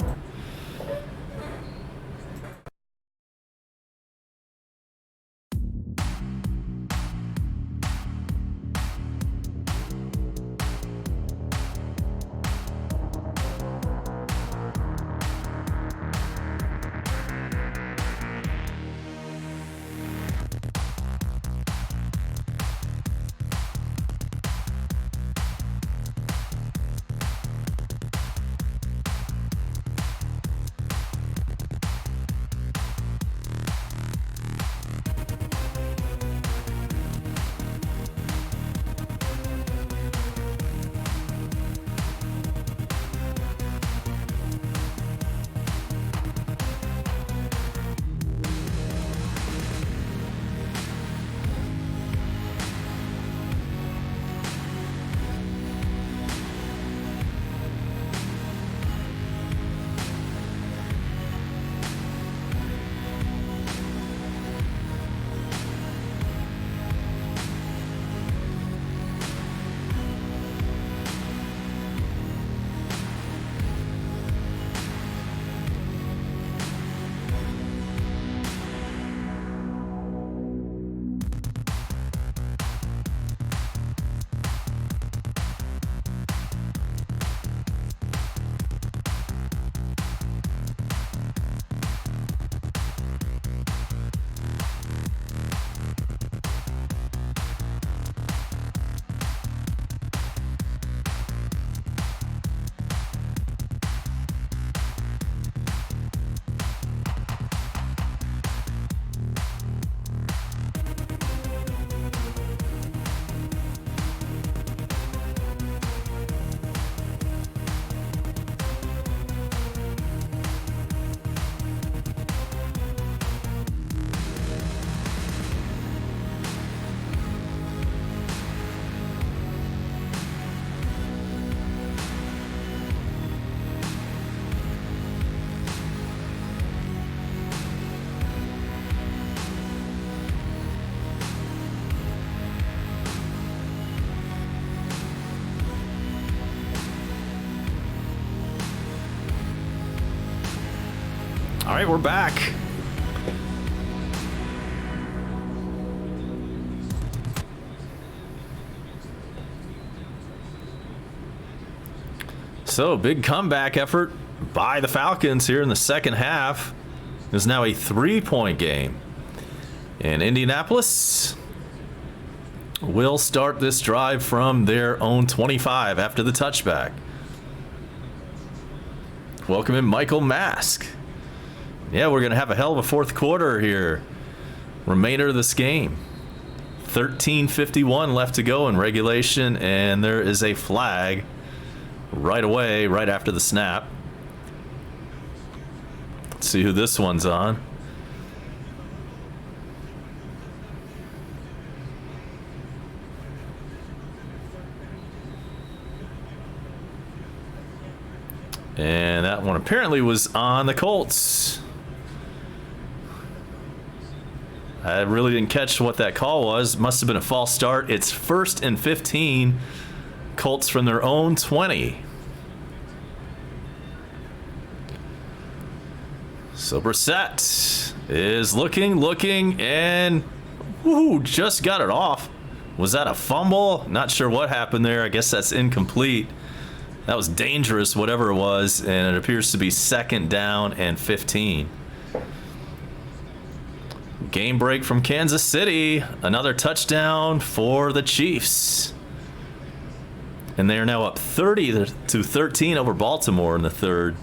right, we're back. So, big comeback effort by the Falcons here in the second half. It is now a 3-point game. And Indianapolis will start this drive from their own 25 after the touchback. Welcome in Michael Mask. Yeah, we're going to have a hell of a fourth quarter here. Remainder of this game. 13:51 left to go in regulation, and there is a flag right away, right after the snap. Let's see who this one's on. And that one apparently was on the Colts. I really didn't catch what that call was. Must have been a false start. It's 1st and 15. Colts from their own 20. So Brissett is looking, and just got it off. Was that a fumble? Not sure what happened there. I guess that's incomplete. That was dangerous, whatever it was, and it appears to be 2nd down and 15. Game break from Kansas City. Another touchdown for the Chiefs. And they are now up 30-13 over Baltimore in the third.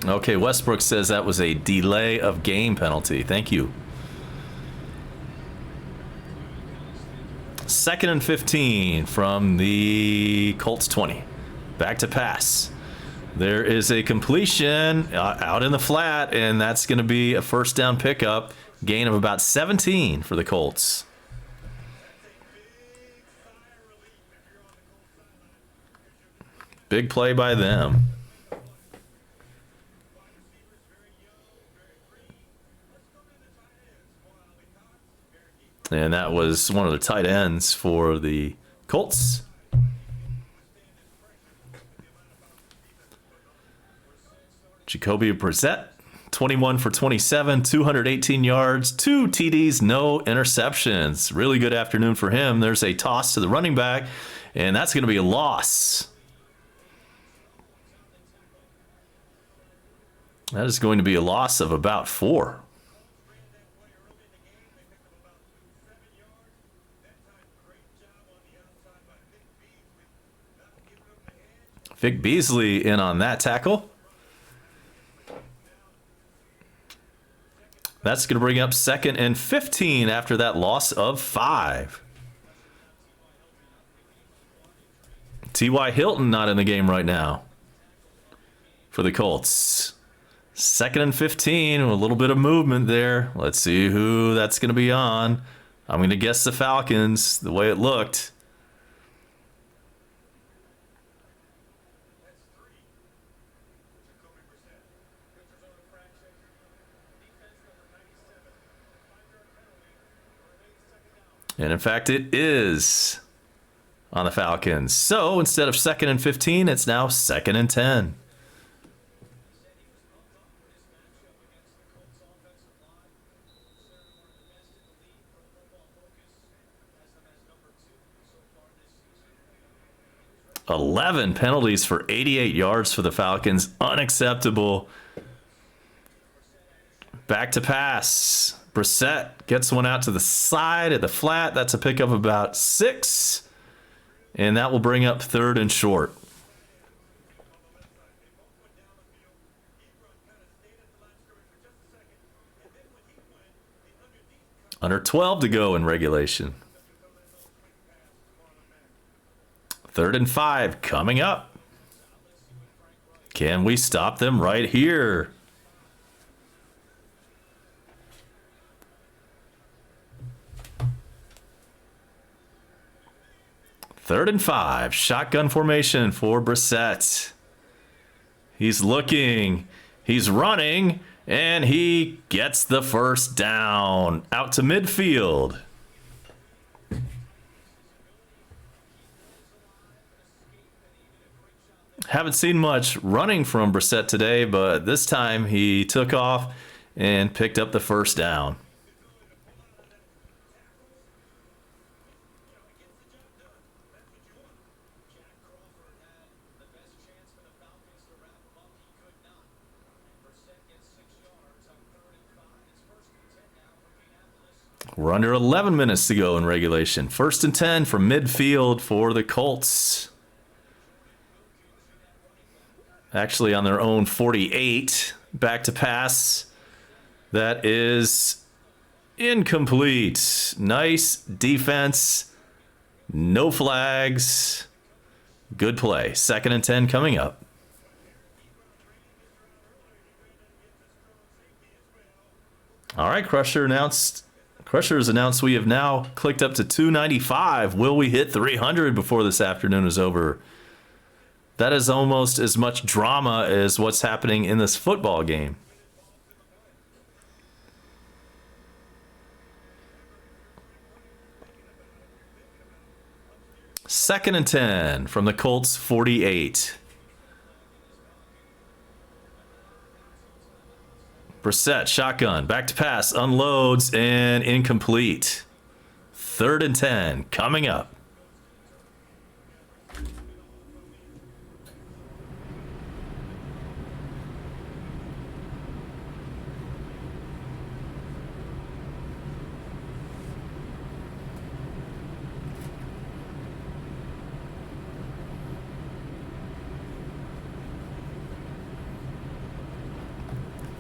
Okay, Westbrook says that was a delay of game penalty. Thank you. 2nd and 15 from the Colts 20. Back to pass. There is a completion out in the flat, and that's going to be a first down pickup. Gain of about 17 for the Colts. Big play by them. And that was one of the tight ends for the Colts. Jacoby Brissett, 21 for 27, 218 yards, 2 TDs, no interceptions. Really good afternoon for him. There's a toss to the running back, and that's going to be a loss. That is going to be a loss of about 4. Vic Beasley in on that tackle. That's going to bring up 2nd and 15 after that loss of 5. T.Y. Hilton not in the game right now for the Colts. 2nd and 15, a little bit of movement there. Let's see who that's going to be on. I'm going to guess the Falcons, the way it looked. And in fact, it is on the Falcons. So instead of 2nd and 15, it's now 2nd and 10. $11 penalties for 88 yards for the Falcons. Unacceptable. Back to pass. Brissett gets one out to the side of the flat. That's a pickup of about 6. And that will bring up 3rd and short. Under 12 to go in regulation. 3rd and 5 coming up. Can we stop them right here? Third and 5. Shotgun formation for Brissett. He's looking. He's running. And he gets the first down. Out to midfield. Haven't seen much running from Brissett today, but this time he took off and picked up the first down. We're under 11 minutes to go in regulation. 1st and 10 from midfield for the Colts. Actually on their own 48. Back to pass. That is incomplete. Nice defense. No flags. Good play. 2nd and 10 coming up. All right, Crushers announced we have now clicked up to 295. Will we hit 300 before this afternoon is over? That is almost as much drama as what's happening in this football game. Second and 10 from the Colts 48. Brissett, shotgun, back to pass, unloads, and incomplete. 3rd and 10 coming up.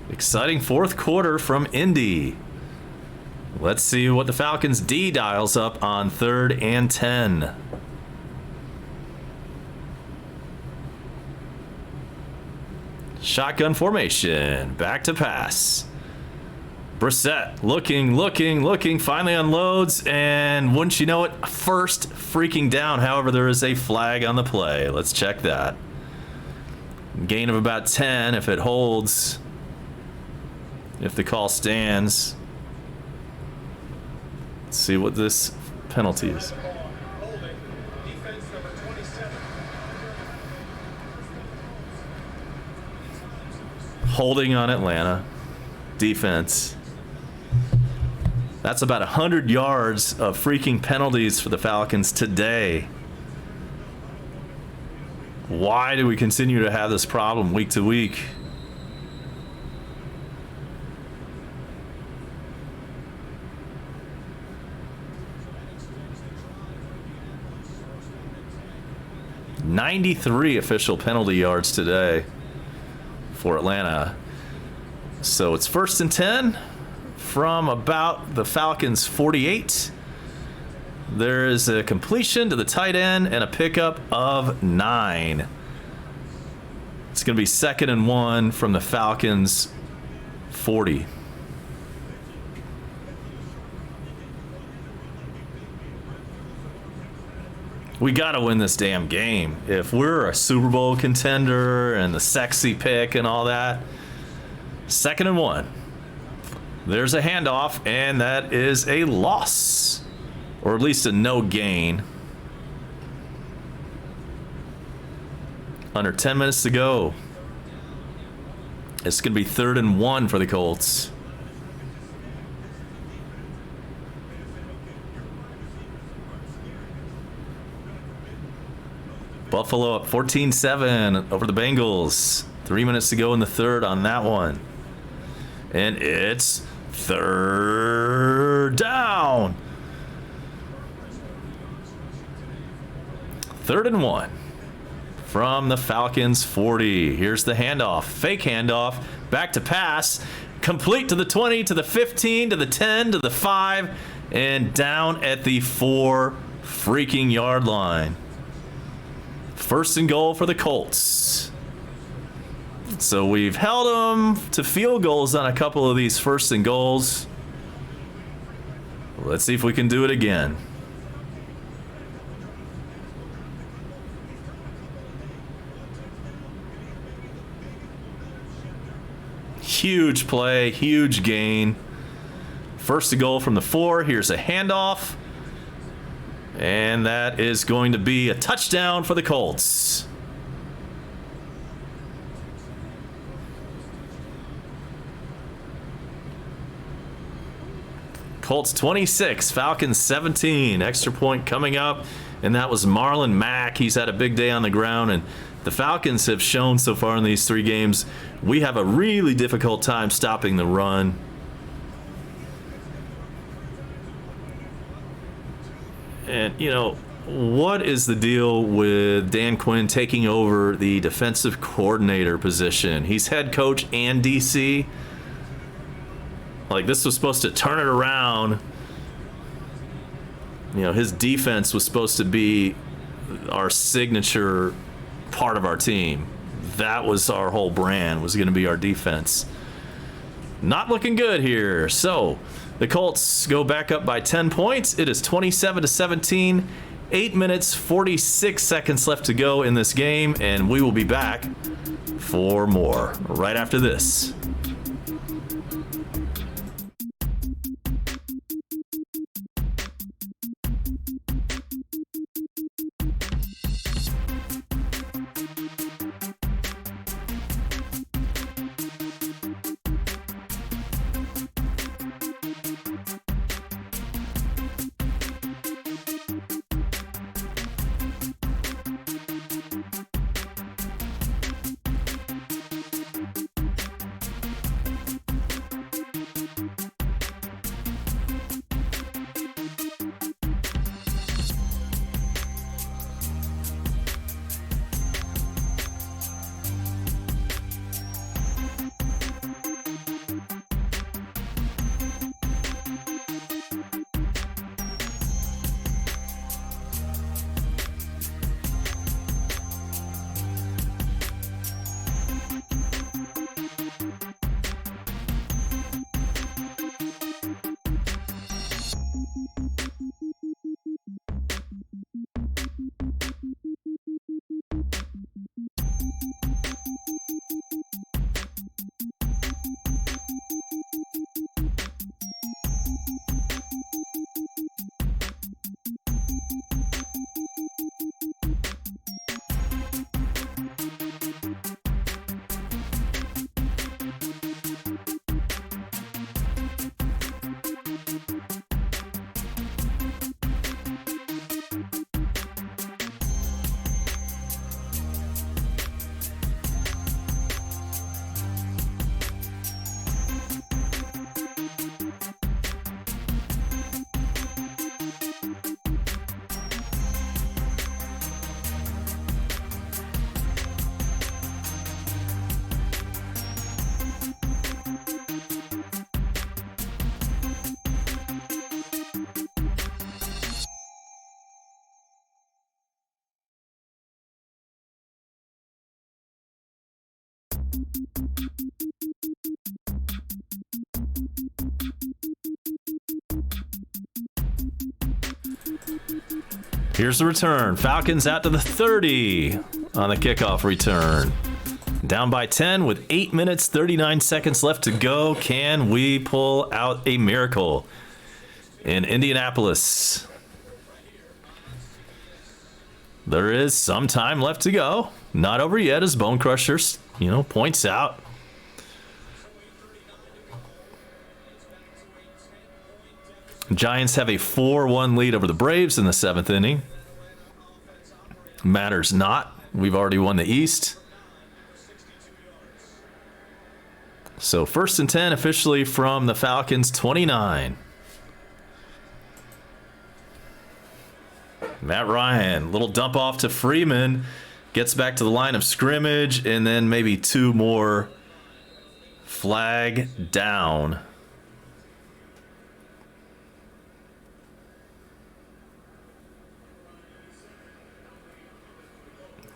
Exciting 4th quarter from Indy. Let's see what the Falcons D dials up on 3rd and 10. Shotgun formation. Back to pass. Brissett looking, finally unloads, and wouldn't you know it, first freaking down. However, there is a flag on the play. Let's check that. Gain of about 10 if it holds. If the call stands. Let's see what this penalty is. Holding on Atlanta. Defense. That's about 100 yards of freaking penalties for the Falcons today. Why do we continue to have this problem week to week? .93 official penalty yards today for Atlanta. So it's 1st and 10 from about the Falcons 48. There is a completion to the tight end and a pickup of 9. It's going to be 2nd and 1 from the Falcons 40. We got to win this damn game. If we're a Super Bowl contender and the sexy pick and all that, 2nd and 1. There's a handoff, and that is a loss, or at least a no gain. Under 10 minutes to go. It's going to be 3rd and 1 for the Colts. Buffalo up 14-7 over the Bengals. 3 minutes to go in the 3rd on that one. And it's 3rd down. 3rd and 1 from the Falcons 40. Here's the handoff. Fake handoff. Back to pass. Complete to the 20, to the 15, to the 10, to the 5, and down at the 4 freaking yard line. 1st and goal for the Colts. So we've held them to field goals on a couple of these 1st and goals. Let's see if we can do it again. Huge play, huge gain. 1st and goal from the 4. Here's a handoff. And that is going to be a touchdown for the Colts. Colts 26, Falcons 17. Extra point coming up, and that was Marlon Mack. He's had a big day on the ground, and the Falcons have shown so far in these 3 games we have a really difficult time stopping the run. And, you know, what is the deal with Dan Quinn taking over the defensive coordinator position? He's head coach and DC. Like, this was supposed to turn it around. You know, his defense was supposed to be our signature part of our team. That was our whole brand, was going to be our defense. Not looking good here. So the Colts go back up by 10 points. It is 27-17. 8 minutes, 46 seconds left to go in this game, and we will be back for more right after this. Here's the return. Falcons out to the 30 on the kickoff return. Down by 10 with 8 minutes, 39 seconds left to go. Can we pull out a miracle in Indianapolis? There is some time left to go. Not over yet, as Bone Crusher, points out. Giants have a 4-1 lead over the Braves in the 7th inning. Matters not. We've already won the East. So 1st and 10 officially from the Falcons 29. Matt Ryan, little dump off to Freeman. Gets back to the line of scrimmage, and then maybe 2 more. Flag down.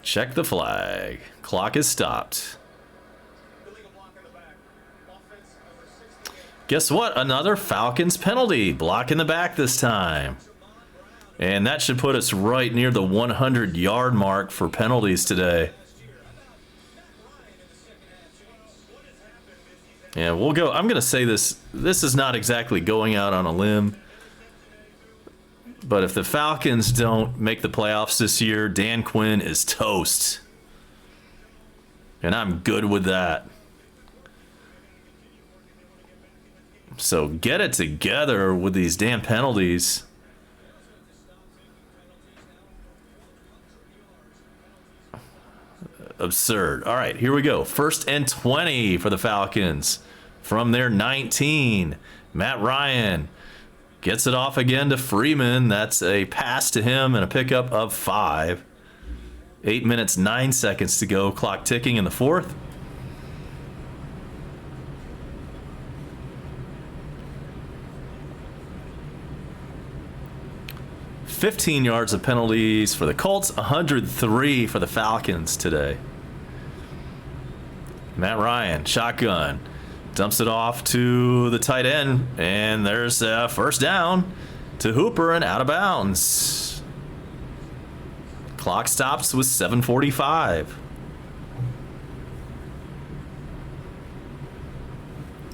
Check the flag. Clock is stopped. Guess what? Another Falcons penalty. Block in the back this time. And that should put us right near the 100-yard mark for penalties today. Yeah, we'll go. I'm going to say this. This is not exactly going out on a limb. But if the Falcons don't make the playoffs this year, Dan Quinn is toast. And I'm good with that. So get it together with these damn penalties. Absurd. All right, here we go. 1st and 20 for the Falcons from their 19. Matt Ryan gets it off again to Freeman. That's a pass to him and a pickup of 5. 8 minutes, 9 seconds to go. Clock ticking in the 4th. $15 yards of penalties for the Colts, 103 for the Falcons today. Matt Ryan, shotgun, dumps it off to the tight end, and there's a first down to Hooper and out of bounds. Clock stops with 7:45.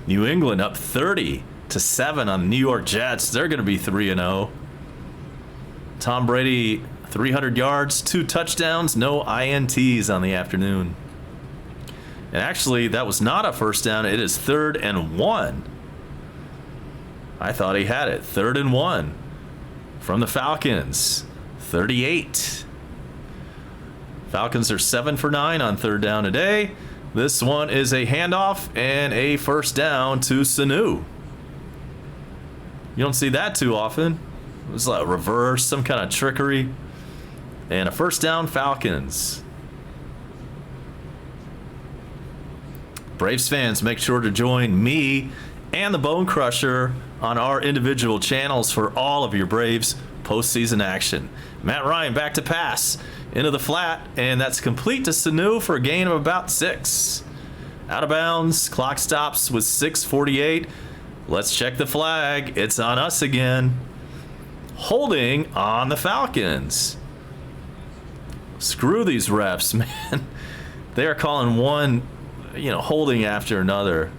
New England up 30-7 on the New York Jets. They're going to be 3-0. Tom Brady, 300 yards, 2 touchdowns, no INTs on the afternoon. And actually, that was not a first down. It is 3rd and 1. I thought he had it. 3rd and 1 from the Falcons. 38. Falcons are 7 for 9 on 3rd down today. This one is a handoff and a first down to Sanu. You don't see that too often. It was like a reverse, some kind of trickery. And a first down, Falcons. Braves fans, make sure to join me and the Bone Crusher on our individual channels for all of your Braves postseason action. Matt Ryan back to pass into the flat, and that's complete to Sanu for a gain of about 6. Out of bounds, clock stops with 6:48. Let's check the flag. It's on us again. Holding on the Falcons. Screw these refs, man. They are calling one, holding after another.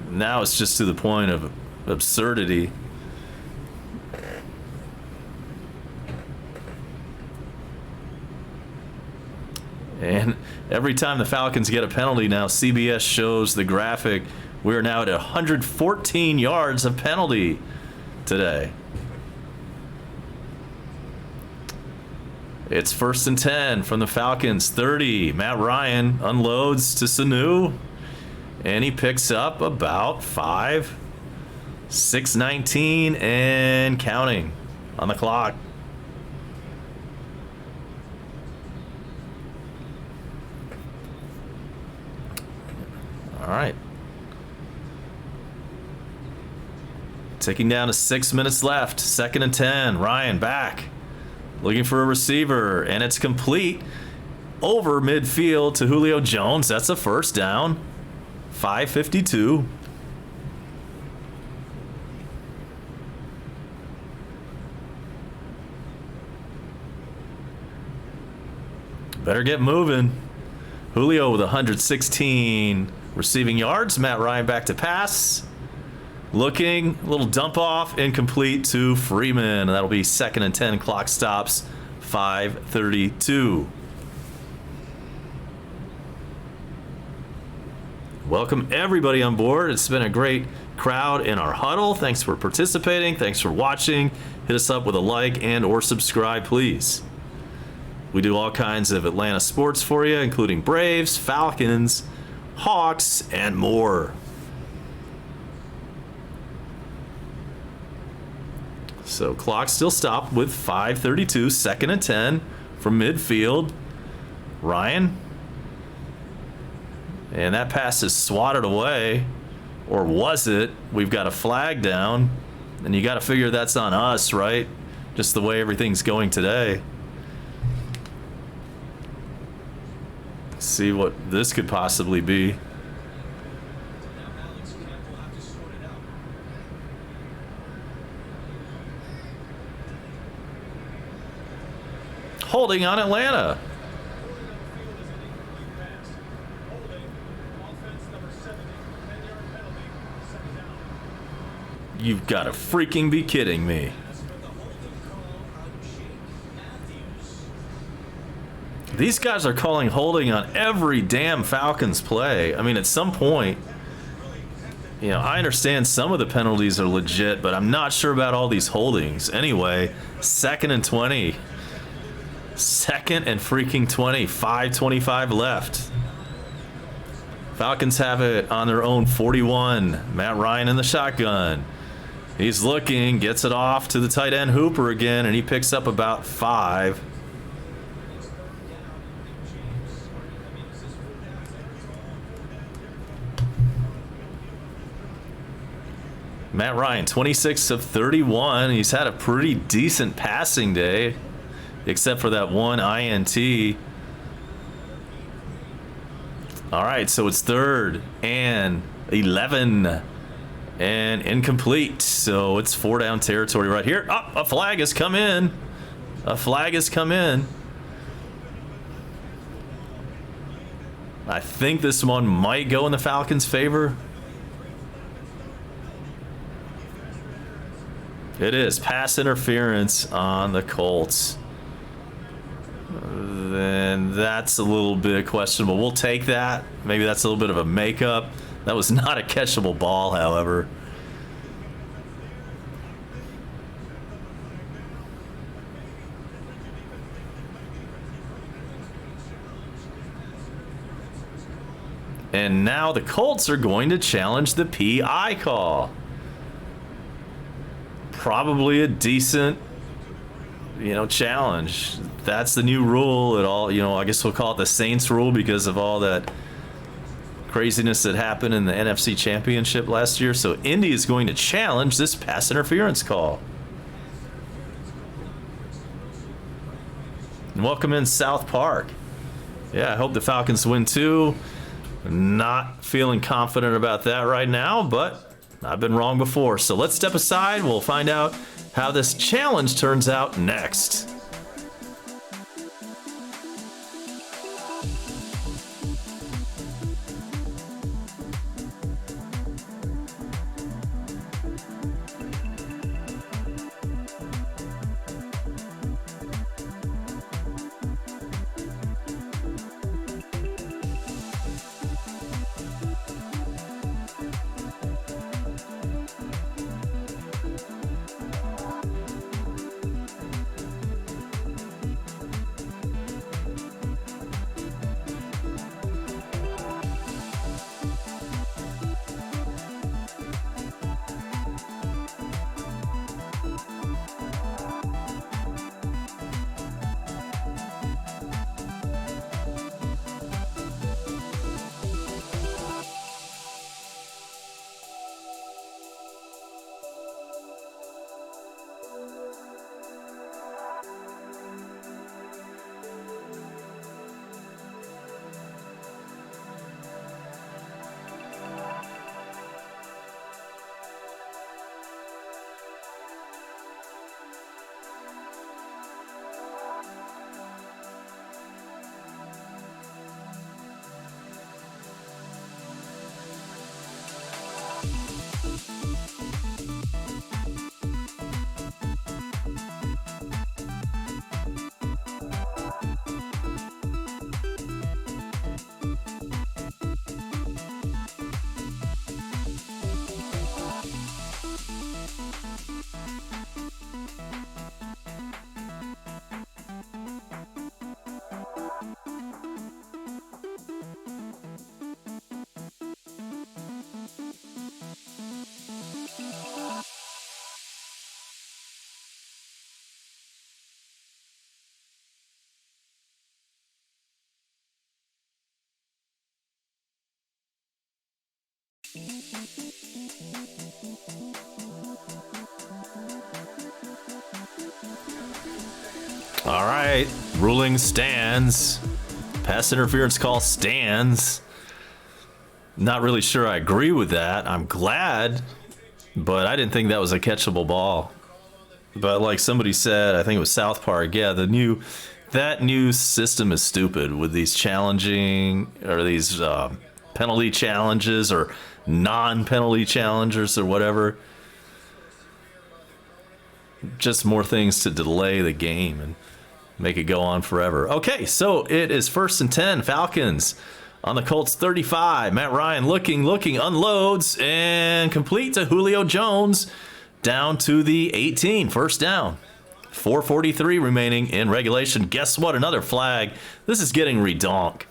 Now it's just to the point of absurdity. And every time the Falcons get a penalty now, CBS shows the graphic. We're now at 114 yards of penalty today. It's 1st and 10 from the Falcons, 30. Matt Ryan unloads to Sanu, and he picks up about 5. 6:19 and counting on the clock. All right. Ticking down to 6 minutes left. 2nd and 10. Ryan back. Looking for a receiver, and it's complete over midfield to Julio Jones. That's a first down. 5:52. Better get moving. Julio with 116 receiving yards. Matt Ryan back to pass. Looking, a little dump off, incomplete to Freeman. That'll be 2nd and 10. Clock stops, 5:32. Welcome everybody on board. It's been a great crowd in our huddle. Thanks for participating. Thanks for watching. Hit us up with a like and or subscribe, please. We do all kinds of Atlanta sports for you, including Braves, Falcons, Hawks, and more. So clock still stopped with 5:32, 2nd and 10 from midfield. Ryan. And that pass is swatted away. Or was it? We've got a flag down. And you got to figure that's on us, right? Just the way everything's going today. Let's see what this could possibly be. Holding on Atlanta. You've got to freaking be kidding me. These guys are calling holding on every damn Falcons play. I mean, at some point, I understand some of the penalties are legit, but I'm not sure about all these holdings. Anyway, 2nd and 20. 2nd and freaking 20. 5:25 left. Falcons have it on their own 41. Matt Ryan in the shotgun. He's looking, gets it off to the tight end Hooper again, and he picks up about 5. Matt Ryan, 26 of 31. He's had a pretty decent passing day, except for that one INT. All right, so it's 3rd and 11 and incomplete. So it's 4-down territory right here. Oh, a flag has come in. A flag has come in. I think this one might go in the Falcons' favor. It is pass interference on the Colts. Then that's a little bit questionable. We'll take that. Maybe that's a little bit of a makeup. That was not a catchable ball, however. And now the Colts are going to challenge the PI call. Probably a decent, challenge. That's the new rule. It all, I guess we'll call it the Saints rule because of all that craziness that happened in the NFC Championship last year. So Indy is going to challenge this pass interference call. And welcome in South Park. Yeah, I hope the Falcons win too. Not feeling confident about that right now, but I've been wrong before. So let's step aside. We'll find out how this challenge turns out next. All right, ruling stands. Pass interference call stands. Not really sure I agree with that. I'm glad, but I didn't think that was a catchable ball. But like somebody said, I think it was South Park, yeah, that new system is stupid with these challenging or these penalty challenges or non-penalty challenges or whatever. Just more things to delay the game and make it go on forever. Okay, so it is 1st and 10, Falcons on the Colts 35. Matt Ryan looking, unloads, and complete to Julio Jones down to the 18. First down. 4:43 remaining in regulation. Guess what? Another flag. This is getting redonk.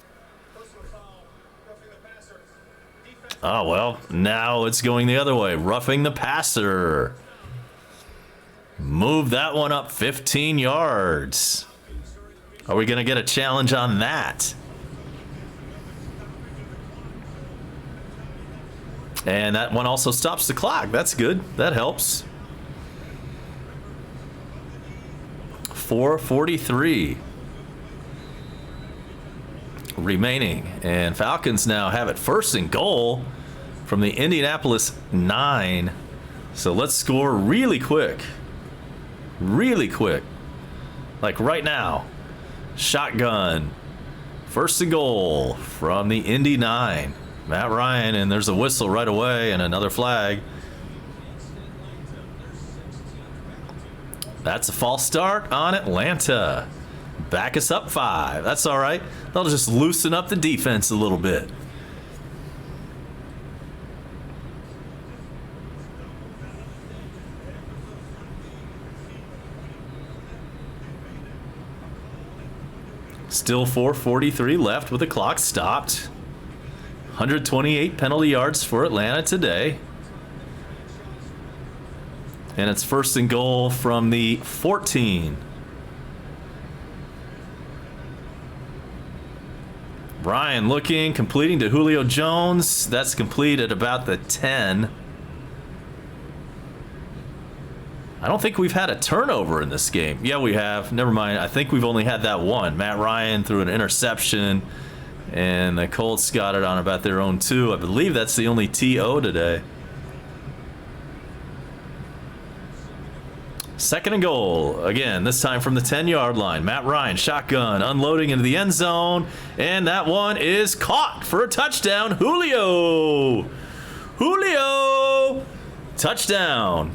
Oh, well, now it's going the other way. Roughing the passer. Move that one up 15 yards. Are we going to get a challenge on that? And that one also stops the clock. That's good. That helps. 4:43 remaining. And Falcons now have it first and goal from the Indianapolis 9. So let's score really quick. Really quick. Like right now. Shotgun. First and goal from the Indy 9. Matt Ryan, and there's a whistle right away and another flag. That's a false start on Atlanta. Back us up 5. That's all right. They'll just loosen up the defense a little bit. Still 4:43 left with the clock stopped. 128 penalty yards for Atlanta today. And it's first and goal from the 14. Ryan looking, completing to Julio Jones. That's complete at about the 10. I don't think we've had a turnover in this game. Yeah, we have. Never mind. I think we've only had that one. Matt Ryan threw an interception. And the Colts got it on about their own 2. I believe that's the only TO today. Second and goal. Again, this time from the 10-yard line. Matt Ryan, shotgun, unloading into the end zone. And that one is caught for a touchdown. Julio! Touchdown.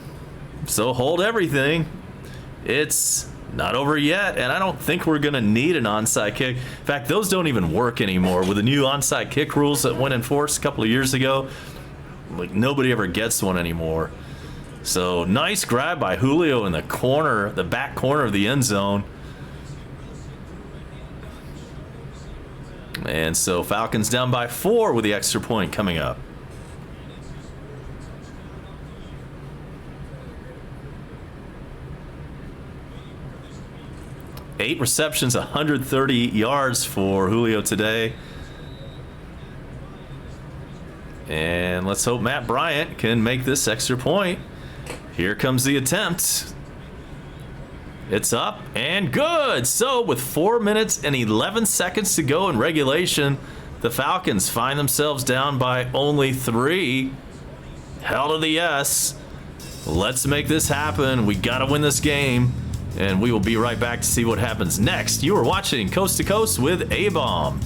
So hold everything. It's not over yet, and I don't think we're going to need an onside kick. In fact, those don't even work anymore with the new onside kick rules that went in force a couple of years ago. Like, nobody ever gets one anymore. So nice grab by Julio in the corner, the back corner of the end zone. And so Falcons down by 4 with the extra point coming up. Eight receptions, 130 yards for Julio today. And let's hope Matt Bryant can make this extra point. Here comes the attempt. It's up and good. So with 4 minutes and 11 seconds to go in regulation, the Falcons find themselves down by only 3. Hell to the yes. Let's make this happen. We got to win this game. And we will be right back to see what happens next. You are watching Coast to Coast with A-Bomb.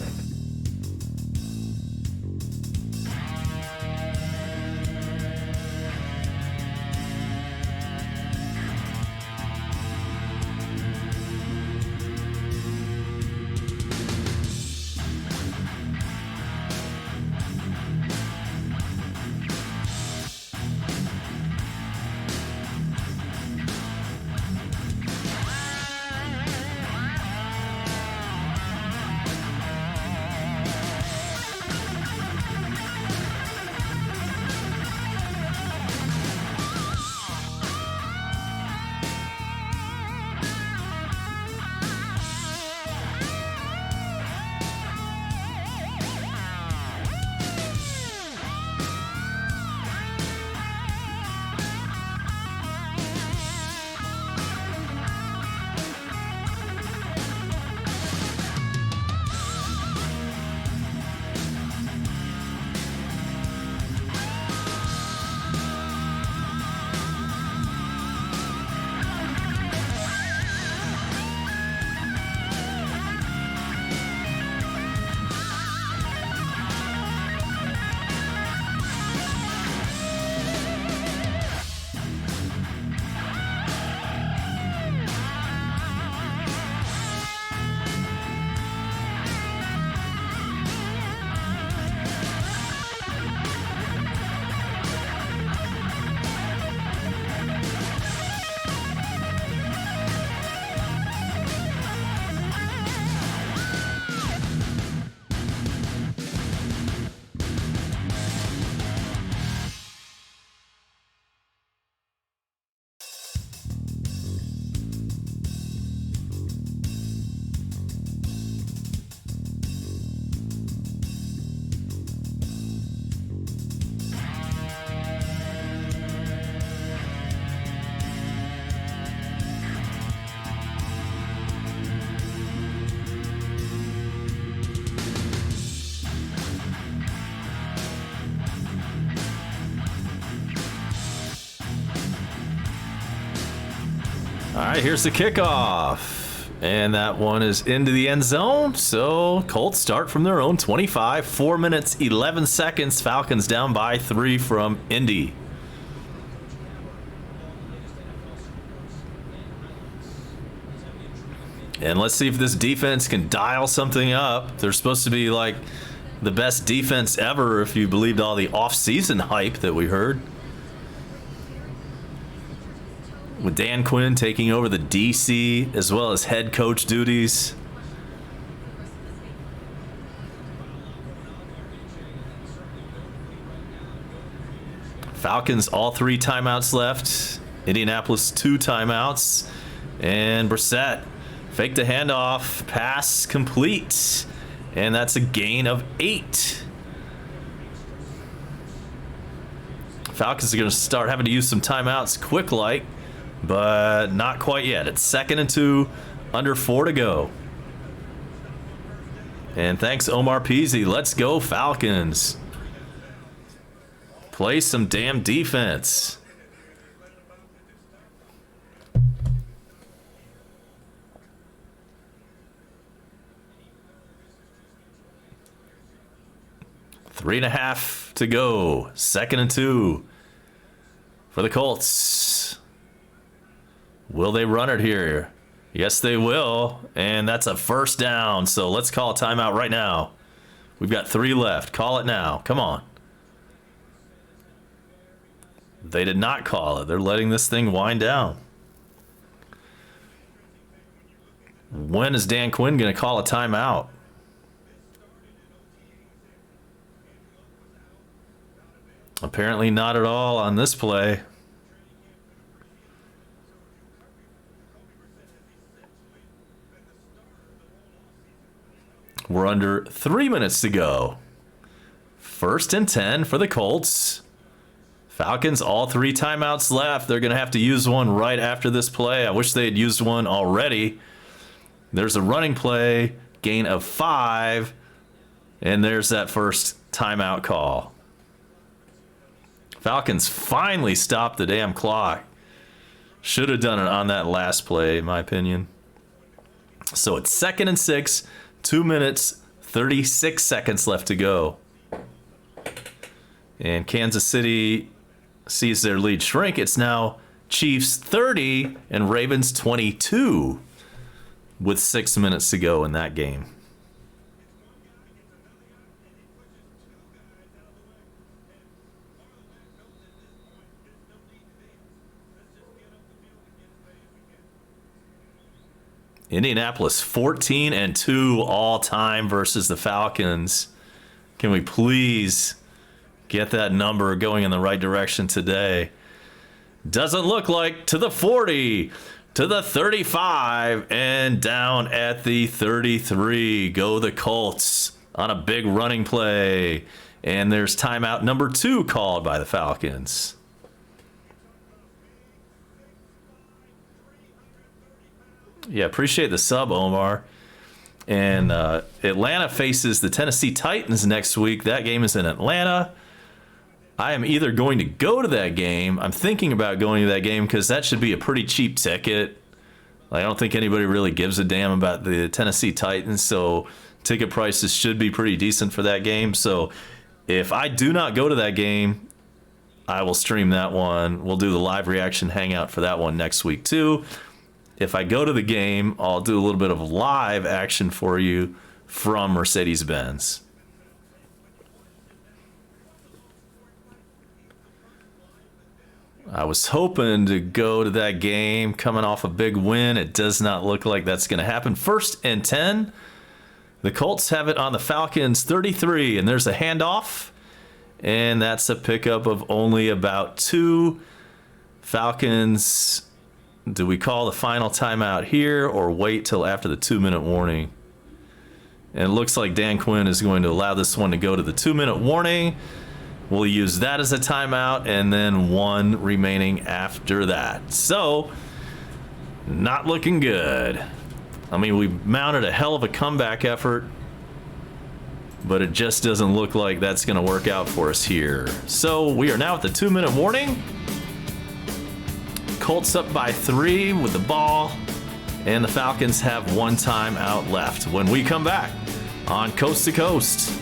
right, here's the kickoff. And that one is into the end zone. So Colts start from their own 25. 4 minutes, 11 seconds. Falcons down by 3 from Indy. And let's see if this defense can dial something up. They're supposed to be like the best defense ever if you believed all the off-season hype that we heard. With Dan Quinn taking over the DC as well as head coach duties. Falcons all 3 timeouts left. Indianapolis 2 timeouts. And Brissett faked a handoff. Pass complete. And that's a gain of 8. Falcons are going to start having to use some timeouts quick like. But not quite yet. It's 2nd and 2, under 4 to go. And thanks, Omar Peasy. Let's go, Falcons. Play some damn defense. Three and a half to go. 2nd and 2 for the Colts. Will they run it here? Yes, they will. And that's a first down. So let's call a timeout right now. We've got 3 left. Call it now. Come on. They did not call it. They're letting this thing wind down. When is Dan Quinn going to call a timeout? Apparently not at all on this play. We're under 3 minutes to go. 1st and 10 for the Colts. Falcons, all 3 timeouts left. They're going to have to use one right after this play. I wish they had used one already. There's a running play, gain of 5, and there's that first timeout call. Falcons finally stopped the damn clock. Should have done it on that last play, in my opinion. So it's 2nd and 6. 2 minutes, 36 seconds left to go. And Kansas City sees their lead shrink. It's now Chiefs 30 and Ravens 22 with 6 minutes to go in that game. Indianapolis 14 and 2 all time versus the Falcons. Can we please get that number going in the right direction today? Doesn't look like. To the 40, to the 35, and down at the 33. Go the Colts on a big running play. And there's timeout number 2 called by the Falcons. Yeah, appreciate the sub, Omar. And Atlanta faces the Tennessee Titans next week. That game is in Atlanta. I am either going to go to that game. I'm thinking about going to that game because that should be a pretty cheap ticket. I don't think anybody really gives a damn about the Tennessee Titans, so ticket prices should be pretty decent for that game. So if I do not go to that game, I will stream that one. We'll do the live reaction hangout for that one next week too. If I go to the game, I'll do a little bit of live action for you from Mercedes-Benz. I was hoping to go to that game coming off a big win. It does not look like that's going to happen. 1st and 10. The Colts have it on the Falcons 33, and there's a handoff. And that's a pickup of only about 2. Falcons... Do we call the final timeout here or wait till after the 2-minute warning? And it looks like Dan Quinn is going to allow this one to go to the 2-minute warning. We'll use that as a timeout and then 1 remaining after that. So, not looking good. I mean, we mounted a hell of a comeback effort, but it just doesn't look like that's going to work out for us here. So, we are now at the 2-minute warning. Colts up by 3 with the ball, and the Falcons have 1 timeout left. When we come back on Coast to Coast.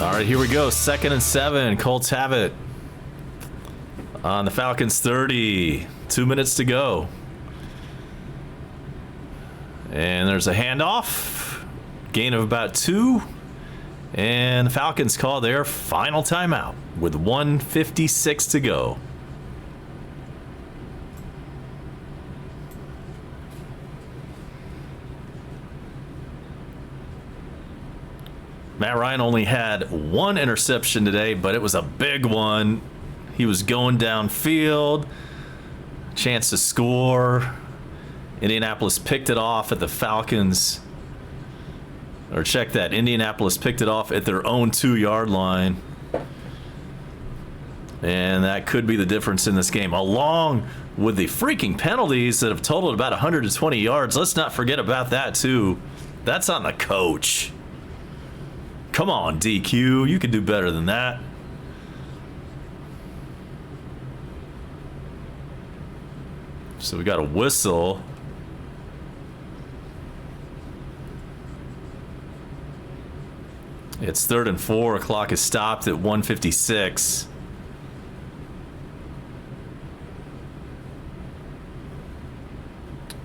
All right, here we go. 2nd and 7. Colts have it on the Falcons 30. 2 minutes to go. And there's a handoff. Gain of about 2. And the Falcons call their final timeout with 1:56 to go. Matt Ryan only had 1 interception today, but it was a big one. He was going downfield. Chance to score. Indianapolis picked it off at the Falcons. Or check that. Indianapolis picked it off at their own 2-yard line. And that could be the difference in this game. Along with the freaking penalties that have totaled about 120 yards. Let's not forget about that, too. That's on the coach. Come on, DQ. You can do better than that. So we got a whistle. It's 3rd and 4. Clock is stopped at 1:56.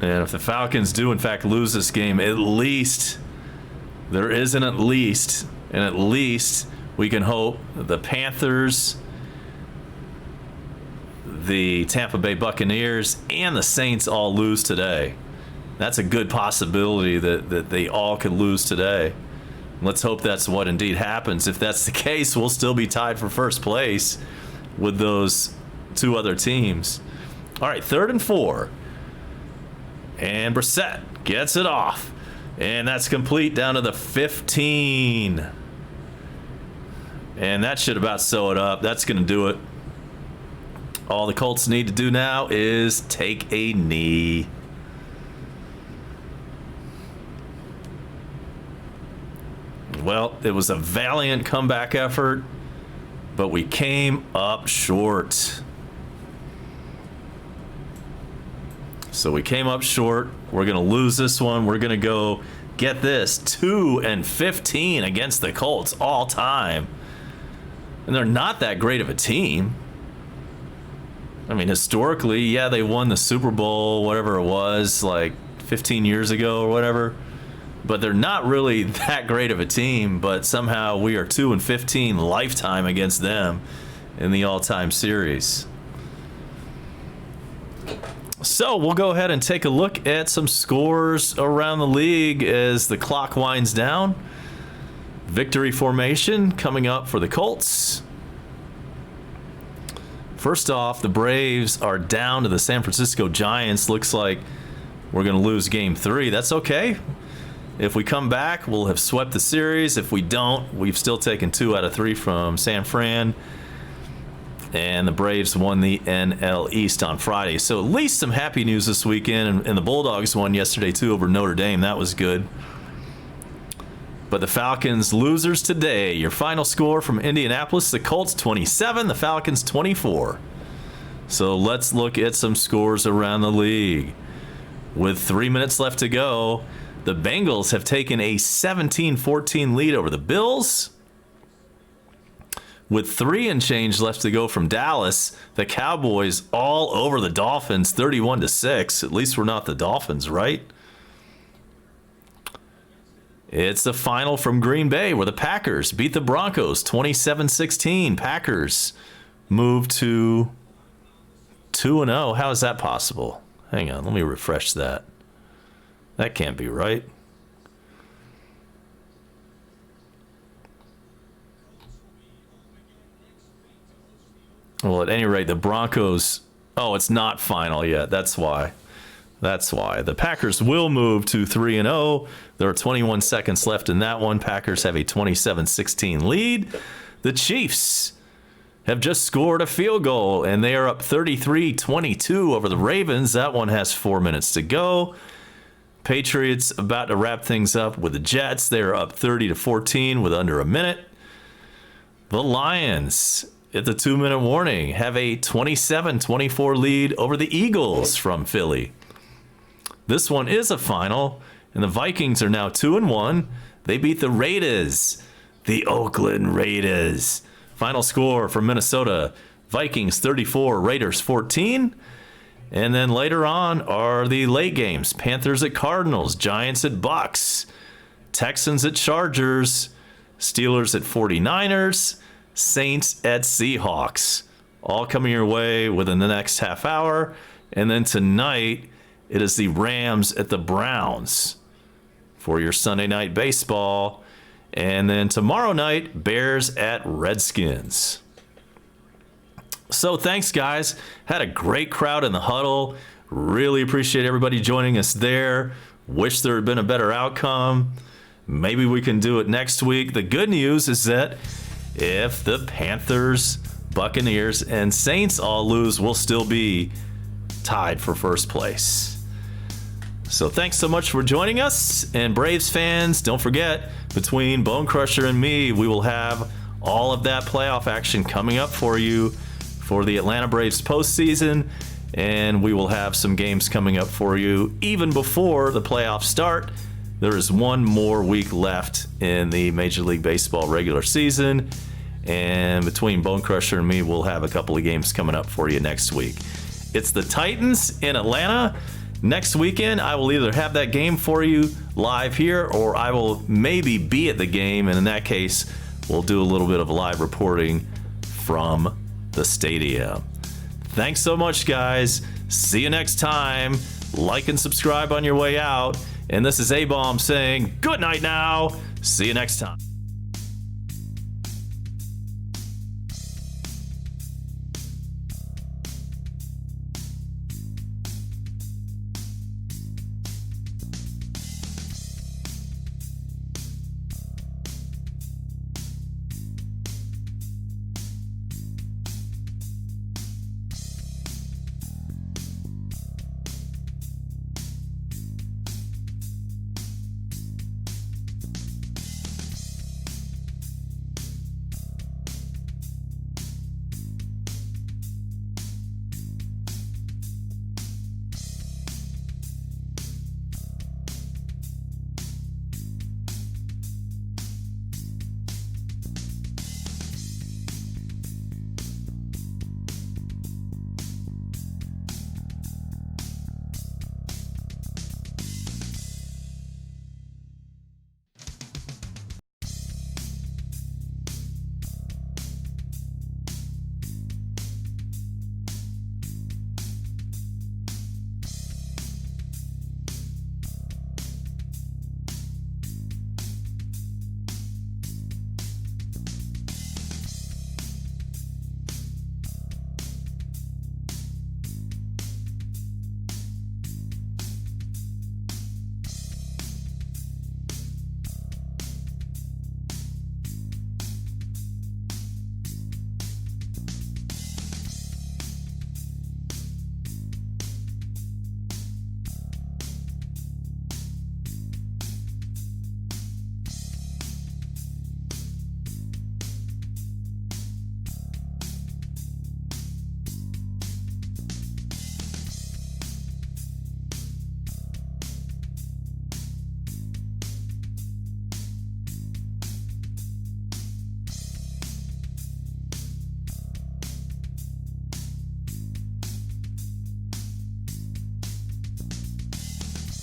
And if the Falcons do, in fact, lose this game, at least there is an at least. And at least we can hope the Panthers, the Tampa Bay Buccaneers, and the Saints all lose today. That's a good possibility that they all could lose today. Let's hope that's what indeed happens. If that's the case, we'll still be tied for first place with those 2 other teams. All right, 3rd and 4. And Brissett gets it off. And that's complete down to the 15. And that should about sew it up. That's going to do it. All the Colts need to do now is take a knee. Well, it was a valiant comeback effort, but we came up short. So we came up short. We're going to lose this one. We're going to go, get this, 2-15 against the Colts all time. And they're not that great of a team. I mean, historically, yeah, they won the Super Bowl, whatever it was, like 15 years ago or whatever. But they're not really that great of a team. But somehow we are 2-15 lifetime against them in the all-time series. So we'll go ahead and take a look at some scores around the league as the clock winds down. Victory formation coming up for the Colts. First off, the Braves are down to the San Francisco Giants. Looks like we're going to lose game 3. That's okay. If we come back, we'll have swept the series. If we don't, we've still taken 2 out of 3 from San Fran. And the Braves won the NL East on Friday. So at least some happy news this weekend. And the Bulldogs won yesterday, too, over Notre Dame. That was good. But the Falcons losers today. Your final score from Indianapolis, the Colts 27, the Falcons 24. So let's look at some scores around the league. With 3 minutes left to go, the Bengals have taken a 17-14 lead over the Bills. With 3 and change left to go from Dallas, the Cowboys all over the Dolphins 31-6. At least we're not the Dolphins, right? It's the final from Green Bay where the Packers beat the Broncos 27-16. Packers move to 2-0. How is that possible? Hang on, let me refresh that. That can't be right. Well, at any rate, the Broncos... Oh, it's not final yet. That's why. That's why. The Packers will move to 3-0. There are 21 seconds left in that one. Packers have a 27-16 lead. The Chiefs have just scored a field goal, and they are up 33-22 over the Ravens. That one has 4 minutes to go. Patriots about to wrap things up with the Jets. They are up 30-14 with under a minute. The Lions, at the 2-minute warning, have a 27-24 lead over the Eagles from Philly. This one is a final, and the Vikings are now 2-1. They beat the Raiders, the Oakland Raiders. Final score for Minnesota, Vikings 34, Raiders 14. And then later on are the late games. Panthers at Cardinals, Giants at Bucks, Texans at Chargers, Steelers at 49ers, Saints at Seahawks. All coming your way within the next half hour. And then tonight, it is the Rams at the Browns for your Sunday night baseball. And then tomorrow night, Bears at Redskins. So thanks, guys. Had a great crowd in the huddle. Really appreciate everybody joining us there. Wish there had been a better outcome. Maybe we can do it next week. The good news is that if the Panthers, Buccaneers, and Saints all lose, we'll still be tied for first place. So thanks so much for joining us. And Braves fans, don't forget, between Bone Crusher and me, we will have all of that playoff action coming up for you for the Atlanta Braves postseason. And we will have some games coming up for you even before the playoffs start. There is one more week left in the Major League Baseball regular season. And between Bone Crusher and me, we'll have a couple of games coming up for you next week. It's the Titans in Atlanta. Next weekend, I will either have that game for you live here, or I will maybe be at the game. And in that case, we'll do a little bit of live reporting from the stadium. Thanks so much, guys. See you next time. Like and subscribe on your way out. And this is A-Bomb saying good night now. See you next time.